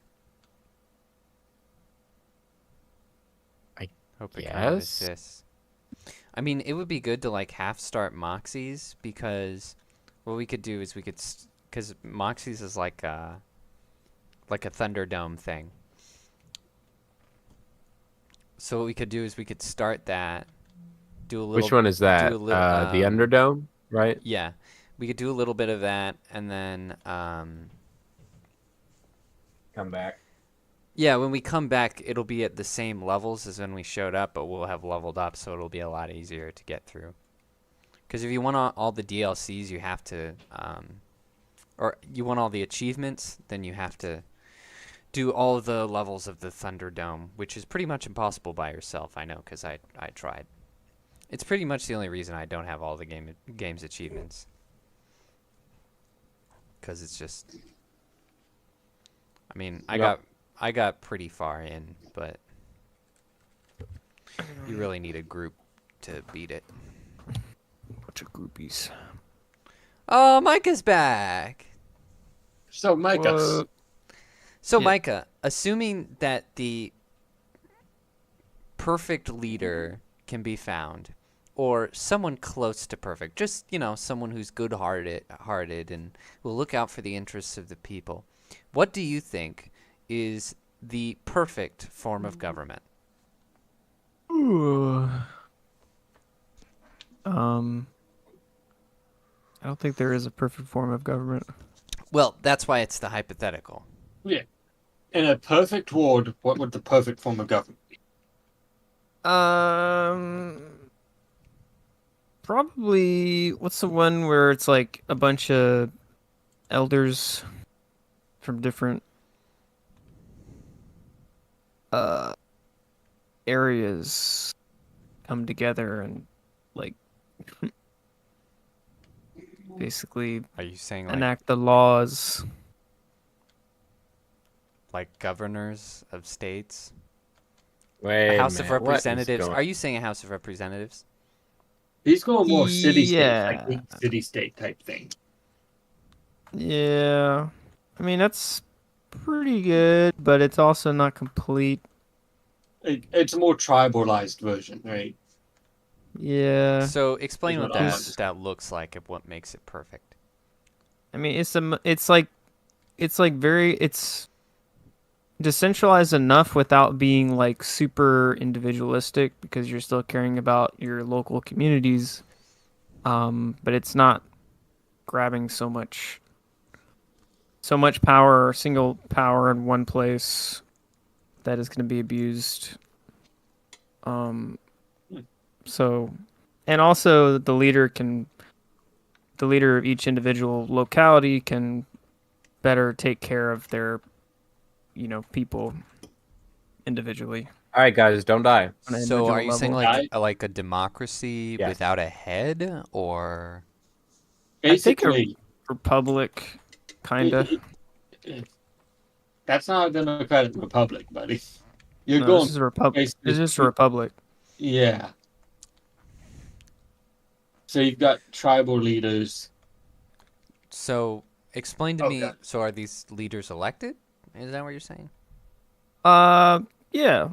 kind of Yes. assists. I mean, it would be good to like half start Moxie's, because what we could do is because Moxie's is like a Thunderdome thing. So what we could do is we could start that, do a little. Which one is that? do a little, The Underdome, right? Yeah, We could do a little bit of that, and then Come back. yeah, when we come back, it'll be at the same levels as when we showed up, but we'll have leveled up, so it'll be a lot easier to get through. Because if you want all the DLCs, you have to, or you want all the achievements, then you have to do all the levels of the Thunderdome, which is pretty much impossible by yourself. I know, because I tried. It's pretty much the only reason I don't have all the game's achievements. Because it's just, I mean, I got pretty far in, but you really need a group to beat it. Bunch of groupies. Oh, Micah's back. So, Micah. So, Yeah. Micah, assuming that the perfect leader can be found, or someone close to perfect, just, someone who's good-hearted and will look out for the interests of the people, what do you think is the perfect form of government? Ooh. I don't think there is a perfect form of government. Well, that's why it's the hypothetical. Yeah. In a perfect world, what would the perfect form of government be? Probably, what's the one where it's like a bunch of elders from different areas come together and like basically Are you saying like, enact the laws. governors of states? Wait A House of minute, what is Representatives? going- Are you saying a House of Representatives? He's going more city-state, Yeah. like big city-state type thing. Yeah. I mean, that's pretty good, but it's also not complete. It's a more tribalized version, right? Yeah. So explain what what I that understand. that looks like and what makes it perfect. I mean, it's decentralized enough without being like super individualistic because you're still caring about your local communities. But it's not grabbing so much power, single power in one place that is going to be abused. So, and also the leader of each individual locality can better take care of their, people individually. All right, guys, don't die. On an So are individual you saying level. like a democracy Yes. without a head, or I think Basically, Republic, kinda. That's not a democratic republic, buddy. You're No, going this is a republic. basically- It's just a republic. Yeah. So you've got tribal leaders. so explain to me. Okay. So are these leaders elected? Is that what you're saying? Yeah.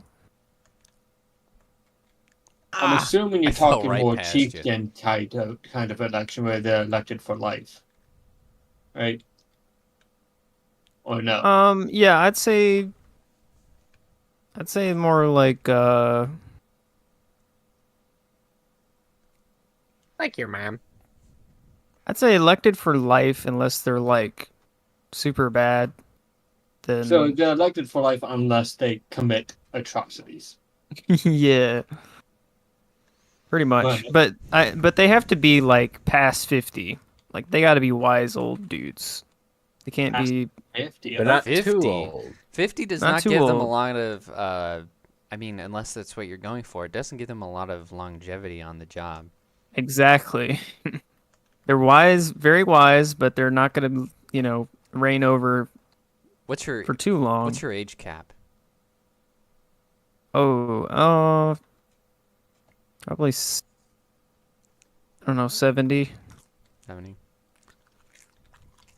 I'm assuming you're I fell talking right more past you. chieftain type of kind of election where they're elected for life, right? Or no? Yeah, I'd say more like Thank you, ma'am. I'd say elected for life unless they're like super bad. Then So they're elected for life unless they commit atrocities. yeah. Pretty much. Right. But they have to be like past 50. Like they got to be wise old dudes. They can't Past- be 50. But not 50. too old. 50 does Not not too give them a old. lot of. I mean, unless that's what you're going for, it doesn't give them a lot of longevity on the job. exactly. They're wise, very wise, but they're not going to, reign over What's your for too long. What's your age cap? Probably I don't know, 70. 70.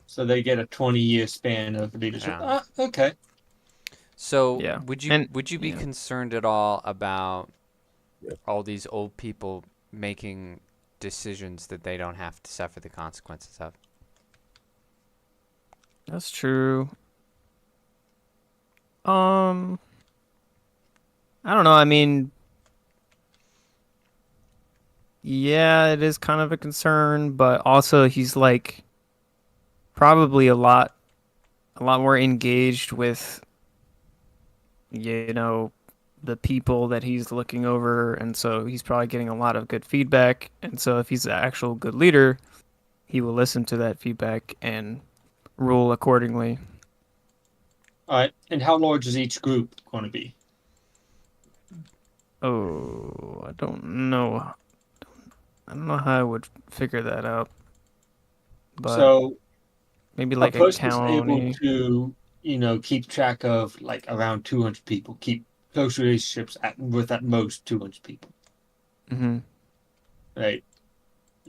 So they get a 20-year span of leadership. Yeah. Okay. So Yeah. would And- you be yeah. concerned at all about all these old people making decisions that they don't have to suffer the consequences of? That's true. I don't know. I mean, yeah, it is kind of a concern, but also he's like probably a lot more engaged with, you know, the people that he's looking over, and so he's probably getting a lot of good feedback. And so if he's an actual good leader, he will listen to that feedback and rule accordingly. All right. And how large is each group going to be? Oh, I don't know. I don't know how I would figure that out. But So maybe a like a person is able county. to, keep track of like around 200 people, keep close relationships with at most 200 people, Hmm. right?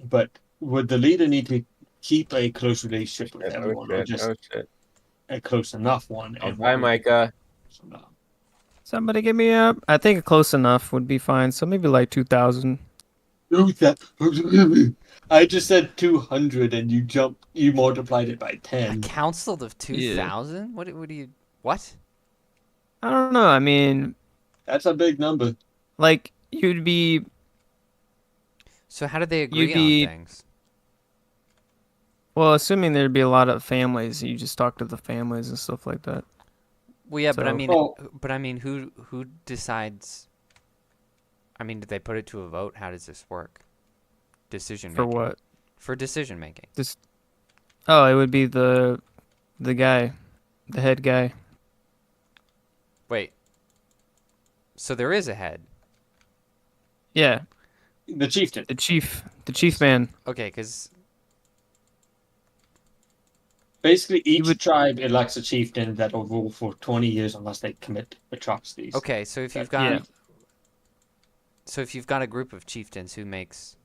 But would the leader need to keep a close relationship with Shit, everyone, or just oh shit. a close enough one? Oh, And bye, Micah. Somebody give me up. I think close enough would be fine. So maybe like 2,000. I just said 200, and you multiplied it by A 10. council of Yeah. 2,000? What do you... What? I don't know. I mean, That's a big number. like you'd be So how do they You'd agree on be- things? well, assuming there'd be a lot of families. You just talk to the families and stuff like that. Well, yeah, but I So- mean, Well- who decides? I mean, did they put it to a vote? How does this work? Decision For making. what? For decision making. Oh, it would be the guy, the head guy. Wait. So there is a head. Yeah, The chieftain. the chief man. Okay, because Basically, each would- tribe elects a chieftain that will rule for 20 years unless they commit atrocities. okay, so if you've Yeah. got so if you've got a group of chieftains, who makes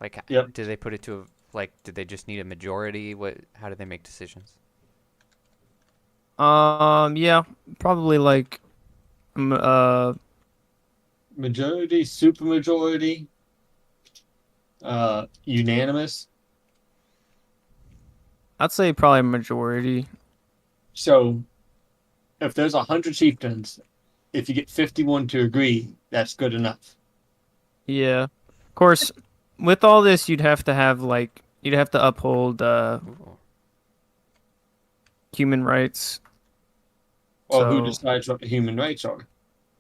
like Yep. do they put it to a like do they just need a majority? How do they make decisions? Yeah, probably like, Majority, supermajority, unanimous. I'd say probably majority. So, if there's 100 chieftains, if you get 51 to agree, that's good enough. Yeah, of course. With all this, you'd have to uphold Ooh. human rights. Well, who So- decides what the human rights are?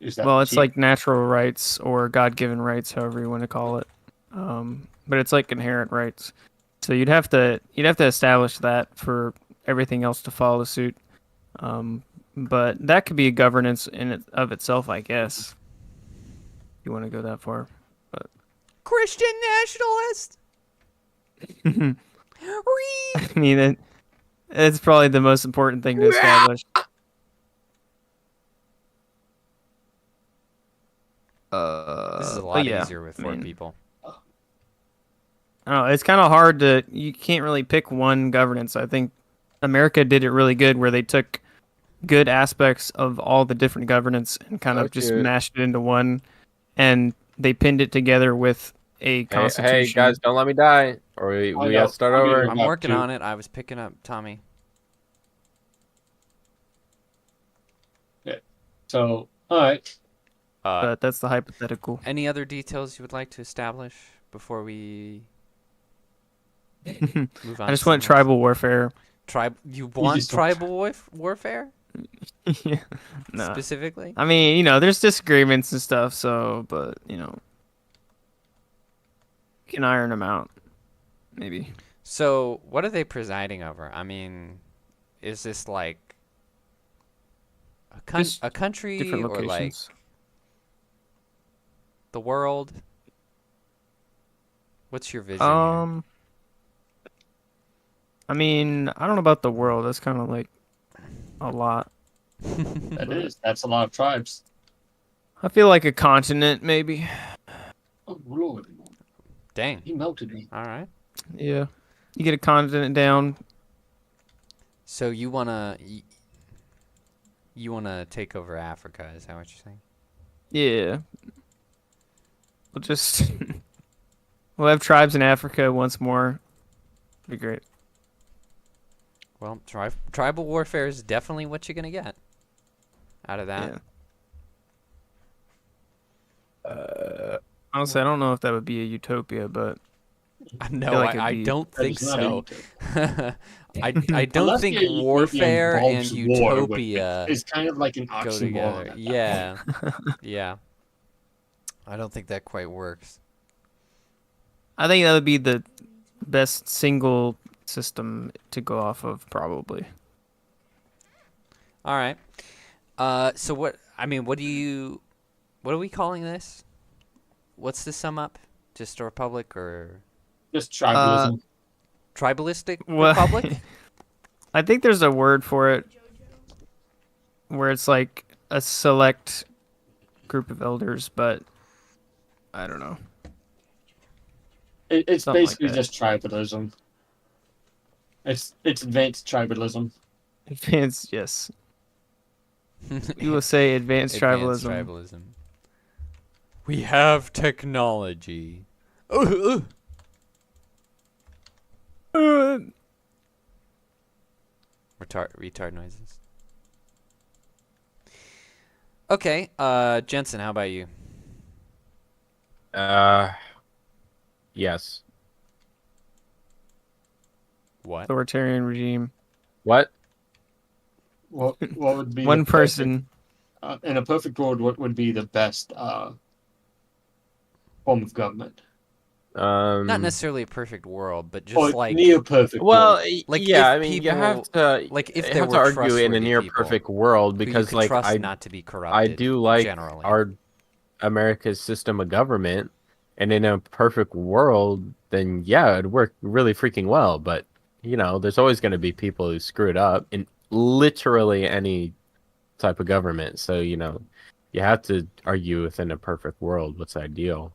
Is that Well, the it's chief? like natural rights or God-given rights, however you want to call it. But it's like inherent rights. So you'd have to establish that for everything else to follow suit. But that could be a governance in it of itself, I guess. If you want to go that far. Christian nationalist. Read. I mean, it's probably the most important thing to establish. This is a But lot yeah, easier with I four mean, people. I don't know, it's kind of hard you can't really pick one governance. I think America did it really good where they took good aspects of all the different governance and kind of just Okay. mashed it into one, and they pinned it together with a Hey, constitution. guys, don't let me die, or we I have know. to start I'm over. gonna- I'm about working two. on it. I was picking up Tommy. So, all right. But that's the hypothetical. Any other details you would like to establish before we move on? I just to want something else? tribal warfare. You want just want tribal warfare Yeah. No. specifically? I mean, there's disagreements and stuff, so, but, you can iron them out. Maybe. So, what are they presiding over? I mean, is this like Just a country Different or like locations. the world? What's your vision? here? I mean, I don't know about the world. That's kind of like a lot. That's a lot of tribes. I feel like a continent, maybe. Oh, Lord. Dang. He melted me. All right. Yeah. You get a continent down. So you wanna take over Africa? Is that what you're saying? Yeah. We'll just we'll have tribes in Africa once more. Be great. Well, tribal warfare is definitely what you're gonna get out of that. Yeah. Honestly, I don't know if that would be a utopia, but No, feel like it'd I be- don't That think is not a so. utopia. I don't Unless think the utopia warfare and involves war, which utopia is kind of like an go oxymoron. together. at that Yeah, yeah. I don't think that quite works. I think that would be the best single system to go off of, probably. All right. So what? I mean, what are we calling this? What's the sum up? Just a republic or Just tribalism. tribalistic Well, republic? I think there's a word for it where it's like a select group of elders, but I don't know. It's something like basically that. just tribalism. It's advanced tribalism. Advanced, yes. We will say advanced Advanced tribalism. tribalism. We have technology. Retard noises. Okay, Jensen, how about you? Yes. What? Authoritarian regime. What? What would be One the person. perfect, in a perfect world? What would be the best form of government? Not necessarily a perfect world, but just Or like near perfect. Well, world. Like, yeah, if I mean, you have people- to like, if you there have were to argue in a trustworthy near people perfect world who you because, could like, trust not to be I corrupted. do like generally. our America's system of government, and in a perfect world, then yeah, it'd work really freaking well. But there's always going to be people who screw it up in literally any type of government. So you have to argue within a perfect world what's ideal.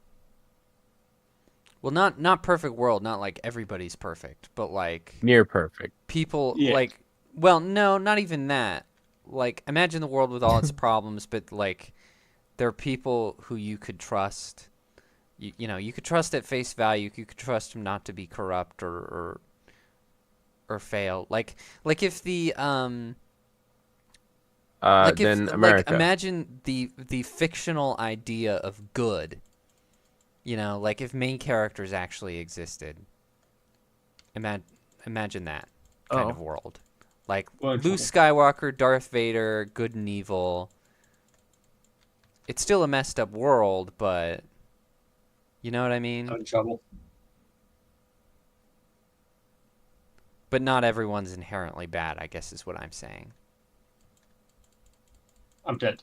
Well, not perfect world, not like everybody's perfect, but like Near perfect. people Yeah. like, well, no, not even that. Like, imagine the world with all its problems, but like there are people who you could trust. You could trust at face value. You could trust them not to be corrupt or fail. Like if the like if Then America. like imagine the fictional idea of good. Like if main characters actually existed. Imagine that kind of world. Like Well, Luke Skywalker, Darth Vader, good and evil. It's still a messed up world, but you know what I mean? I'm in trouble. But not everyone's inherently bad, I guess is what I'm saying. I'm dead.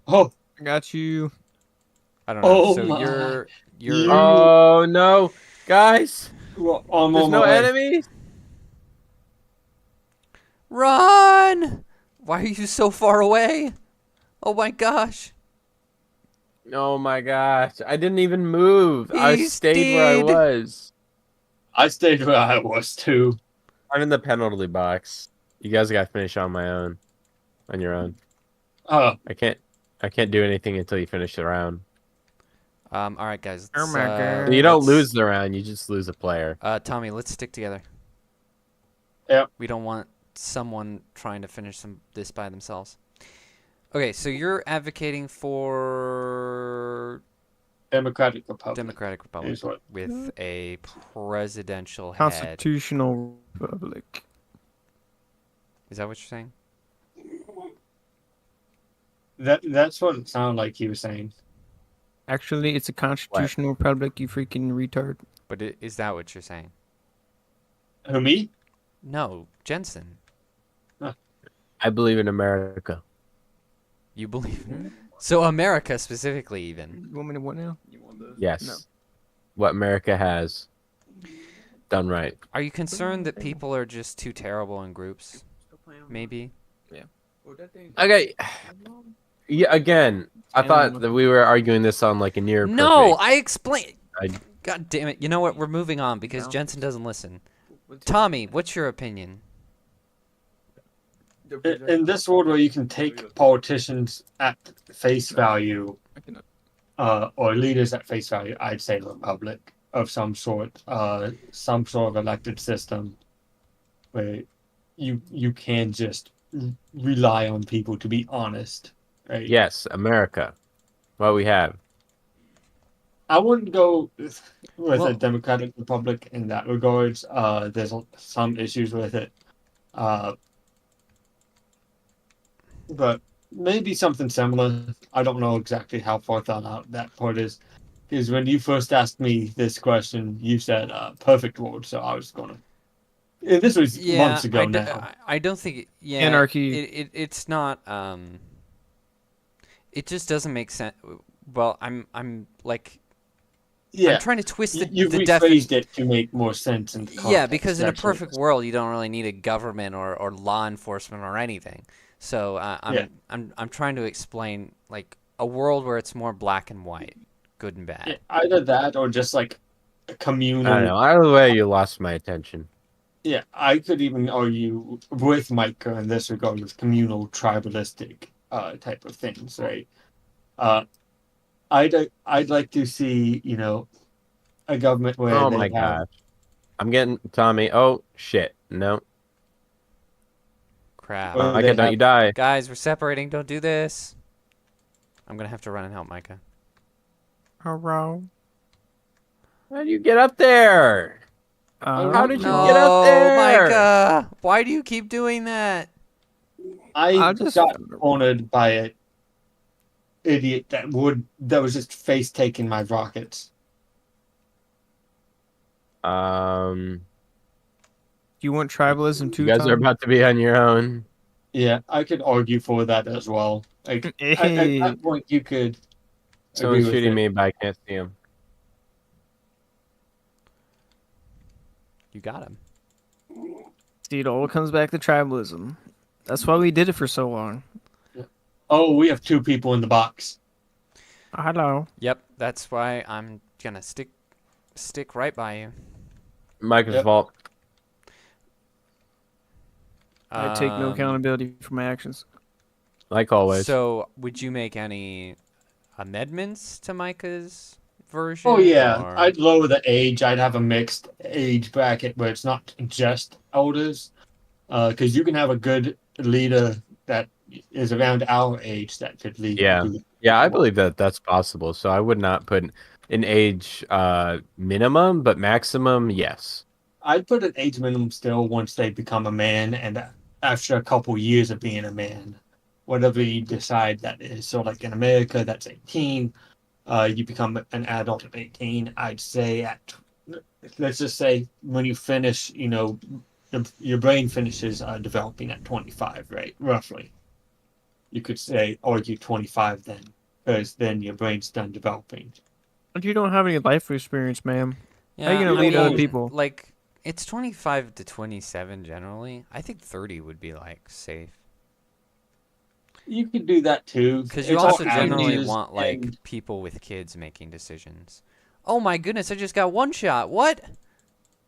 Oh, I got you. I don't know. Oh So my. you're You- Oh no, guys! well, I'm There's on no my way. enemies. Run! Why are you so far away? Oh my gosh. Oh my gosh! I didn't even move. I He's stayed where I dead. was. I stayed where I was too. I'm in the penalty box. You guys got to finish on my own, on your own. Oh, I can't do anything until you finish the round. All right, guys. Oh my God. So you don't let's- lose the round. You just lose a player. Tommy, let's stick together. Yep. We don't want someone trying to finish this by themselves. Okay, so you're advocating for Democratic Republic. Democratic Republic Is what? with a presidential head. Constitutional republic. Is that what you're saying? That's what it sounded like he was saying. Actually, it's a constitutional republic, you freaking retard. But is that what you're saying? Who, me? No, Jensen. I believe in America. You believe? So America specifically, even. You want me to what now? You want the... Yes. No. What America has done right. Are you concerned that people are just too terrible in groups? Maybe. Okay. Yeah. Again, I thought that we were arguing this on like a near. No, perfect. I explained. I- God damn it! You know what? We're moving on because No. Jensen doesn't listen. Tommy, what's your opinion? In this world where you can take politicians at face value, or leaders at face value, I'd say a republic of some sort of elected system where you can just rely on people to be honest, right? Yes, America. What we have. I wouldn't go with Well- a democratic republic in that regards. There's some issues with it, but maybe something similar. I don't know exactly how far thought out that part is, because when you first asked me this question, you said perfect world, so I was gonna. And this was Yeah, months ago now. I don't think. Yeah, Anarchy. It's not. It just doesn't make sense. Well, I'm like Yeah, I'm trying to twist you've the rephrased it to make more sense in the context. Yeah, because in a that's what it perfect was. world, you don't really need a government or law enforcement or anything. So Yeah. I'm trying to explain like a world where it's more black and white, good and bad. Yeah, either that or just like a I communal. don't know. Either way, you lost my attention. Yeah, I could even argue with Micah in this regard with communal tribalistic type of things, right? Uh, I'd like to see, a government where Oh they my have. gosh. I'm getting Tommy. Oh shit. No. Crap. Well, Micah, they don't have- you die. Guys, we're separating. Don't do this. I'm gonna have to run and help Micah. Hello. How did you get up there? How did you No, get up there? Micah! Why do you keep doing that? I I'll just- got cornered by an idiot that was just face taking my rockets. Um, You want tribalism too, you guys are Tom? about to be on your own. Yeah, I could argue for that as well. Like at Hey. that point, you could. Someone's agree with shooting it. me, but I can't see him. You got him. See, it all comes back to tribalism. That's why we did it for so long. Oh, we have two people in the box. Hello. Yep, that's why I'm gonna stick right by you. Micah's Yep. fault. I take no Um, accountability for my actions. Like always. So, would you make any amendments to Micah's version? Oh yeah, or- I'd lower the age. I'd have a mixed age bracket where it's not just elders, because you can have a good leader that is around our age that could lead. Yeah. the group. Yeah, I believe that that's possible. So I would not put an age minimum, but maximum, yes. I'd put an age minimum still once they become a man, and after a couple years of being a man, whatever you decide that is. So, like in America, that's 18. You become an adult at 18. I'd say let's just say when you finish, your brain finishes developing at 25, right? Roughly. You could say argue 25 then, because then your brain's done developing. But you don't have any life experience, ma'am. Yeah, How you gonna lead other people? Like, it's 25 to 27 generally. I think 30 would be like safe. You could do that too. Because you It's all also generally averages, want like and people with kids making decisions. Oh my goodness! I just got one shot. What?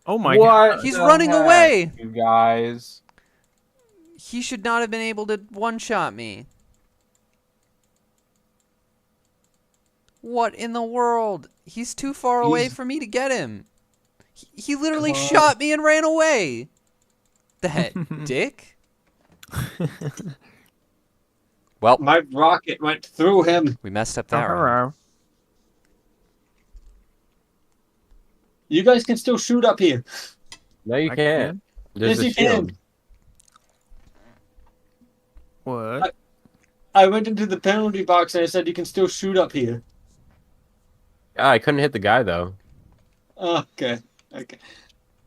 Oh my god. What He's the running heck, away! You guys. He should not have been able to one shot me. What in the world? He's too far away He's- for me to get him. He literally Come on. shot me and ran away. That dick. Well, my rocket went through him. we messed up that round. Hello. You guys can still shoot up here. No, you I can't. can? There's Yes, a you can. shield. What? I went into the penalty box and I said you can still shoot up here. Ah, I couldn't hit the guy though. Okay.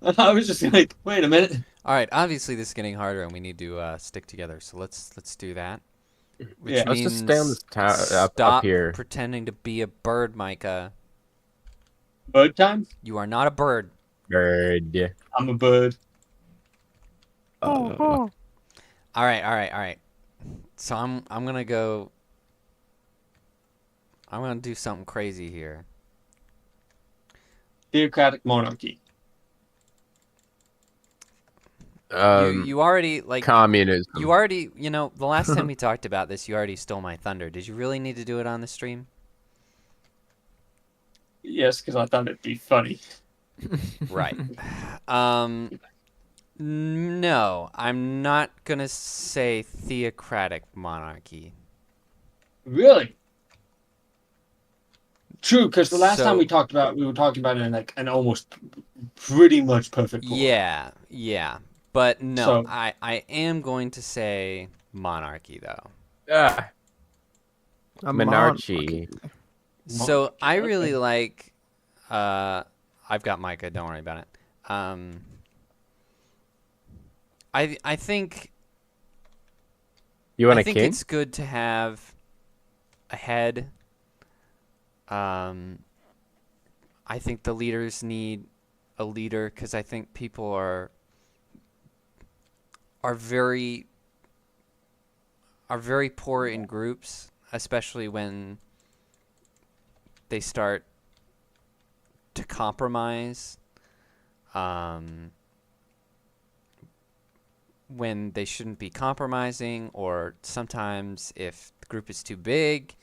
I was just like, wait a minute. All right. Obviously, this is getting harder, and we need to stick together. So let's do that. Which Yeah. Let's just stay on means this up stop here. pretending to be a bird, Micah. Bird time? You are not a bird. Bird. I'm a bird. All right. So I'm gonna go. I'm gonna do something crazy here. Theocratic monarchy. You already like Communism. you already the last time we talked about this, you already stole my thunder. Did you really need to do it on the stream? Yes, because I thought it'd be funny. Right. No, I'm not gonna say theocratic monarchy. Really? True, because the last time we were talking about it in like an almost pretty much perfect world. Yeah. But no, So- I am going to say monarchy though. A Monarchy. So I Okay. really like. I've got Micah. Don't worry about it. I think You want I a think king? it's good to have a head. I think the leaders need a leader because I think people are very poor in groups, especially when they start to compromise. When they shouldn't be compromising, or sometimes if the group is too big,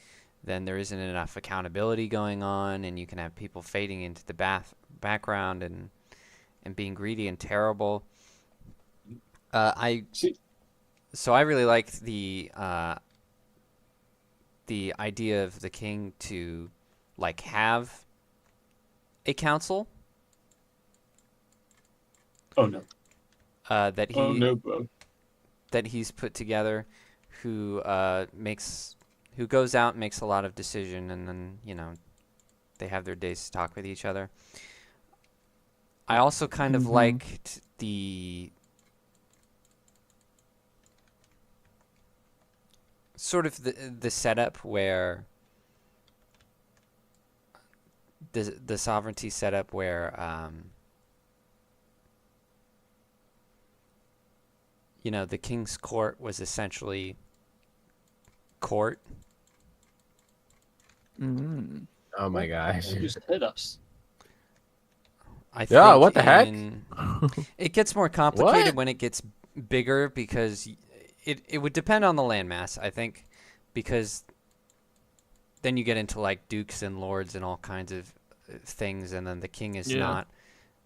then there isn't enough accountability going on, and you can have people fading into the background and being greedy and terrible. So I really like the idea of the king to like have a council Oh no. that Oh no, bro. that he's put together, who goes out and makes a lot of decision, and then they have their days to talk with each other. I also kind of liked the sort of the setup where the sovereignty setup where the king's court was essentially court. Oh my gosh. You just hit us. I think Yeah, what the heck? It gets more complicated when it gets bigger because it would depend on the landmass, I think, because then you get into like dukes and lords and all kinds of things, and then the king is not.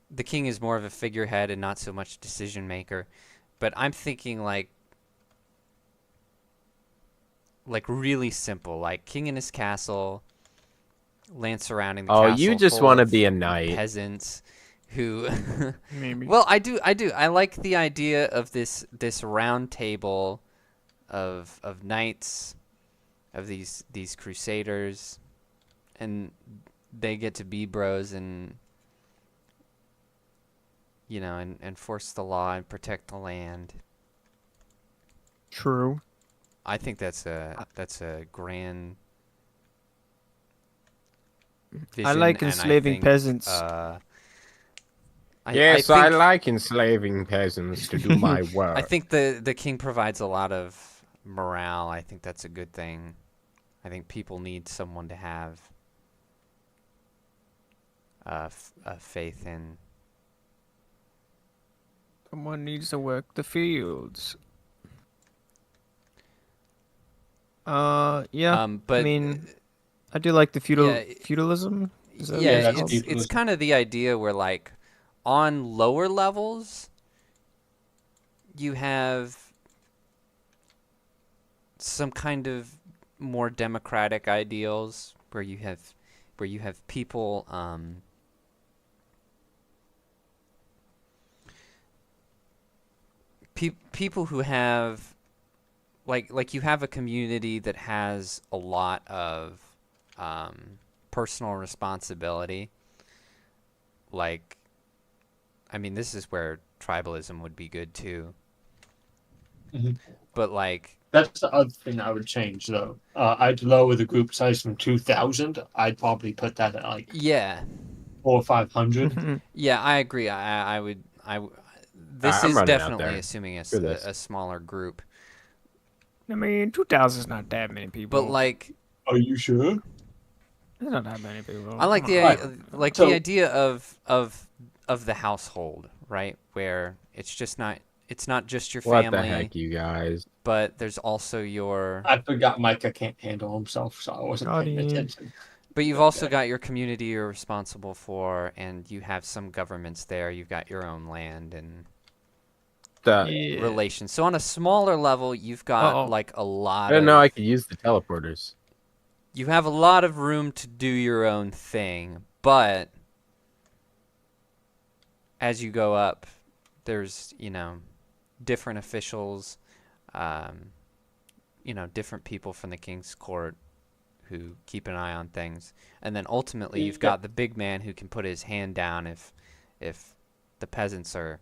The king is more of a figurehead and not so much decision maker. But I'm thinking like really simple, like king in his castle, land surrounding the castle. Oh, you just want to be a knight. Peasants who Maybe. Well, I do. I like the idea of this round table of knights, of these crusaders, and they get to be bros and enforce the law and protect the land. True. I think that's a grand vision. I like and enslaving think, peasants. Yes, I I think, like enslaving peasants to do my work. I think the king provides a lot of morale. I think that's a good thing. I think people need someone to have faith in. Someone needs to work the fields. Yeah. But I mean, I do like the feudalism. Is that what yeah, it's called? it's kind of the idea where like on lower levels you have some kind of more democratic ideals where you have people people who have like you have a community that has a lot of personal responsibility. Like, I mean, this is where tribalism would be good too. Mhm. But like, That's the other thing I would change, though. I'd lower the group size from 2,000. I'd probably put that at like yeah, 400 or 500. yeah, I agree. This I'm is running out definitely there. assuming Screw this. a smaller group. I mean, 2,000 is not that many people. But like, Are you sure? There's not that many people. I like Come the on. the idea of the household, right? Where it's not just your What family, the heck, you guys? but there's also your. I forgot Micah can't handle himself, so I wasn't paying Guardian. attention. But you've also got your community you're responsible for, and you have some governments there. You've got your own land and Yeah. relations. So on a smaller level, you've got Uh-oh. like a lot. I didn't know I could use the teleporters. you have a lot of room to do your own thing, but as you go up, there's, different officials, different people from the king's court who keep an eye on things. And then ultimately you've got the big man who can put his hand down if the peasants are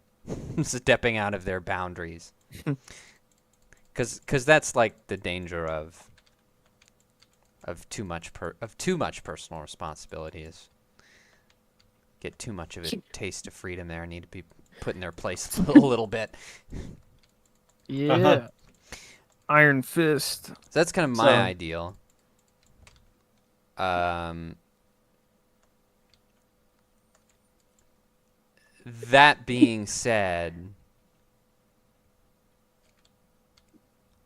stepping out of their boundaries. Cuz that's like the danger of too much personal responsibility is get too much of a taste of freedom there, need to be put in their place a little bit. Yeah. Iron Fist. So that's kind of my ideal. That being said,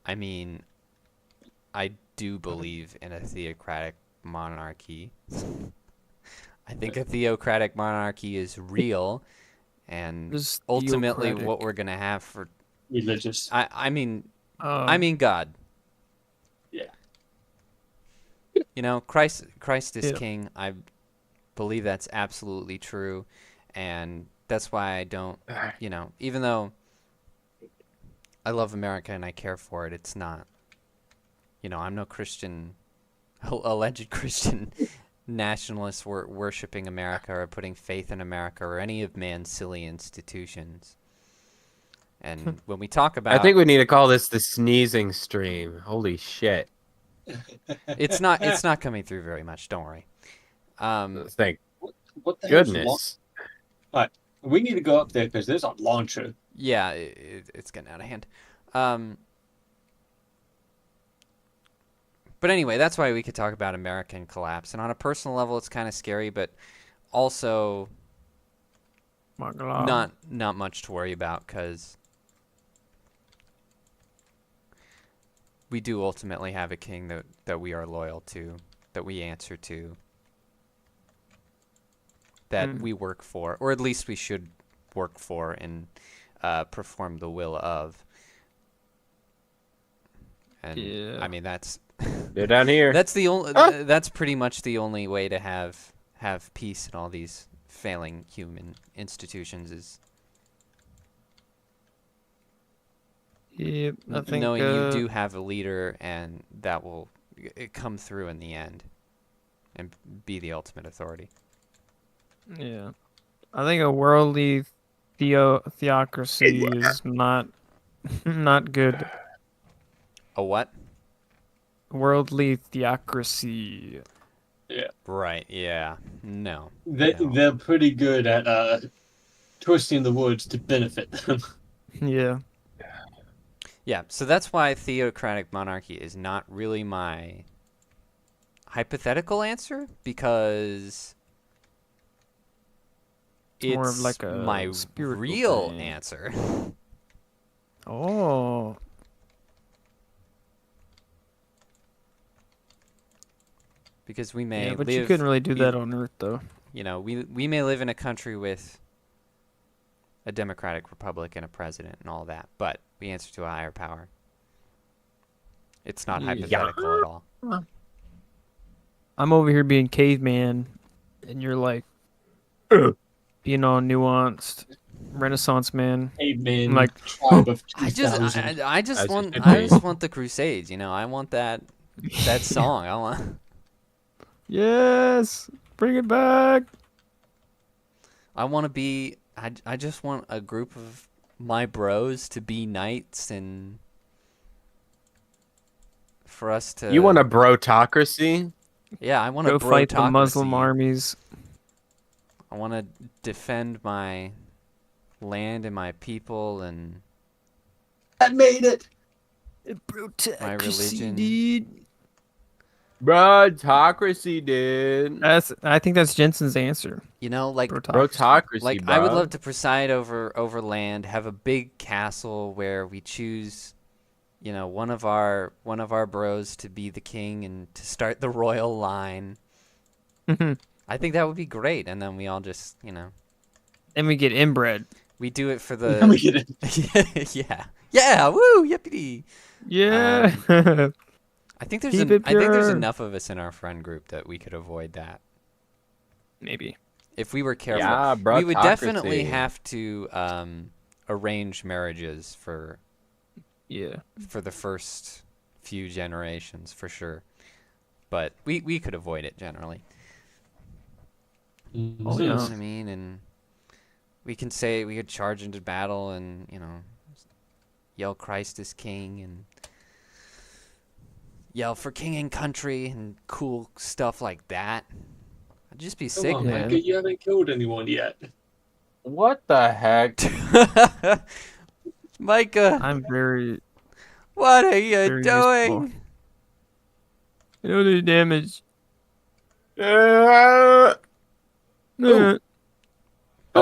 I mean, I do believe in a theocratic monarchy. I think a theocratic monarchy is real, and Just ultimately theocratic. what we're gonna have for Religious. I mean God. Yeah. Christ is Yeah. king. I believe that's absolutely true, and that's why I don't, even though I love America and I care for it, it's not, I'm no Christian, alleged Christian nationalist worshipping America or putting faith in America or any of man's silly institutions. And when we talk about, I think we need to call this the sneezing stream. Holy shit! it's not coming through very much. Don't worry. Thank What the hell's goodness. we need to go up there because there's a launcher. Yeah, it's getting out of hand. But anyway, that's why we could talk about American collapse. And on a personal level, it's kind of scary, but also My God. not much to worry about because we do ultimately have a king that we are loyal to, that we answer to, that we work for, or at least we should work for and perform the will of. And Yeah. I mean that's They're down here. that's the only that's pretty much the only way to have peace in all these failing human institutions is Yep. I think knowing you do have a leader and that will come through in the end and be the ultimate authority. Yeah. I think a worldly theocracy is not good. A what? Worldly theocracy. Right, yeah. No. They're pretty good at twisting the words to benefit them. Yeah. Yeah, so that's why theocratic monarchy is not really my hypothetical answer, because it's more of like a my spiritual real thing. answer. Oh. Because we may Yeah, but live, you couldn't really do that on Earth, though. we may live in a country with a democratic republic and a president and all that, but we answer to a higher power. It's not Yeah. hypothetical at all. I'm over here being caveman, and you're like being all nuanced, Renaissance man. Caveman I'm like, tribe of I just 2000. I just As it want should I be. just want the Crusades, I want that song. I want yes, bring it back. to be I just want a group of my bros to be knights and for us to You want a brotocracy? Yeah, I want Go a fight the Muslim brotocracy. armies. I want to defend my land and my people and I made it. my religion. Dude. Brotocracy, dude. I think that's Jensen's answer. Like Brotocracy, like bro. I would love to preside over land, have a big castle where we choose one of our bros to be the king and to start the royal line. I think that would be great, and then we all just And we get inbred. we do it for Let me the get it. yeah woo yippee. Yeah. I think there's Keep it I think there's pure. enough of us in our friend group that we could avoid that. Maybe. If we were careful. Yeah, We would definitely brotocracy. have to arrange marriages for Yeah. the first few generations for sure. But we could avoid it generally. Oh, You know yeah. what I mean? And we could charge into battle and, yell Christ is king and yell for king and country and cool stuff like that. I'd just be Come sick, on, man. Micah, you haven't killed anyone yet. What the heck? Micah, I'm very, what are you very doing? useful. You know the damage. Oh,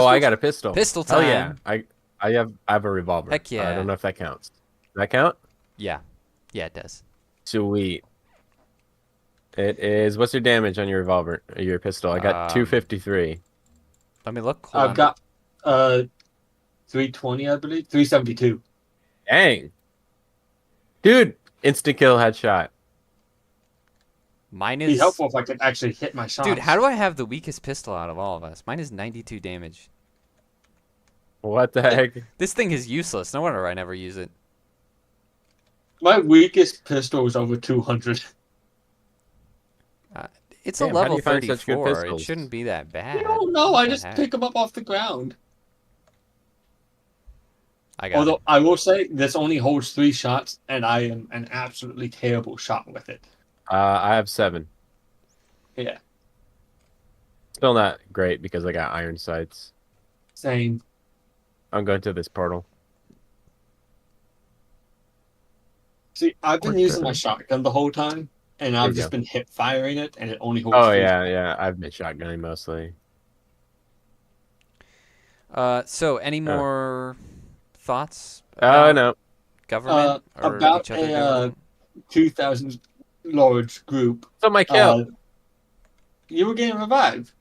I got a pistol. Pistol Hell yeah. time. I have a revolver. Heck yeah. I don't know if that counts. Does that count? Yeah. Yeah, it does. Sweet. It is. What's your damage on your revolver? Or your pistol? I got 253. Let me look. Hold I've on. got 320, I believe. 372. Dang. Dude, instant kill headshot. Mine It'd be is... helpful if I could actually hit my shots. Dude, how do I have the weakest pistol out of all of us? Mine is 92 damage. What the heck? This thing is useless. No wonder I never use it. My weakest pistol is over 200. It's Damn, a how do level you find such good 34. It pistols? shouldn't be that bad. I don't know. What I the just heck? pick them up off the ground. I got Although it. I will say this only holds 3 shots, and I am an absolutely terrible shot with it. I have 7. Yeah, Still not great because I got iron sights. same. I'm going to this portal. See, I've been Okay. using my shotgun the whole time, and There I've you just go. been hip firing it, and it only holds. Oh 3 yeah, shots. yeah. I've been shotgunning mostly. So, any more thoughts Oh about no. government or about each other a government? 2,000 large group. So my kill. You were getting revived.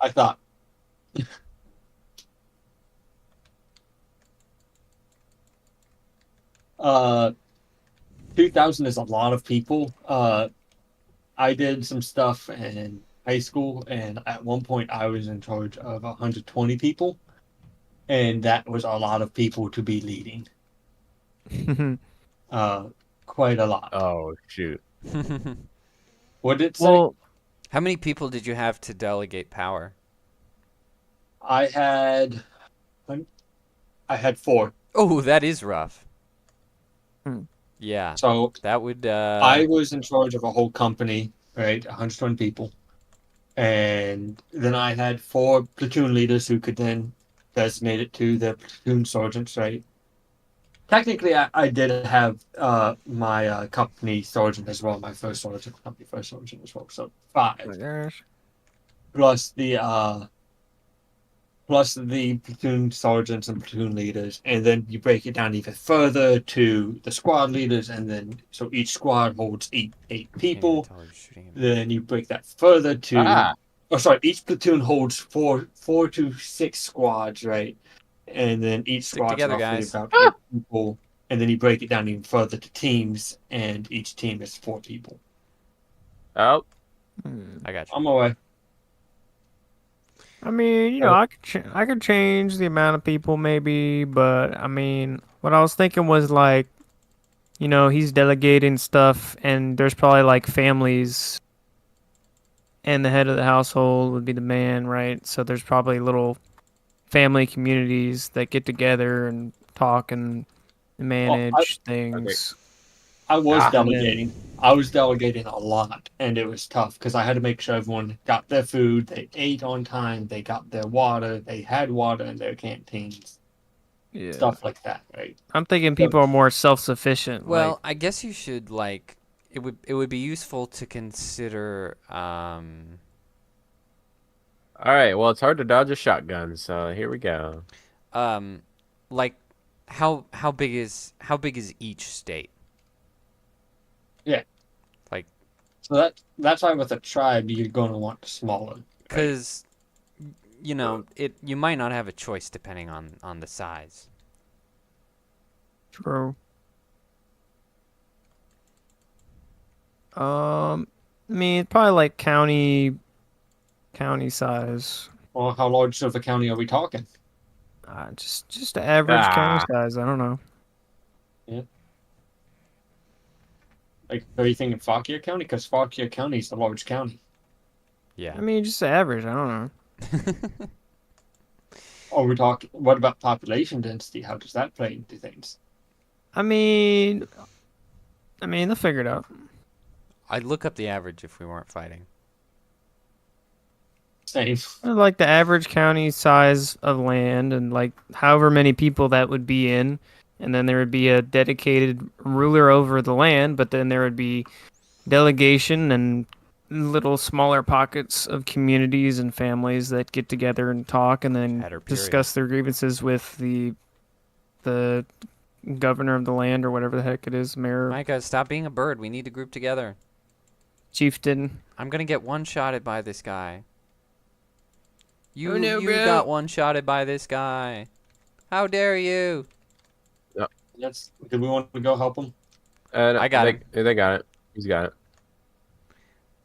I thought. 2,000 is a lot of people. I did some stuff in high school, and at one point I was in charge of 120 people, and that was a lot of people to be leading. Quite a lot. Oh shoot. What did it say? Well, How many people did you have to delegate power? I had 4. Oh, that is rough. Hmm. Yeah, So that would... I was in charge of a whole company, right? 120 people. And then I had 4 platoon leaders who could then designate it to the platoon sergeants, right? Technically, I did have my company sergeant as well, my first sergeant, company first sergeant as well. So 5. oh my gosh. Plus the platoon sergeants and platoon leaders, and then you break it down even further to the squad leaders, and then so each squad holds eight Can't even people. tell who's shooting at me. Then you break that further to each platoon holds four to 6 squads, right? And then each Stick squad's together, roughly guys. about 8 people, and then you break it down even further to teams, and each team is 4 people. Oh. I got you. I'm away. I mean, I could change the amount of people maybe, but I mean, what I was thinking was like, he's delegating stuff, and there's probably like families, and the head of the household would be the man, right? So there's probably little family communities that get together and talk and manage things. I was Ah, delegating. I was delegating a lot, and it was tough because I had to make sure everyone got their food, they ate on time, they got their water, they had water in their canteens, Yeah. stuff like that, right? I'm thinking people are more self-sufficient. Well, I guess you should it would be useful to consider All right. Well, it's hard to dodge a shotgun, so here we go. like how big is each state? So that's why with a tribe you're going to want smaller. Because you might not have a choice depending on the size. True. I mean, probably like county size. Or how large of a county are we talking? Just the average county size. I don't know. Like, are you thinking Fauquier County? Because Fauquier County is a large county. Yeah. I mean, just average. I don't know. Or we talk. What about population density? How does that play into things? I mean, they'll figure it out. I'd look up the average if we weren't fighting. Same. Like the average county size of land and like however many people that would be in. And then there would be a dedicated ruler over the land, but then there would be delegation and little smaller pockets of communities and families that get together and talk and then Header period. discuss their grievances with the governor of the land or whatever the heck it is, mayor, Micah, stop being a bird. We need to group together. chieftain. I'm gonna get one-shotted by this guy. You, Oh no, you bro. got one-shotted by this guy. How dare you? Do we want to go help them? I got him. They got it. He's got it.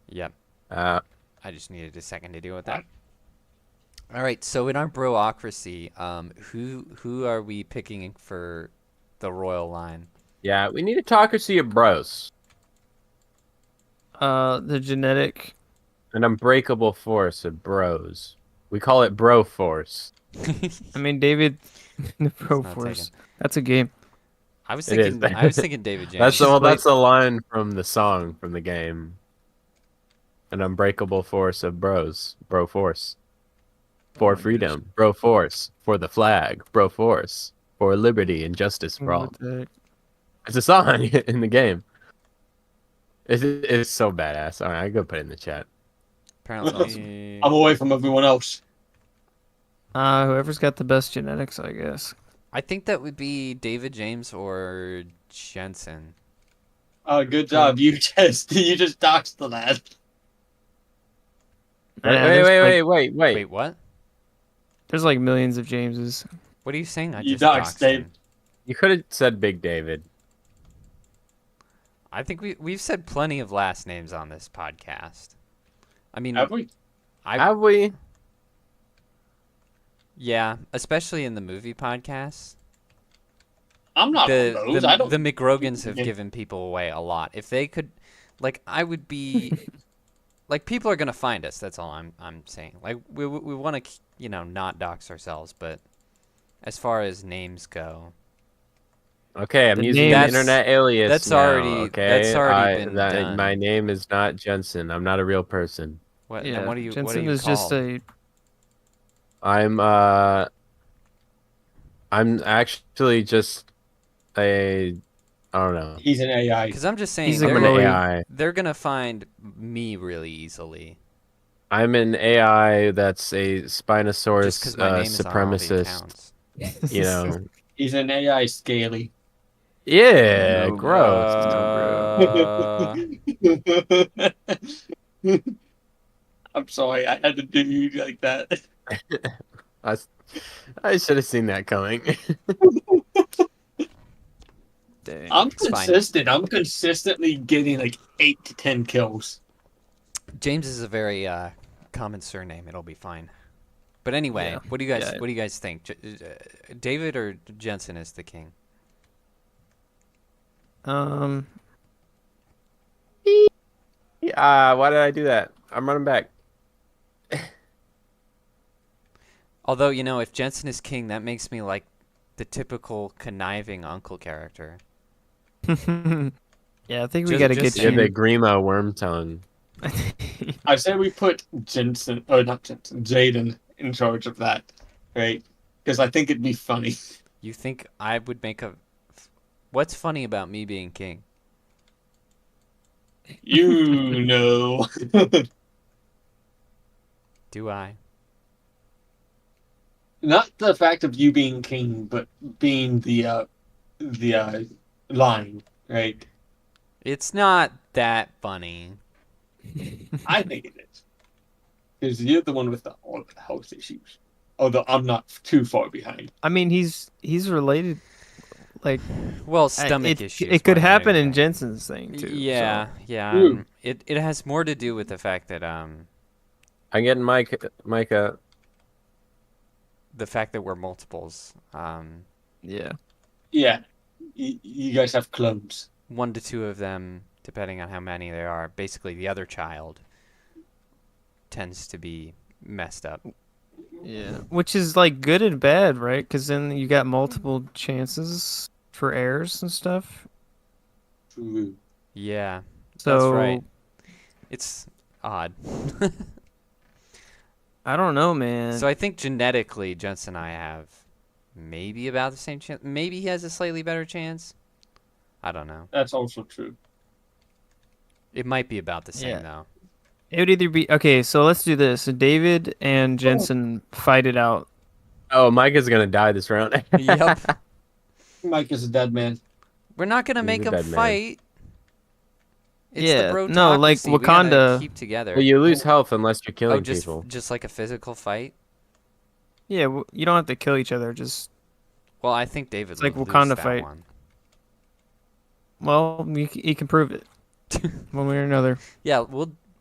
Yep. Uh, I just needed a second to deal with that. All right. So in our broocracy, who are we picking for the royal line? yeah, we need a talkacy of bros. The genetic. An unbreakable force of bros. We call it bro force. I mean, David, the Pro not Force. taken. That's a game. I was It is. thinking. I was thinking David James. That's the Just that's the line from the song from the game. An unbreakable force of bros. Bro force. For Oh my freedom. Bro force. For the flag. Bro force. For liberty and justice for all. What the heck? It's a song in the game. It's so badass. All right, I go put it in the chat. Apparently. I'm away from everyone else. Whoever's got the best genetics, I guess. I think that would be David James or Jensen. Good job. You just doxed the lad. Wait. Wait, what? There's like millions of Jameses. What are you saying? I You just doxed doxed Dave. him. You could have said Big David. I think we've said plenty of last names on this podcast. I mean, Have we? Have we? yeah, especially in the movie podcasts. I'm not The on those. I don't. the McGrogans have Yeah. given people away a lot. If they could, like, I would be, like, people are gonna find us. That's all I'm saying. Like, we want to, not dox ourselves, but as far as names go, Okay, I'm The using name- an internet alias. that's now, already- okay? that's already been done. My name is not Jensen. I'm not a real person. what? Yeah, And what are you? Jensen what are you is called? just a. I'm actually just a. I don't know. He's an AI. Because I'm just saying, He's a I'm an glowy- AI. they're gonna find me really easily. I'm an AI that's a Just Spinosaurus because my name is on all the supremacist. accounts. You know. He's an AI scaly. Yeah, No, gross. I'm sorry, I had to do you like that. I should have seen that coming. Dang. I'm It's fine. consistent. I'm consistently getting like 8 to 10 kills. James is a very common surname. It'll be fine. But anyway, Yeah. what do you guys Yeah. what do you guys think? David or Jensen is the king? Why did I do that? I'm running back. Although, if Jensen is king, that makes me like the typical conniving uncle character. Yeah, I think we Just- gotta just get You're you. the Grima worm tongue. I say we put Jaden in charge of that, right? Because I think it'd be funny. You think I would make a... What's funny about me being king? You know. Do I? Not the fact of you being king, but being the line, right? It's not that funny. I think it is. Because you're the one with all the health issues. Although I'm not too far behind. I mean, he's related Like, Well, stomach issues. it could more than happen in anything. Jensen's thing too. Yeah, yeah. Ooh. It has more to do with the fact that I'm getting Micah. the fact that we're multiples. Yeah. Yeah. You guys have clones. 1 to 2 of them, depending on how many there are. Basically, the other child tends to be messed up. Yeah. Which is like good and bad, right? Because then you got multiple chances for errors and stuff. True. Yeah, So that's right. It's odd. I don't know, man. So I think genetically, Jensen and I have maybe about the same chance. Maybe he has a slightly better chance. I don't know. That's also true. It might be about the same, Yeah. though. It would either be okay. So let's do this. So David and Jensen fight it out. Oh, Micah's gonna die this round. Yep. Mike is a dead man. We're not going to He's make a them dead man. fight. It's Yeah, the no, like brotocracy. We gotta Wakanda- keep together. Well, you lose health unless you're killing Oh, just people. just like a physical fight? Yeah, you don't have to kill each other. Just Well, I think David It's like would Wakanda lose that fight. one. well, you can prove it one way or another. Yeah,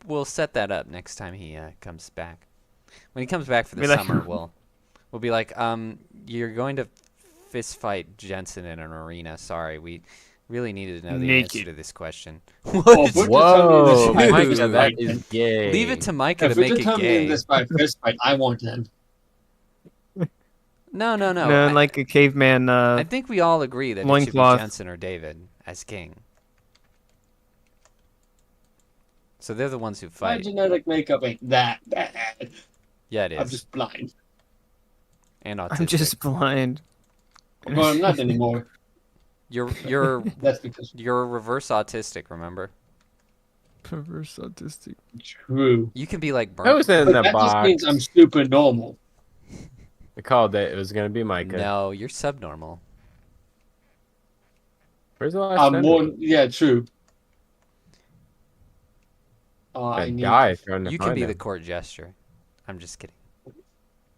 we'll set that up next time he comes back. When he comes back for the Be like- summer, we'll be like, you're going to fist fight Jensen in an arena. Sorry, we really needed to know the answer Naked. to this question. Oh, What? but- Whoa, Dude. Micah, that is gay. Leave it to Micah If to we're make it determining gay. this by fist fight, I want him. No. No, like a caveman. I think we all agree that it should be loincloth. Jensen or David as king. So they're the ones who My fight. genetic makeup ain't that bad. Yeah, it I'm is. just blind. And autistic. I'm just blind. Well, I'm not anymore. You're That's because you're reverse autistic. Remember? Perverse autistic. true. You can be like That burnt. was in But the that just box. means I'm super normal. I called it. It was gonna be Micah. No, you're subnormal. Where's the last I'm enemy? more. Yeah, true. I I need. die trying to You can find be him. the court gesture. I'm just kidding.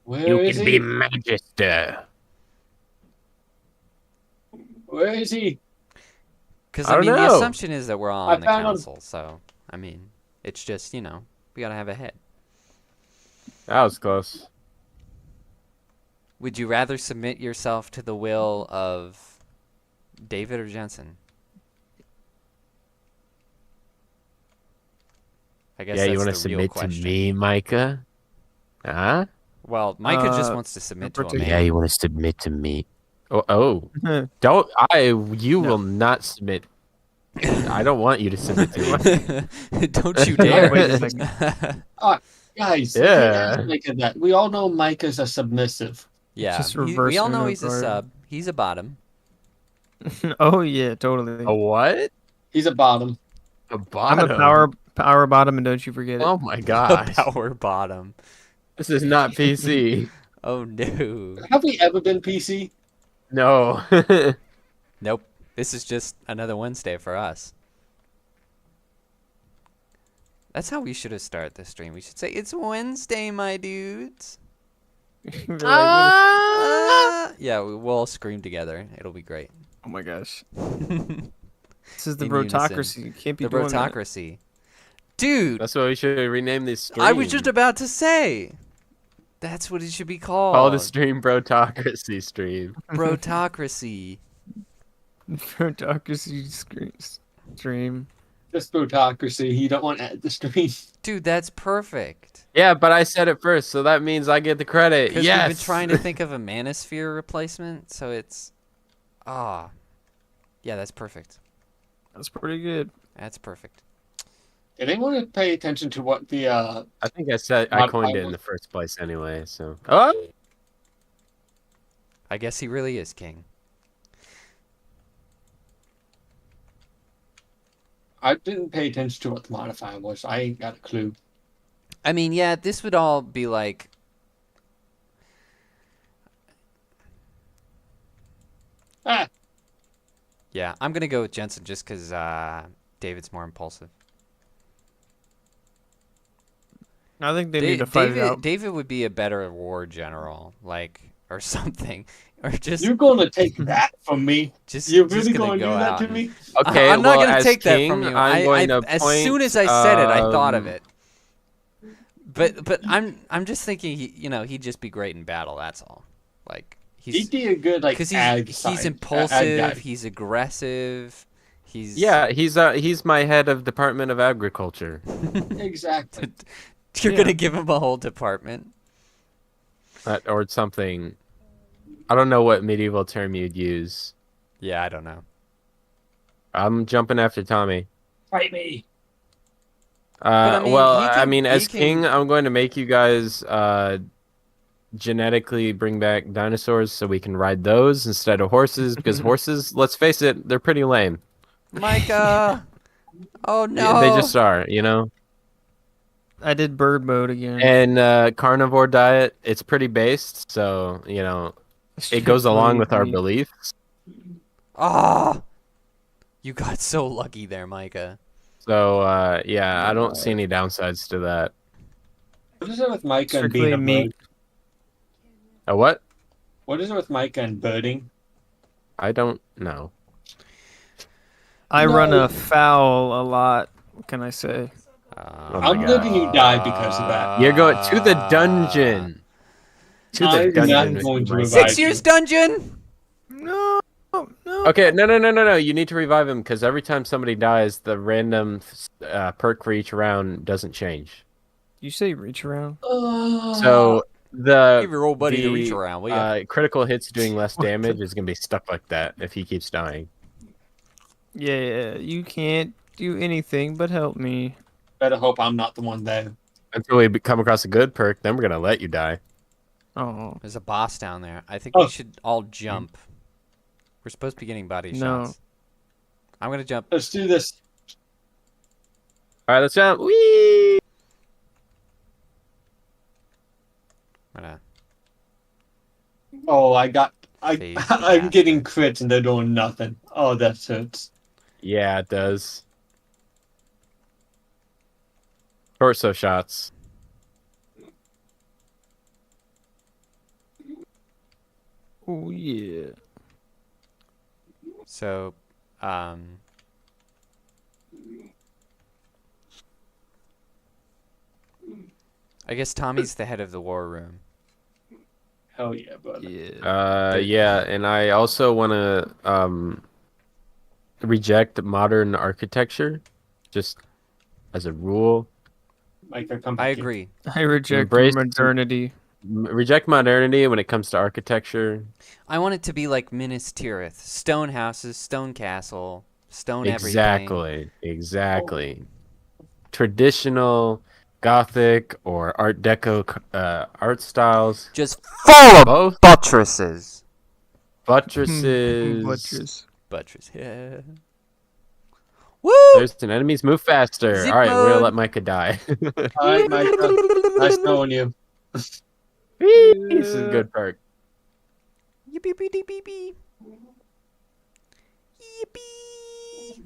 Where is he? Magister. Where is he? Because I I don't mean, the know. assumption is that we're all I on the found him. council. So I mean, it's just we gotta have a head. That was close. Would you rather submit yourself to the will of David or Jensen? I guess Yeah, you want want to submit to me, Micah? Huh? Well, Micah just Uh, wants to submit to a particular- man. Yeah, you want to submit to me. Oh, don't you No. will not submit. I don't want you to submit to me. Don't you dare! Wait a second. Guys, Yeah. yeah. Micah that. We all know Micah's a submissive. Yeah, Just we reverse all know Uno he's a card. sub. He's a bottom. Oh yeah, totally. A what? He's a bottom. A I'm bottom. a power bottom, and don't you forget it. Oh my A gosh. power bottom. This is not PC. Oh no. Have we ever been PC? No. Nope. This is just another Wednesday for us. That's how we should have started the stream. We should say, "It's Wednesday, my dudes." You're like, Yeah, we'll all scream together. It'll be great. oh my gosh, The this is the In unison. brotocracy. You can't be doing that. Brotocracy. Dude, That's why we should rename this stream. I was just about to say. That's what it should be called. call the stream Brotocracy stream. Brotocracy. Brotocracy stream. Just plutocracy. You don't want to add the stream. Dude, that's perfect. Yeah, but I said it first, so that means I get the credit. Because Yes. we've been trying to think of a manosphere replacement, so it's... Ah. Yeah, that's perfect. That's pretty good. That's perfect. Did anyone pay attention to what the I think I Not coined it in violent. the first place anyway. So. Oh. I guess he really is king. I didn't pay attention to what the modifier was. I ain't got a clue. I mean, yeah, this would all be like... Ah, Yeah, I'm going to go with Jensen just because David's more impulsive. I think they need to fight it out. David would be a better war general. Like, or something, or just You're gonna take that from me. just You're just really gonna gonna go do that out to and- me? Okay, I'm not well, gonna as take that king, from you. I'm going to as point, soon as I said it, I thought of it. But I'm just thinking he'd just be great in battle. That's all. Like He'd he's be a good like because ag he's side, ag impulsive, guy. he's aggressive, he's Yeah, he's my head of Department of Agriculture. Exactly. You're Yeah. gonna give him a whole department. Or something. I don't know what medieval term you'd use. Yeah, I don't know. I'm jumping after Tommy. Fight me. I mean, Well, he I could- mean, he as can- king, I'm going to make you guys genetically bring back dinosaurs so we can ride those instead of horses, because horses, let's face it, they're pretty lame. Micah. Oh Yeah, no. they just are, you know? I did bird mode again. And carnivore diet, it's pretty based, so, you know, it goes along with our Strictly beliefs. Ah. You got so lucky there, Micah. So, yeah, I don't see any downsides to that. What is it with Micah and Strictly being a meat. bird? A what? What is it with Micah and birding? I don't know. I run No. a foul a lot. What can I say? Oh I'm my letting you die because of that. You're going to the dungeon. To the I'm dungeon. not going to Mike. revive 6 you. years dungeon. No, no. Okay, no. You need to revive him because every time somebody dies, the random perk for each round doesn't change. You say reach around? So the Give your old buddy the, a reach around, will ya? critical hits doing less damage is gonna be stuck like that if he keeps dying. Yeah, you can't do anything but help me. Better hope I'm not the one there. Until we come across a good perk, then we're gonna let you die. Oh, There's a boss down there. I think Oh. we should all jump. We're supposed to be getting body No. shots. I'm gonna jump. Let's do this. All right, let's jump. Whee! I'm gonna Oh, Phase I'm faster. getting crits and they're doing nothing. Oh, that hurts. Yeah, it does. Torso shots. oh yeah. So, I guess Tommy's the head of the war room. Hell yeah, brother. Yeah. Yeah, and I also want to reject modern architecture, just as a rule. Micah, come I back here. agree. I reject Embrace- modernity. Reject modernity when it comes to architecture. I want it to be like Minas Tirith. Stone houses, stone castle, stone everything. Exactly. Traditional Gothic or Art Deco art styles. Just full of Both buttresses. buttresses. Buttress. Buttress, yeah. Woo! There's an enemies move faster. Zip All right, we're gonna mode. let Micah die. Hi, Micah. Nice knowing you. This is a good perk. Yippee beep beep beep. Yippee.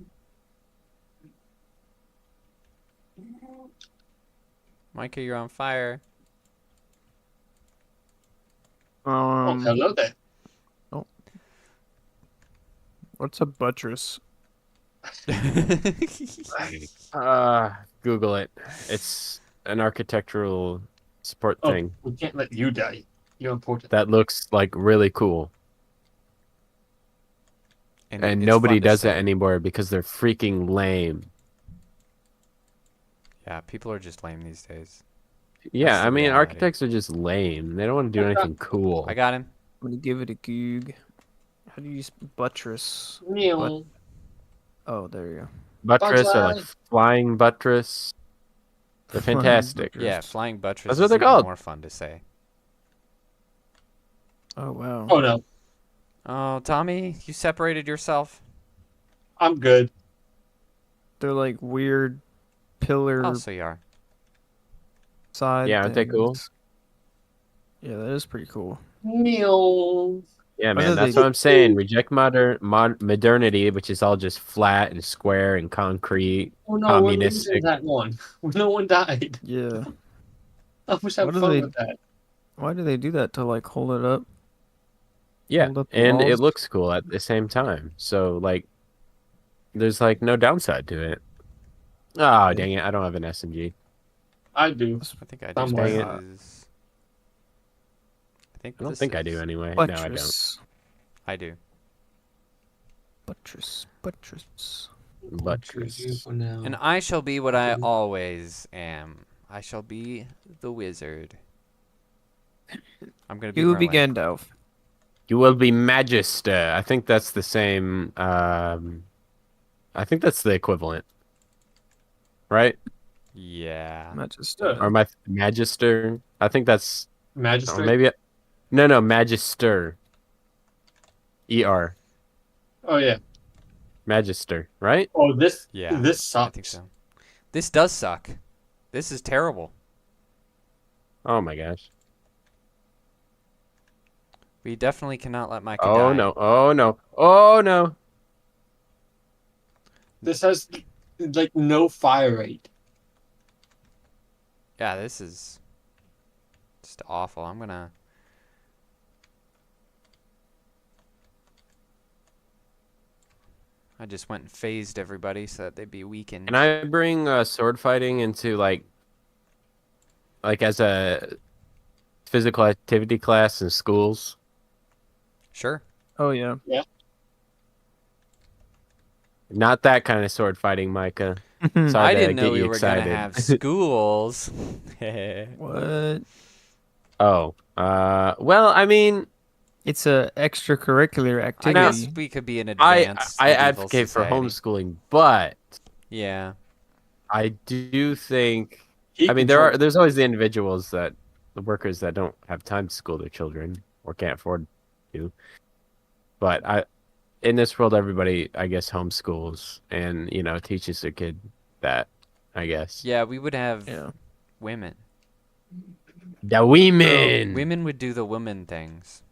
Micah, you're on fire. Oh, hello there. What's a buttress? Google it. It's an architectural support Oh, thing we can't let you die. You're important. that looks like really cool. And it's nobody fun to does that say. anymore because they're freaking lame. Yeah, people are just lame these days. Yeah, That's the I mean, reality. architects are just lame. They don't want to do anything cool. I got him. I'm gonna give it a goog. How do you use buttress? Meow. Oh, there you go. Buttress or like Buttress. flying buttress. They're Flying fantastic. buttress. Yeah, flying buttress That's what is they're even called. more fun to say. Oh wow. Oh no, Oh, Tommy, you separated yourself. I'm good. They're like weird pillar Oh, so you are. side. Yeah, aren't they cool? things. Yeah, that is pretty cool. Meow. Yeah, Whether man, that's they- what I'm saying. Reject modernity, which is all just flat and square and concrete. Oh no, we're Communistic. losing that one. No one died. Yeah. I wish I had What do fun they- with that. Why do they do that to like hold it up? Yeah, Hold up the and it walls. looks cool at the same time. So like, there's like no downside to it. Oh dang it! I don't have an SMG. I do. I think I do. Somewhere. Dang it. I think I don't this think I do is- anyway. No, I don't. Buttress. I do. Buttress. Buttress. Buttress. For now. And I shall be what I always am. I shall be the wizard. I'm gonna be. You will be Merlin. Gandalf. You will be Magister. I think that's the same. I think that's the equivalent, right? Yeah. Not just. Yeah. Or my Magister. I think that's. Or Magistrate. maybe. No, Magister. ER. Oh yeah. Magister, right? Oh this. Yeah. This I sucks. think so. This does suck. This is terrible. Oh my gosh. We definitely cannot let Micah Oh die. no. Oh no. Oh no. This has like no fire rate. Yeah, this is just awful. I'm gonna. I just went and phased everybody so that they'd be weakened. Can I bring sword fighting into like as a physical activity class in schools? Sure. Oh yeah. Not that kind of sword fighting, Micah. Sorry I to didn't get know we you were excited. gonna have schools. What? Oh, well, I mean, It's a extracurricular I activity. guess we could be an I advanced. I medieval advocate for society. homeschooling, but Yeah. I do think. I mean, there's always the individuals the workers that don't have time to school their children or can't afford to. But in this world, everybody, I guess, homeschools and teaches their kid that. I guess. Yeah, we would have Yeah. women. The women. Women would do the women things.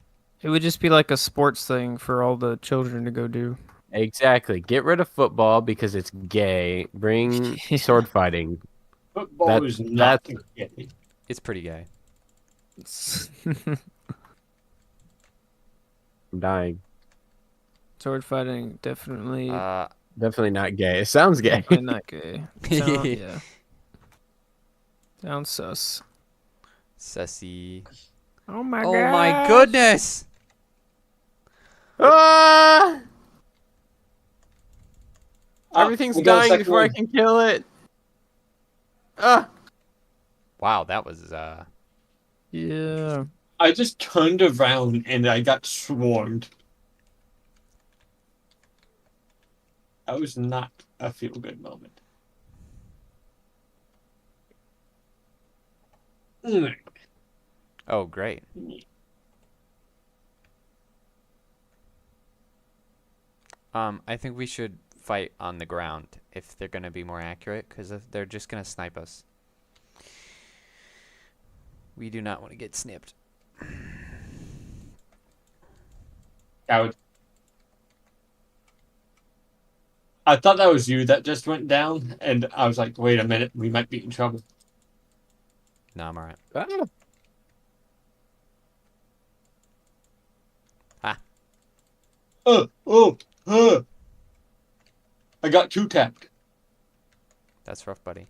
It would just be like a sports thing for all the children to go do. Exactly. Get rid of football because it's gay. Bring Yeah. sword fighting. Football is not gay. It's pretty gay. I'm dying. Sword fighting definitely, Definitely not gay. It sounds gay. definitely not gay. Yeah. Sounds sus. Sussy. Oh my Oh god. my goodness! Ah! Everything's we got a dying second before I one. can kill it. Ah! Wow, that was Yeah. I just turned around and I got swarmed. That was not a feel-good moment. oh great. I think we should fight on the ground if they're gonna be more accurate, because they're just gonna snipe us. We do not want to get snipped. I thought that was you that just went down, and I was like, wait a minute, we might be in trouble. No, I'm alright. I got two tapped. That's rough, buddy.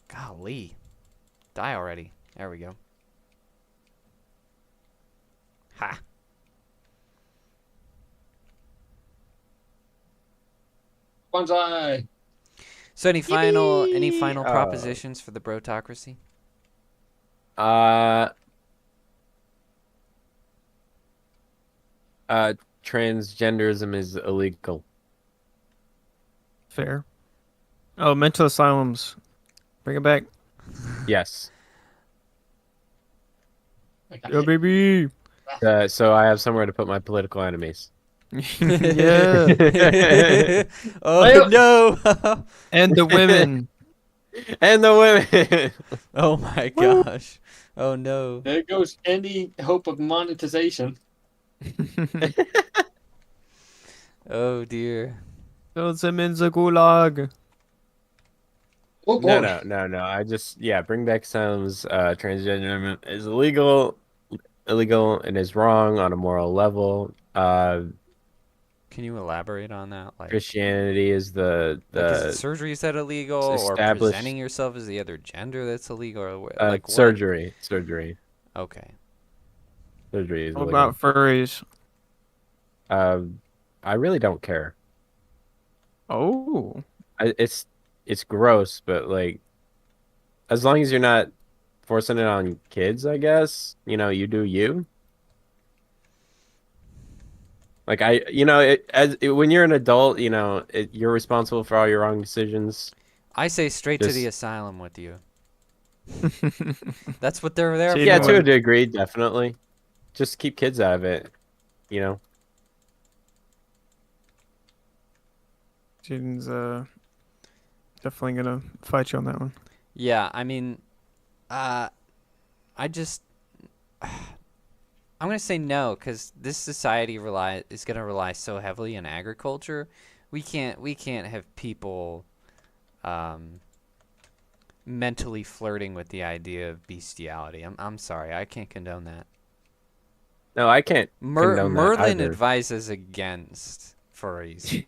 Golly. Die already. There we go. Ha. Bonsai. So any final propositions for the brotocracy? Transgenderism is illegal. Fair. Oh, mental asylums. Bring it back. Yes. Yo, baby. So I have somewhere to put my political enemies. Yeah. oh no! And the women. And the women. oh my gosh! Oh no! There goes any hope of monetization. Oh dear! Throw them in the gulag. Oh boy. No. I just bring back some transgender is illegal. illegal and is wrong on a moral level. Can you elaborate on that? Christianity is the like is it surgery is that illegal, or established presenting yourself as the other gender that's illegal, or like what? surgery. Okay. Surgery is What illegal. about furries? I really don't care. Oh, It's gross, but like, as long as you're not forcing it on kids, I guess, you do you. Like when you're an adult, you're responsible for all your wrong decisions. I say straight to the Just- asylum with you. That's what they're there So for. you Yeah, know to a what- degree, definitely. Just keep kids out of it, you know. Jaden's definitely gonna fight you on that one. Yeah, I mean, I just, I'm gonna say no, because this society is gonna rely so heavily on agriculture. We can't have people, mentally flirting with the idea of bestiality. I'm sorry, I can't condone that. No, I can't condone that Merlin either. advises against furries.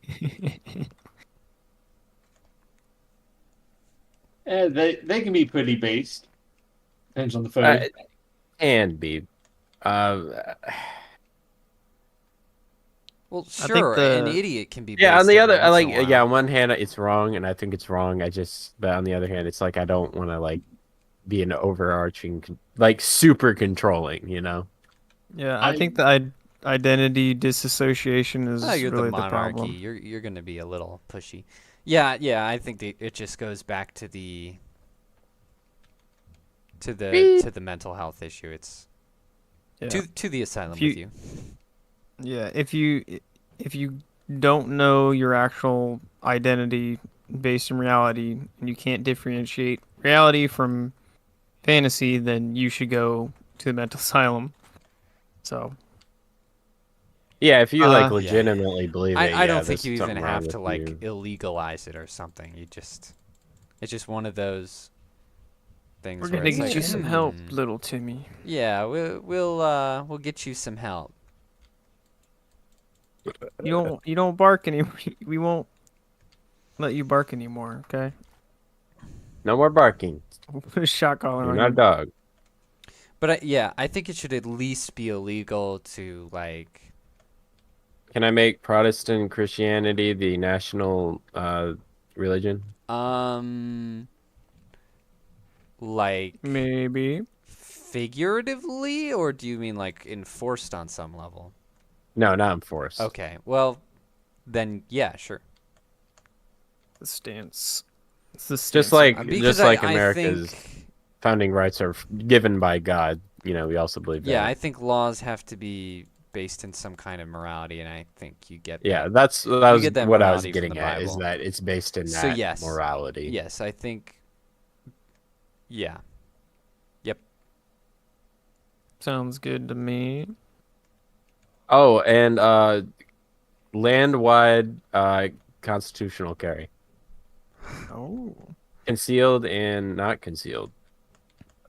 They can be pretty based. Depends on the furry. And be. Well, think sure, an the- idiot can be. Yeah, on based the every other, once in a while. on one hand, it's wrong, and I think it's wrong. But on the other hand, it's like I don't want to be an overarching, super controlling, Yeah, I- I think the identity disassociation is You're really the the monarchy. problem. You're gonna be a little pushy. Yeah. I think it just goes back to the mental health issue. It's Yeah. to the asylum If you- with you. Yeah, if you don't know your actual identity based in reality and you can't differentiate reality from fantasy, then you should go to the mental asylum. So, Yeah, if you Yeah. legitimately believe it, I don't yeah, think there's you even something wrong have with to you. illegalize it or something. It's just one of those things. we're where gonna it's get like, you some help, "Hmm, little Timmy. Yeah, we'll get you some help. You don't bark anymore. We won't let you bark anymore. Okay? No more barking. We'll put a shot collar You're on not a you. dog. But I think it should at least be illegal to Can I make Protestant Christianity the national religion? like Maybe. figuratively, or do you mean enforced on some level? No, not enforced. Okay, well, then yeah, sure. The stance. It's the stance. Just like Because America's think, founding rights are given by God. We also believe that. yeah, I think laws have to be based in some kind of morality, and I think you get Yeah, that. that was get that what I was morality from getting the at. Is Bible. that it's based in So that yes. morality. Yes, I think. Yeah. Sounds good to me. Oh, and land-wide constitutional carry, Oh. concealed and not concealed.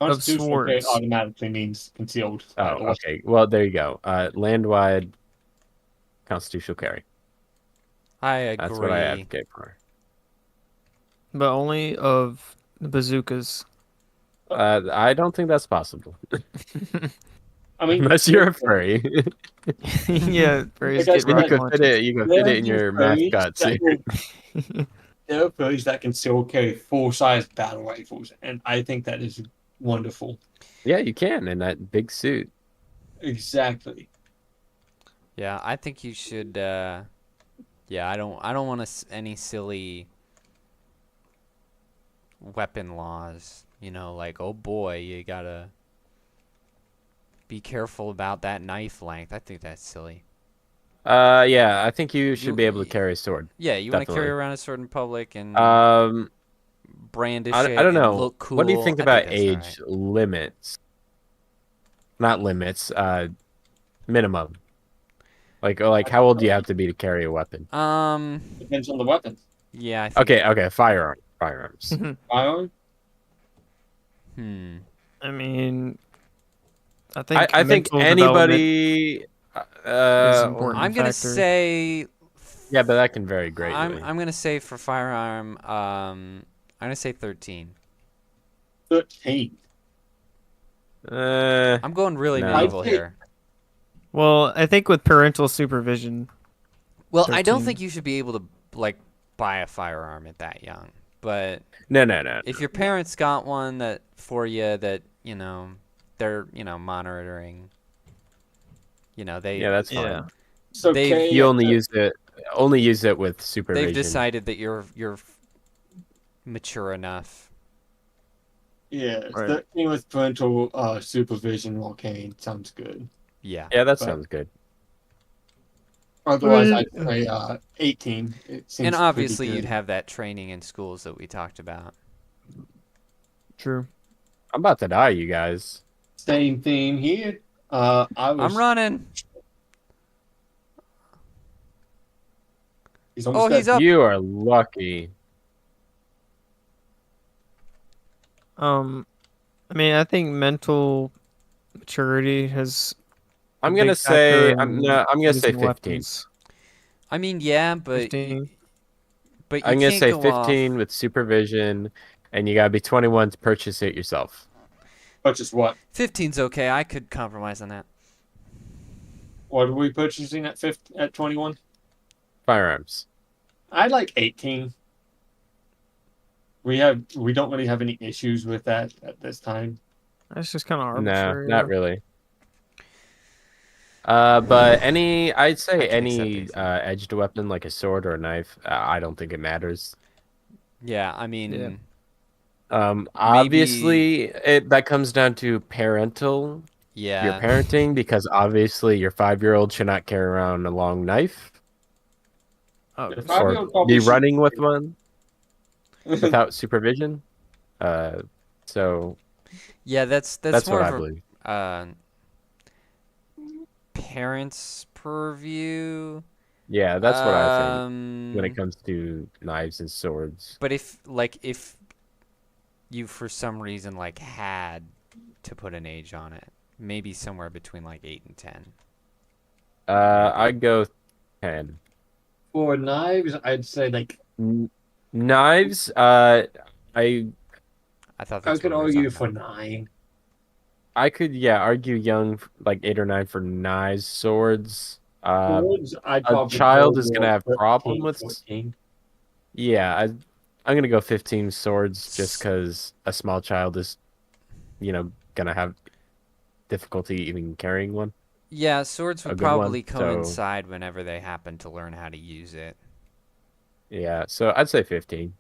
Constitutional carry swords. automatically means concealed. Oh, okay. Well, there you go. Land-wide constitutional carry. I agree. That's what I advocate for. But only of the bazookas. I don't think that's possible. I mean, Unless you're a furry. Yeah, furries Because get Then rocket you can fit launchers. it. You can there fit are it in these your furries mascot that suit. will- there are furries that can still carry full-size battle rifles, and I think that is wonderful. Yeah, you can in that big suit. Exactly. Yeah, I think you should. Yeah, I don't want any silly weapon laws. Oh boy, you gotta be careful about that knife length. I think that's silly. Yeah, I think you should You- be able to carry a sword. Yeah, you want to carry Definitely. around a sword in public and brandish I it don't and know. look cool. What do you think I about that's all age limits? Not limits. Minimum. Like how old do you have to be to carry a weapon? right. Depends on the weapon. Yeah. I think, Okay. Firearms. Firearm? Hmm. I mean, I think mental development anybody. is an important I'm gonna factor. say Yeah, but that can vary greatly. I'm gonna say for firearm, I'm gonna say 13. 13. I'm going really No. medieval I'd say- here. Well, I think with parental supervision, Well, I don't 13. think you should be able to like buy a firearm at that young. But No. if your parents got one that for you that they're monitoring, they Yeah, that's fine. yeah. So They've- K, You only use it with supervision. they've decided that you're mature enough. Yeah, Right. 13 with parental supervision, okay, sounds good. Yeah. Yeah, that But- sounds good. Otherwise, Right. I'd say 18. It seems And pretty obviously good. you'd have that training in schools that we talked about. True. I'm about to die, you guys. Same theme here. I'm running. He's almost Oh, he's dead. up. You are lucky. I mean, I think mental maturity has. a I'm gonna big say factor I'm in gonna say using 15. weapons. I mean, yeah, but 15. you I'm gonna can't say go 15 off. with supervision, and you gotta be 21 to purchase it yourself. Purchase what? 15's okay. I could compromise on that. What are we purchasing at 21? Firearms. I like 18. We don't really have any issues with that at this time. That's just kind of No, arbitrary. not really. But I'd say I can any accept 18. edged weapon like a sword or a knife, I don't think it matters. Yeah, I mean, Yeah. Obviously, that comes down to your yeah. parenting, because obviously your 5-year-old should not carry around a long knife Oh, The or 5-year-old probably be should- running with one without supervision. So Yeah, that's that's more what I of a believe. parents' purview. Yeah, that's what I think when Um, it comes to knives and swords. But if you for some reason had to put an age on it, maybe somewhere between 8 and 10. I'd go 10. For knives, I'd say Knives, I thought I that's could what we were argue talking for about. 9. I could argue young 8 or 9 for knives, swords. Swords, I'd A probably child go is gonna more have problem 13, with 14. Yeah, I'm gonna go 15 swords just because a small child is, gonna have difficulty even carrying one. Yeah, swords A would good one, probably so- coincide whenever they happen to learn how to use it. Yeah, so I'd say 15.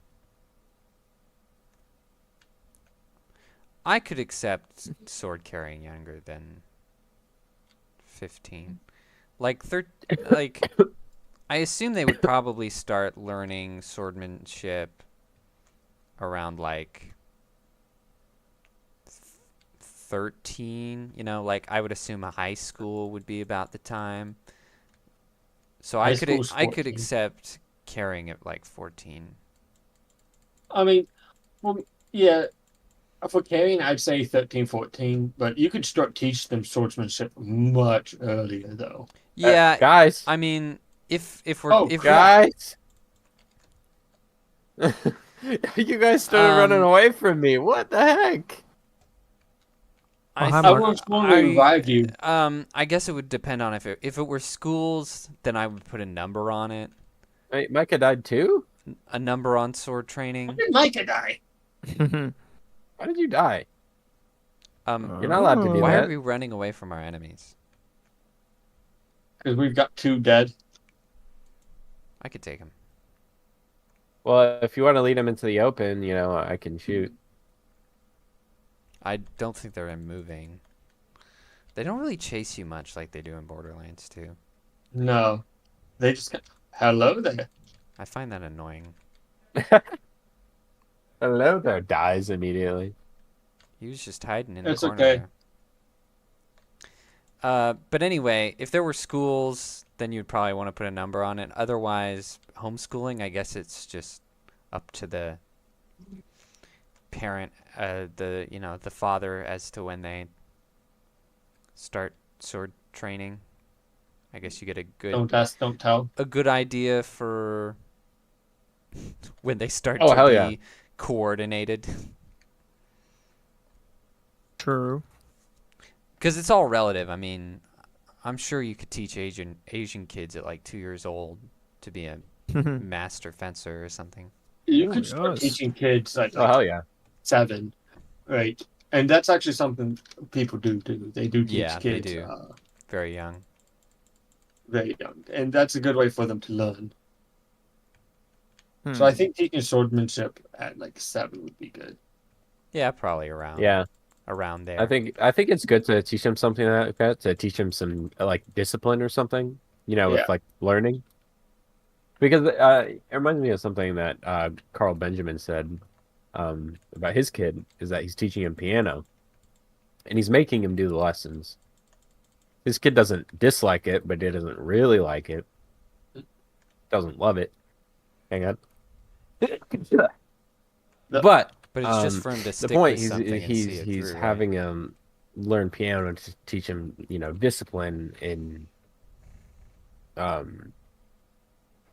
I could accept sword carrying younger than 15. I assume they would probably start learning swordmanship around 13. I would assume a high school would be about the time. So High I could school's I could 14. accept carrying it 14. I mean, well, yeah, for carrying, I'd say 13, 14, but you could start teach them swordsmanship much earlier, though. Yeah, Guys, I mean, if we're Oh, if guys, you guys started running Um, away from me. What the heck? Oh, hi, I Mark. was going to revive you. I guess it would depend on if it were schools, then I would put a number on it. Wait, Micah died too? A number on sword When training. did Micah die? Why did you die? You're not allowed to do Why that. are we running away from our enemies? Because we've got 2 dead. I could take him. Well, if you want to lead him into the open, I can shoot. I don't think they're moving. They don't really chase you much like they do in Borderlands 2. No. They just got... Hello there. I find that annoying. Hello there. Dies immediately. He was just hiding in It's the corner okay. there. But anyway, if there were schools, then you'd probably want to put a number on it. Otherwise, homeschooling, I guess it's just up to the parent, the father as to when they start sword training. I guess you get a good Don't ask, don't tell. idea for when they start Oh, to hell be yeah. coordinated. True. Because it's all relative. I mean, I'm sure you could teach Asian kids at like 2 years old to be a master fencer or something. You Oh, could start yes. teaching kids at Oh, like hell yeah. 7, right? And that's actually something people do. They do teach Yeah, they kids do. Very young. very young, and that's a good way for them to learn. So I think teaching swordsmanship at like 7 would be good. Yeah, probably around there. I think it's good to teach them something like that, to teach them some like discipline or something, Yeah. with like learning. Because it reminds me of something that Carl Benjamin said about his kid, is that he's teaching him piano, and he's making him do the lessons. His kid doesn't dislike it, but he doesn't really like it. Doesn't love it. Hang on. But But it's just for him to the stick point, with something and see it he's through, having him learn piano to teach him, discipline in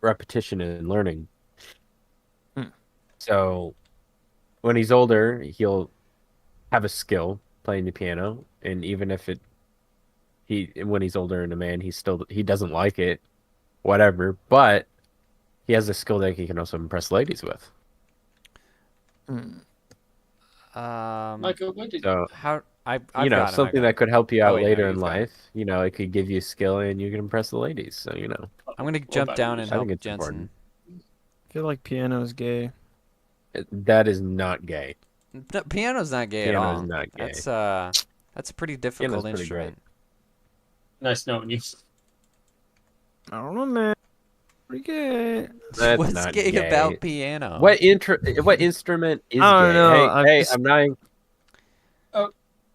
repetition and learning. So when he's older, he'll have a skill playing the piano, and even if when he's older and a man, he doesn't like it, whatever, but he has a skill that he can also impress ladies with. Michael, what did So I've got him, something that could help you out Oh, wait, no, later in you've got life. It could give you a skill and you can impress the ladies. So I'm gonna jump down and I help think it's Jensen. important. I feel like piano is gay. That is not gay. No, piano's not gay at Piano all. is not gay. That's a pretty difficult pretty instrument. nice knowing you. I don't know, man. Pretty gay. That's What's not gay gay. about piano? What instrument is I don't gay? know, Hey, I'm not.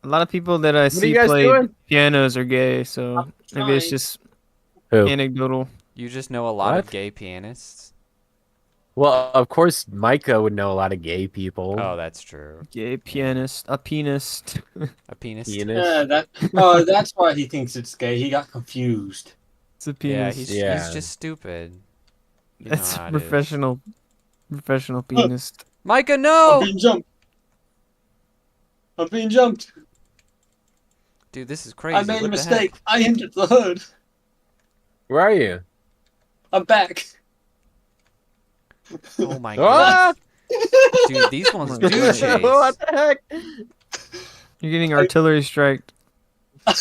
A lot of people that I are see you guys play doing? pianos are gay, so maybe it's trying. just Who? anecdotal. You just know a lot of What? gay pianists? Well, of course, Micah would know a lot of gay people. Oh, that's true. Gay pianist, a pianist. A penis? Pianist. That's why he thinks it's gay. He got confused. It's a Yeah, pianist. he's just stupid. You know That's how a it is. professional pianist. Micah, I'm no! being jumped. I'm being jumped. Dude, this is crazy. I made a What the mistake. heck? I entered the hood. Where are you? I'm back. Oh my Ah! god. Dude, these ones do chase. What the heck? You're getting artillery striked. Like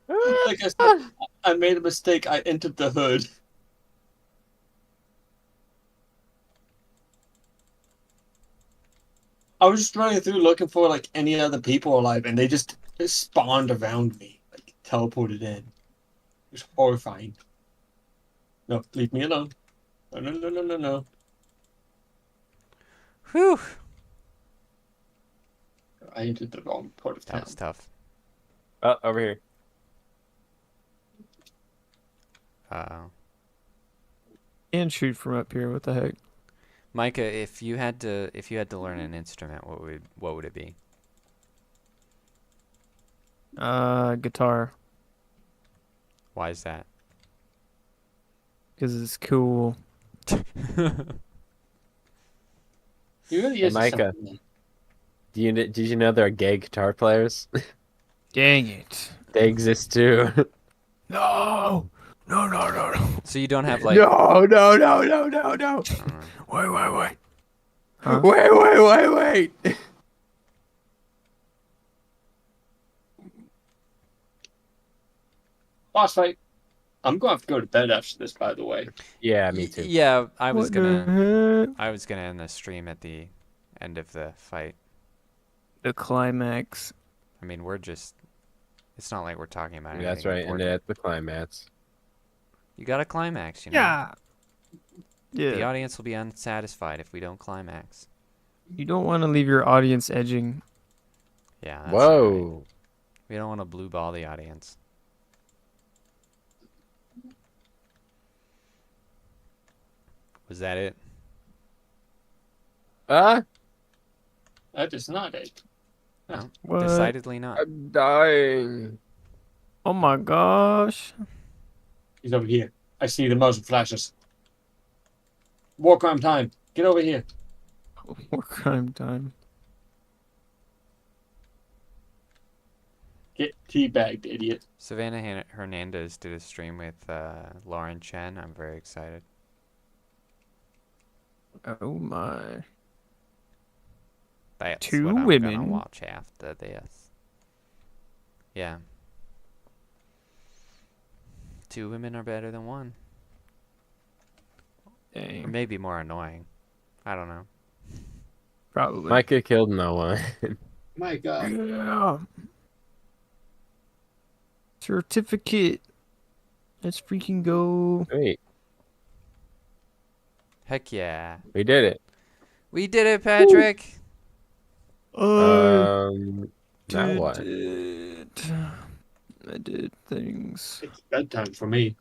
I said, I made a mistake. I entered the hood. I was just running through looking for like any other people alive, and they just spawned around me, like teleported in. It was horrifying. No, leave me alone. No, no, no, no, no, no. Whew. I entered the wrong part of town. That was tough. Oh, over here. And shoot from up here. What the heck? Micah, if you had to learn an instrument, what would it be? Guitar. Why is that? Because it's cool. He really Hey, is. Micah. Did you know there are gay guitar players? Dang it. They exist too. No. No. So you don't have like No. Wait. Huh? Wait. Boss fight. I'm going to have to go to bed after this, by the way. Yeah, me too. Yeah, I was What gonna the heck? end the stream at the end of the fight. The climax. I mean, it's not like we're talking about anything That's right, and important. at the climax. You got to climax, you know. Yeah. The Yeah. audience will be unsatisfied if we don't climax. You don't want to leave your audience edging. Yeah. That's all right. Whoa. We don't want to blue ball the audience. Was that it? That is not it. No, What? decidedly not. I'm dying. Oh my gosh. He's over here. I see the muzzle flashes. War crime time. Get over here. War crime time. Get teabagged, idiot. Savannah Hernandez did a stream with Lauren Chen. I'm very excited. Oh my. That's Two what I'm women. gonna watch after this. Yeah. 2 women are better than 1. Or Dang. maybe more annoying. I don't know. Probably. Micah killed no one. My God. Yeah. Certificate. Let's freaking go. Wait, Heck yeah. we did it. We did it, Patrick. I Now what? it. I did things. It's bedtime for me.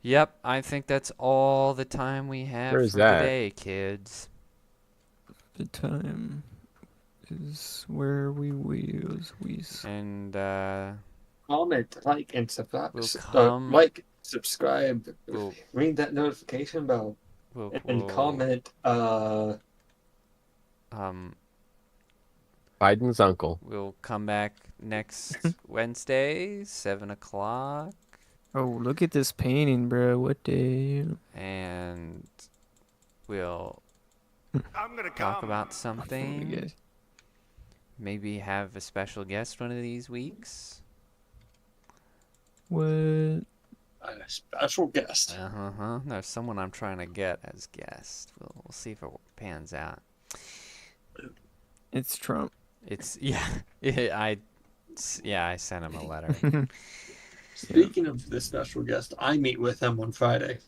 Yep, I think that's all the time we have Where's for that? today, kids. The time is where we And Comment, like, and subscribe. We'll come- Like, subscribe. We'll- Ring that notification bell. And comment. Biden's uncle. We'll come back next Wednesday, 7 o'clock, Oh, look at this painting, bro. What the? and we'll I'm gonna talk come. about something. Guess. Maybe have a special guest one of these weeks. What? A special guest. Uh-huh. There's someone I'm trying to get as guest. We'll see if it pans out. It's Trump. It's I sent him a letter. Speaking of the special guest, I meet with him on Friday.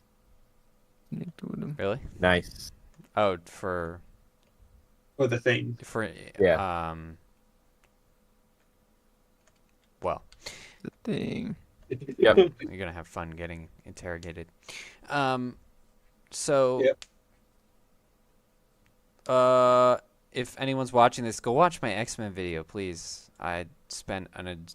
Connect with him. Really? Nice. Oh, for For the thing. Yeah. Well, The thing. Yep. you're gonna have fun getting interrogated. So, Yep. if anyone's watching this, go watch my X-Men video, please. I spent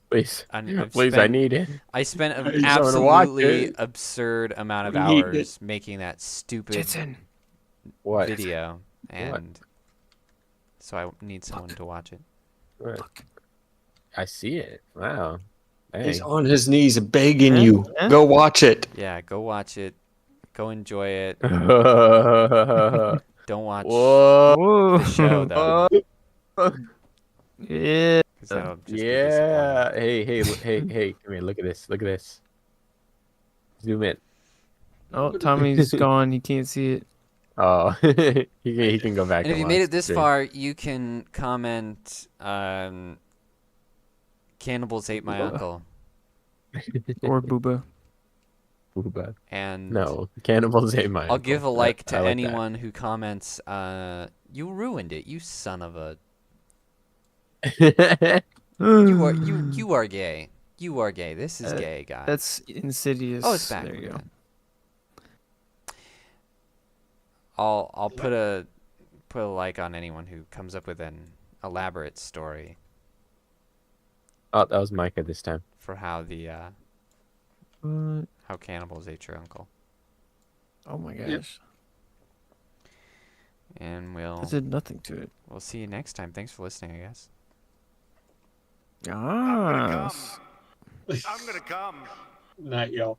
Please. I've Please, I spent- need it. I spent I an just wanna watch absolutely it. absurd amount of We need it. hours making that stupid Jetson. What? video, and so I need someone to watch it. What? Look. I see it. Wow. He's Dang. on his knees begging Huh? you. Huh? Go watch it. Yeah, go watch it. Go enjoy it. Whoa. Don't watch Whoa. the show though, Yeah. 'cause that'll just be Yeah. disappointing. Hey. Come here. Look at this. Look at this. Zoom in. Oh, Tommy's gone. You can't see it. Oh, he can go back. And if you watch made it the this stream. far, you can comment. Cannibals ate my Booba. uncle, Or Booba. Booba. and No, cannibals ate my. I'll give a uncle. like I to like that. anyone who comments. You ruined it, you son of a. You are gay. You are gay. This is gay, guy. That's Insidious. Oh, it's back. There you Look go. at that. I'll put a like on anyone who comes up with an elaborate story Oh, that was Micah this time. for how the What? how cannibals ate your uncle, Oh my gosh. Yep. and we'll That did nothing to it. we'll see you next time. Thanks for listening, I guess. Yes. I'm gonna come. Night, y'all.